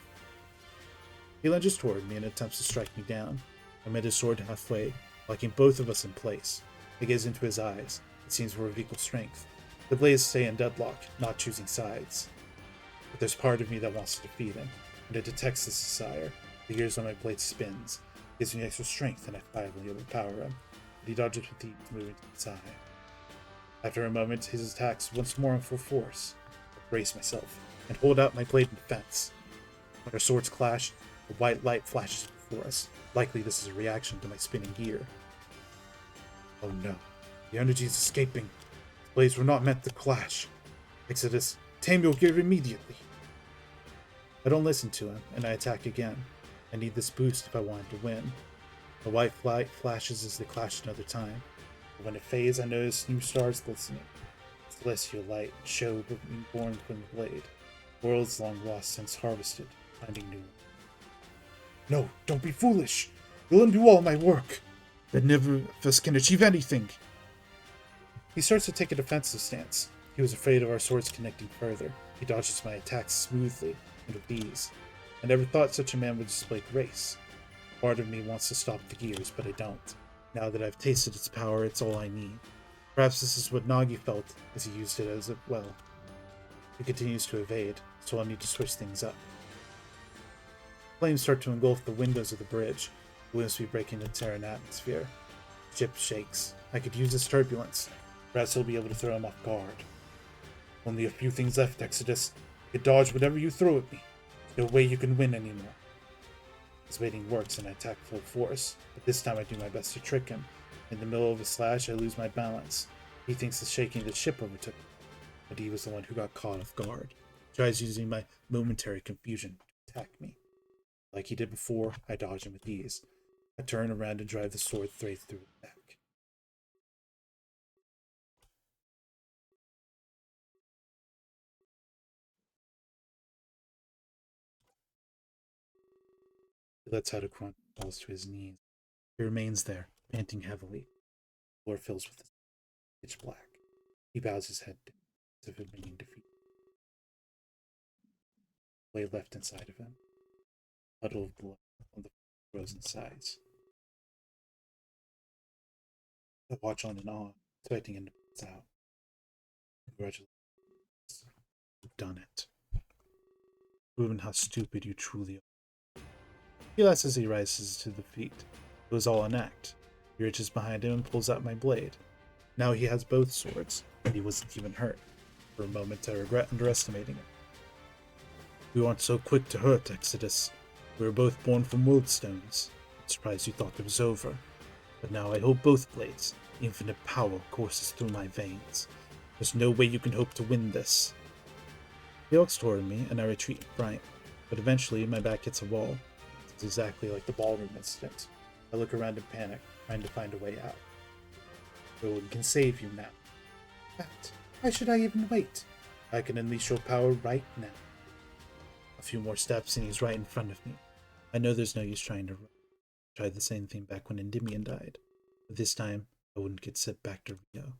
Speaker 4: He lunges toward me and attempts to strike me down. I met his sword halfway, locking both of us in place. I gaze into his eyes. It seems we're of equal strength. The blades stay in deadlock, not choosing sides. But there's part of me that wants to defeat him, and it detects this desire. The gears on my blade spins, gives me extra strength, and I finally overpower him. But he dodges with ease, moving to the side. After a moment, his attacks once more in full force. I brace myself and hold out my blade in defense. When our swords clash, a white light flashes before us. Likely this is a reaction to my spinning gear. Oh no, the energy is escaping. The blades were not meant to clash. Exodus, tame your gear immediately. I don't listen to him, and I attack again. I need this boost if I want to win. The white light flashes as they clash another time. But when it fades, I notice new stars glistening. Celestial light show being born from the blade. Worlds long lost since harvested, finding new. No, don't be foolish. You'll undo all my work.
Speaker 1: That never of us can achieve anything.
Speaker 4: He starts to take a defensive stance. He was afraid of our swords connecting further. He dodges my attacks smoothly and with ease. I never thought such a man would display grace. Part of me wants to stop the gears, but I don't. Now that I've tasted its power, it's all I need. Perhaps this is what Nagi felt as he used it as well. He continues to evade, so I'll need to switch things up. Flames start to engulf the windows of the bridge. The winds be breaking the Terran atmosphere. The ship shakes. I could use its turbulence. Perhaps he'll be able to throw him off guard. Only a few things left, Exodus. You can dodge whatever you throw at me. There's no way you can win anymore. His waiting works and I attack full force, but this time I do my best to trick him. In the middle of a slash, I lose my balance. He thinks the shaking of the ship overtook him, but he was the one who got caught off guard. He tries using my momentary confusion to attack me. Like he did before, I dodge him with ease. I turn around and drive the sword straight through his neck. He lets out a grunt and falls to his knees. He remains there, panting heavily. The floor fills with pitch black. He bows his head down, as if admitting defeat. Blade left inside of him. A puddle of blood on the frozen sides. I watch on and on, expecting him to pass out. Congratulations. You've done it. Proven how stupid you truly are. He laughs as he rises to the feet. It was all an act. He reaches behind him and pulls out my blade. Now he has both swords, and he wasn't even hurt. For a moment I regret underestimating him. We weren't so quick to hurt, Exodus. We were both born from Worldstones. I'm surprised you thought it was over. But now I hold both blades. Infinite power courses through my veins. There's no way you can hope to win this. He walks toward me, and I retreat in fright. But eventually, my back hits a wall. It's exactly like the ballroom incident. I look around in panic, trying to find a way out. No one can save you now. But why should I even wait? I can unleash your power right now. A few more steps, and he's right in front of me. I know there's no use trying to run. I tried the same thing back when Endymion died. But this time, I wouldn't get sent back to Rio.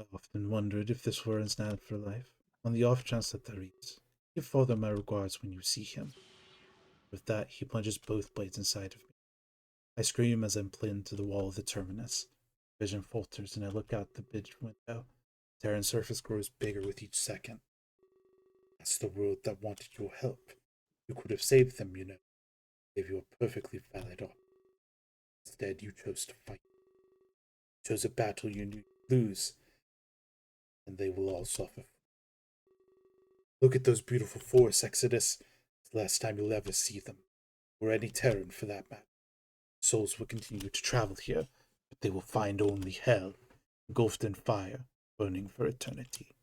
Speaker 4: I often wondered if this were his afterlife. On the off chance that there is, give father my regards when you see him. With that, he plunges both blades inside of me. I scream as I'm pinned to the wall of the terminus. Vision falters and I look out the bridge window. The Terran surface grows bigger with each second. That's the world that wanted your help. You could have saved them, you know. Gave you a perfectly valid offer. Instead, you chose to fight. You chose a battle you knew you'd lose, and they will all suffer. Look at those beautiful forests, Exodus. It's the last time you'll ever see them, or any Terran for that matter. Souls will continue to travel here, but they will find only hell, engulfed in fire, burning for eternity.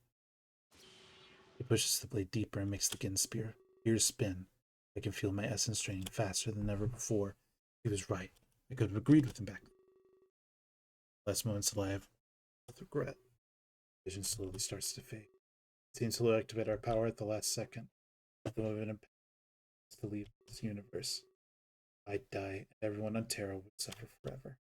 Speaker 4: He pushes the blade deeper and makes the Gin spear. Gears spin. I can feel my essence draining faster than ever before. He was right. I could have agreed with him back then. Last moments alive, with regret. Vision slowly starts to fade. It seems to activate our power at the last second. The moment to leave this universe. I'd die, and everyone on Terra would suffer forever.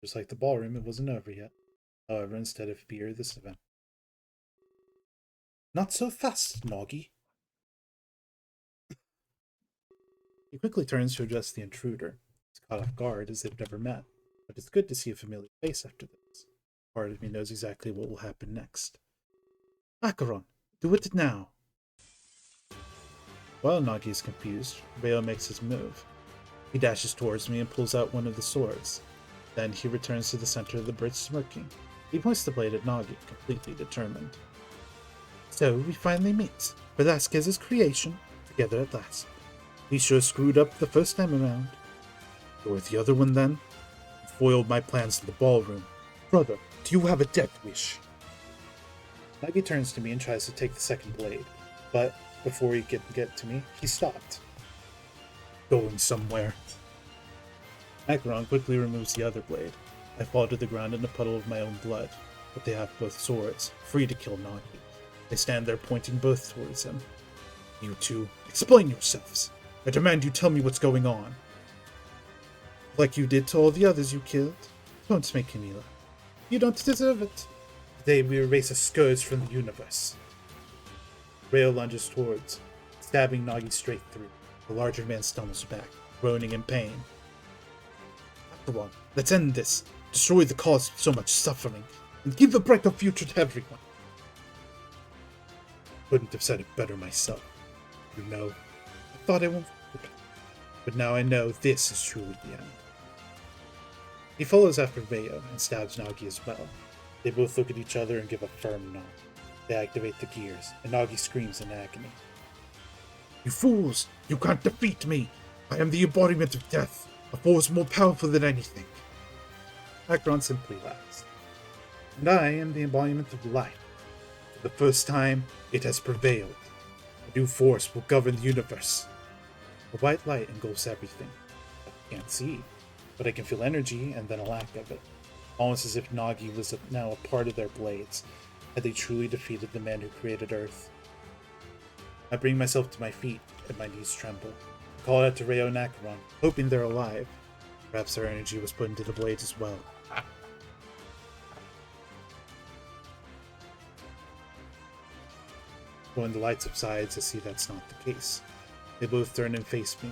Speaker 4: Just like the ballroom, it wasn't over yet. However, instead of beer, this event. Not so fast, Noggy. He quickly turns to address the intruder. He's caught off guard as they've never met, but it's good to see a familiar face after this. Part of me knows exactly what will happen next. Acheron, do it now. While Nagi is confused, Reo makes his move. He dashes towards me and pulls out one of the swords. Then he returns to the center of the bridge smirking. He points the blade at Nagi, completely determined. So we finally meet. Velasquez's creation, together at last. He sure screwed up the first time around. You're the other one then? You foiled my plans in the ballroom. Brother, do you have a death wish? Nagi turns to me and tries to take the second blade, but before he can get to me, he stopped. Going somewhere. Acheron quickly removes the other blade. I fall to the ground in a puddle of my own blood, but they have both swords, free to kill Nagi. They stand there pointing both towards him. You two, explain yourselves. I demand you tell me what's going on. Like you did to all the others you killed. Don't make me laugh. You don't deserve it. Today we erase a scourge from the universe. Reo lunges towards, stabbing Nagi straight through. The larger man stumbles back, groaning in pain. Acheron, let's end this. Destroy the cause of so much suffering, and give a brighter future to everyone. Couldn't have said it better myself. You know, I thought I won't, but now I know this is truly the end. He follows after Reo and stabs Nagi as well. They both look at each other and give a firm nod. They activate the gears, and Nagi screams in agony. You fools! You can't defeat me! I am the embodiment of death, a force more powerful than anything. Acheron simply laughs. And I am the embodiment of life. For the first time, it has prevailed. A new force will govern the universe. A white light engulfs everything. I can't see, but I can feel energy and then a lack of it. Almost as if Nagi was now a part of their blades. Had they truly defeated the man who created Earth? I bring myself to my feet, and my knees tremble. I call out to Reo and Acheron, hoping they're alive. Perhaps their energy was put into the blades as well. When the light subsides, I see that's not the case. They both turn and face me,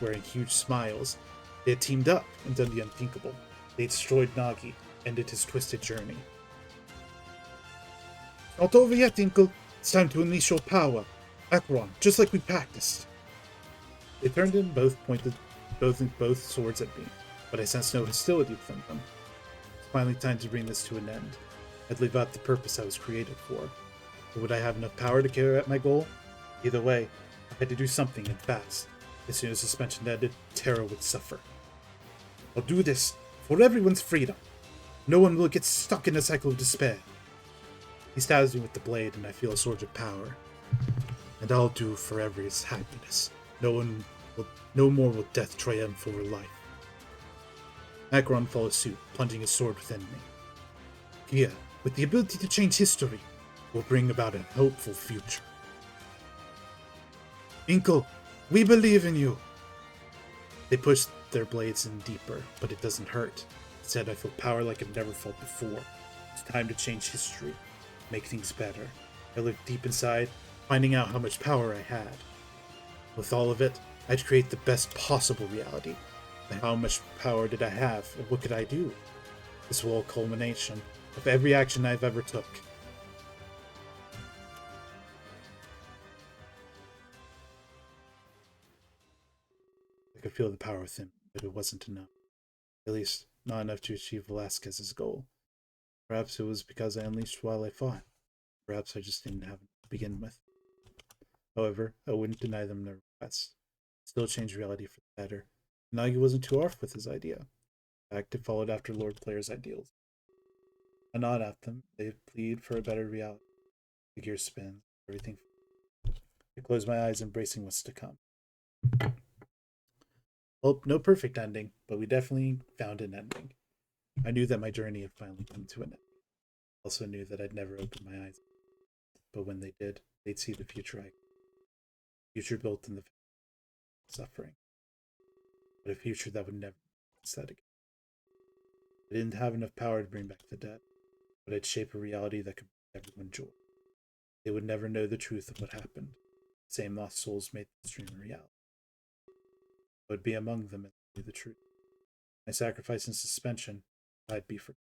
Speaker 4: wearing huge smiles. They had teamed up and done the unthinkable. They destroyed Nagi, ended his twisted journey. Not over yet, Inkle. It's time to unleash your power. Acheron, just like we practiced. They turned and both pointed both swords at me, but I sensed no hostility from them. It's finally time to bring this to an end. I'd live out the purpose I was created for. But would I have enough power to carry out my goal? Either way, I had to do something and fast. As soon as suspension ended, Terra would suffer. I'll do this for everyone's freedom. No one will get stuck in a cycle of despair. He stabs me with the blade, and I feel a surge of power. And I'll do for everyone's happiness. No more will death triumph over life. Acheron follows suit, plunging his sword within me. Here, with the ability to change history, will bring about a hopeful future. Inkle, we believe in you! They push their blades in deeper, but it doesn't hurt. Instead, I feel power like I've never felt before. It's time to change history, make things better. I looked deep inside, finding out how much power I had. With all of it, I'd create the best possible reality. And how much power did I have, and what could I do? This was all culmination of every action I've ever took. I could feel the power within, but it wasn't enough. At least, not enough to achieve Velasquez's goal. Perhaps it was because I unleashed while I fought. Perhaps I just didn't have it to begin with. However, I wouldn't deny them their request. Still changed reality for the better. Nagi wasn't too off with his idea. In fact, it followed after Lord Player's ideals. I nod at them. They plead for a better reality. The gear spins. Everything. I close my eyes, embracing what's to come. Well, no perfect ending, but we definitely found an ending. I knew that my journey had finally come to an end. I also knew that I'd never open my eyes. But when they did, they'd see the future future built in the suffering. But a future that would never be said again. It didn't have enough power to bring back the dead, but it shaped a reality that could bring everyone joy. They would never know the truth of what happened. The same lost souls made the dream a reality. I would be among them and knew the truth. My sacrifice and suspension, I'd be forgiven.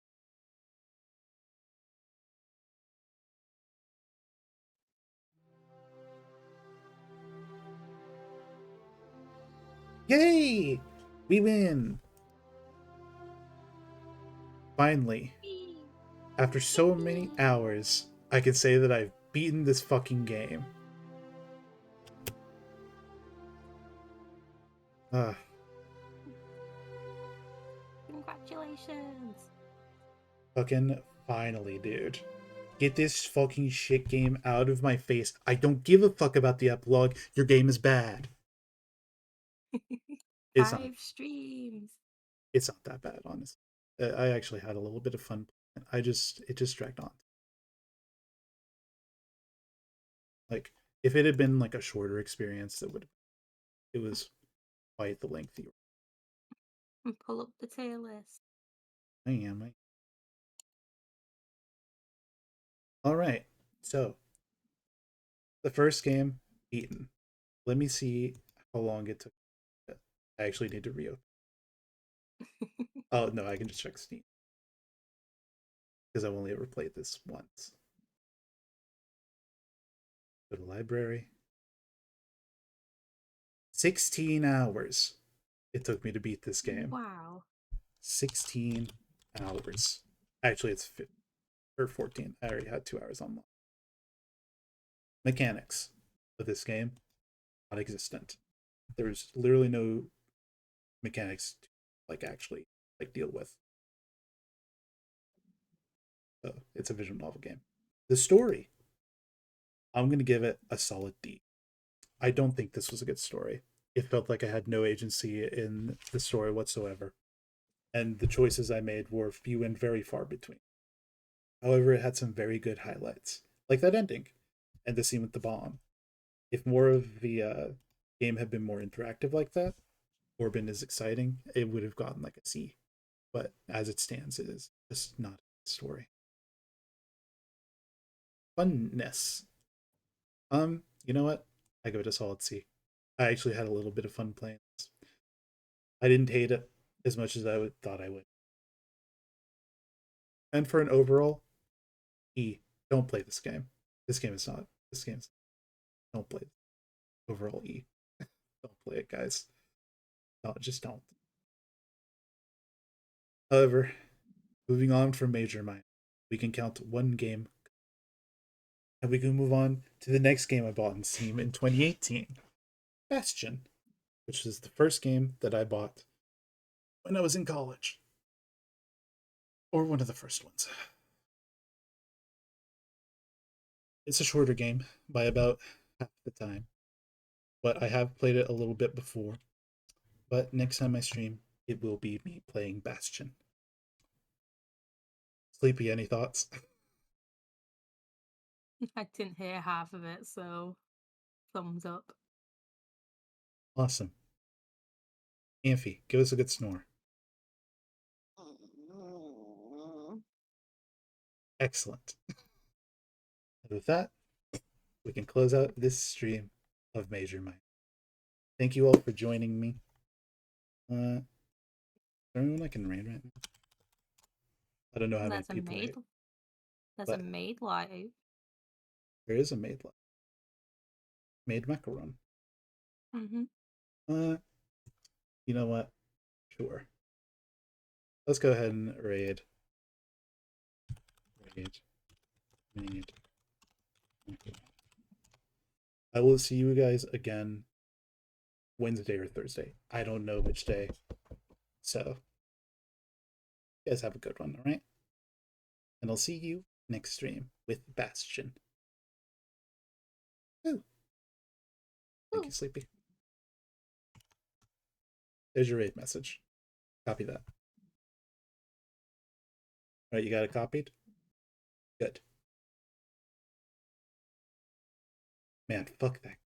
Speaker 4: Yay! We win! Finally, after so many hours, I can say that I've beaten this fucking game. Ah,
Speaker 6: Congratulations.
Speaker 4: fucking finally, dude. Get this fucking shit game out of my face. I don't give a fuck about the epilogue. Your game is bad. It's not,
Speaker 6: 5 streams.
Speaker 4: it's not that bad, honestly. I actually had a little bit of fun. It just dragged on. Like, if it had been like a shorter experience, it was quite the lengthy.
Speaker 6: And pull up the tier list.
Speaker 4: I am. All right. So, the first game, beaten. Let me see how long it took. I actually need to reopen. Oh, no, I can just check Steam. Because I've only ever played this once. Go to library. 16 hours it took me to beat this game.
Speaker 6: Wow.
Speaker 4: 16 hours. Actually, it's 15, or 14. I already had 2 hours on. Mechanics of this game, non existent. There's literally no mechanics to actually deal with. So it's a visual novel game. The story, I'm gonna give it a solid D. I don't think this was a good story. It felt like I had no agency in the story whatsoever, and the choices I made were few and very far between. However, it had some very good highlights, like that ending and the scene with the bomb. If more of the game had been more interactive like that, or been as exciting, it would have gotten like a C. But as it stands, it is just not a story. Funness. You know what? I give it a solid C. I actually had a little bit of fun playing this. I didn't hate it as much as thought I would. And for an overall E, don't play this game. This game is not. This game's don't play. Overall E. Don't play it, guys. No, just don't. However, moving on from Major Mind, we can count one game, and we can move on to the next game I bought in Steam in 2018, Bastion, which is the first game that I bought when I was in college, or one of the first ones. It's a shorter game by about half the time, but I have played it a little bit before. But next time I stream, it will be me playing Bastion. Sleepy, any thoughts?
Speaker 6: I didn't hear half of it, so thumbs up.
Speaker 4: Awesome. Amphi, give us a good snore. Excellent. And with that, we can close out this stream of Major Mind. Thank you all for joining me. Is there anyone I can raid right now? I don't know how many
Speaker 6: There's a
Speaker 4: people.
Speaker 6: maid. There's
Speaker 4: But
Speaker 6: a maid live.
Speaker 4: there is a maid. Maid macaron.
Speaker 6: Mm-hmm.
Speaker 4: You know what? Sure. Let's go ahead and raid. Maid. I will see you guys again Wednesday or Thursday. I don't know which day. So, you guys have a good one, all right? And I'll see you next stream with Bastion. Ooh. Thank you, Sleepy. There's your raid message. Copy that. All right, you got it copied? Good. Man, fuck that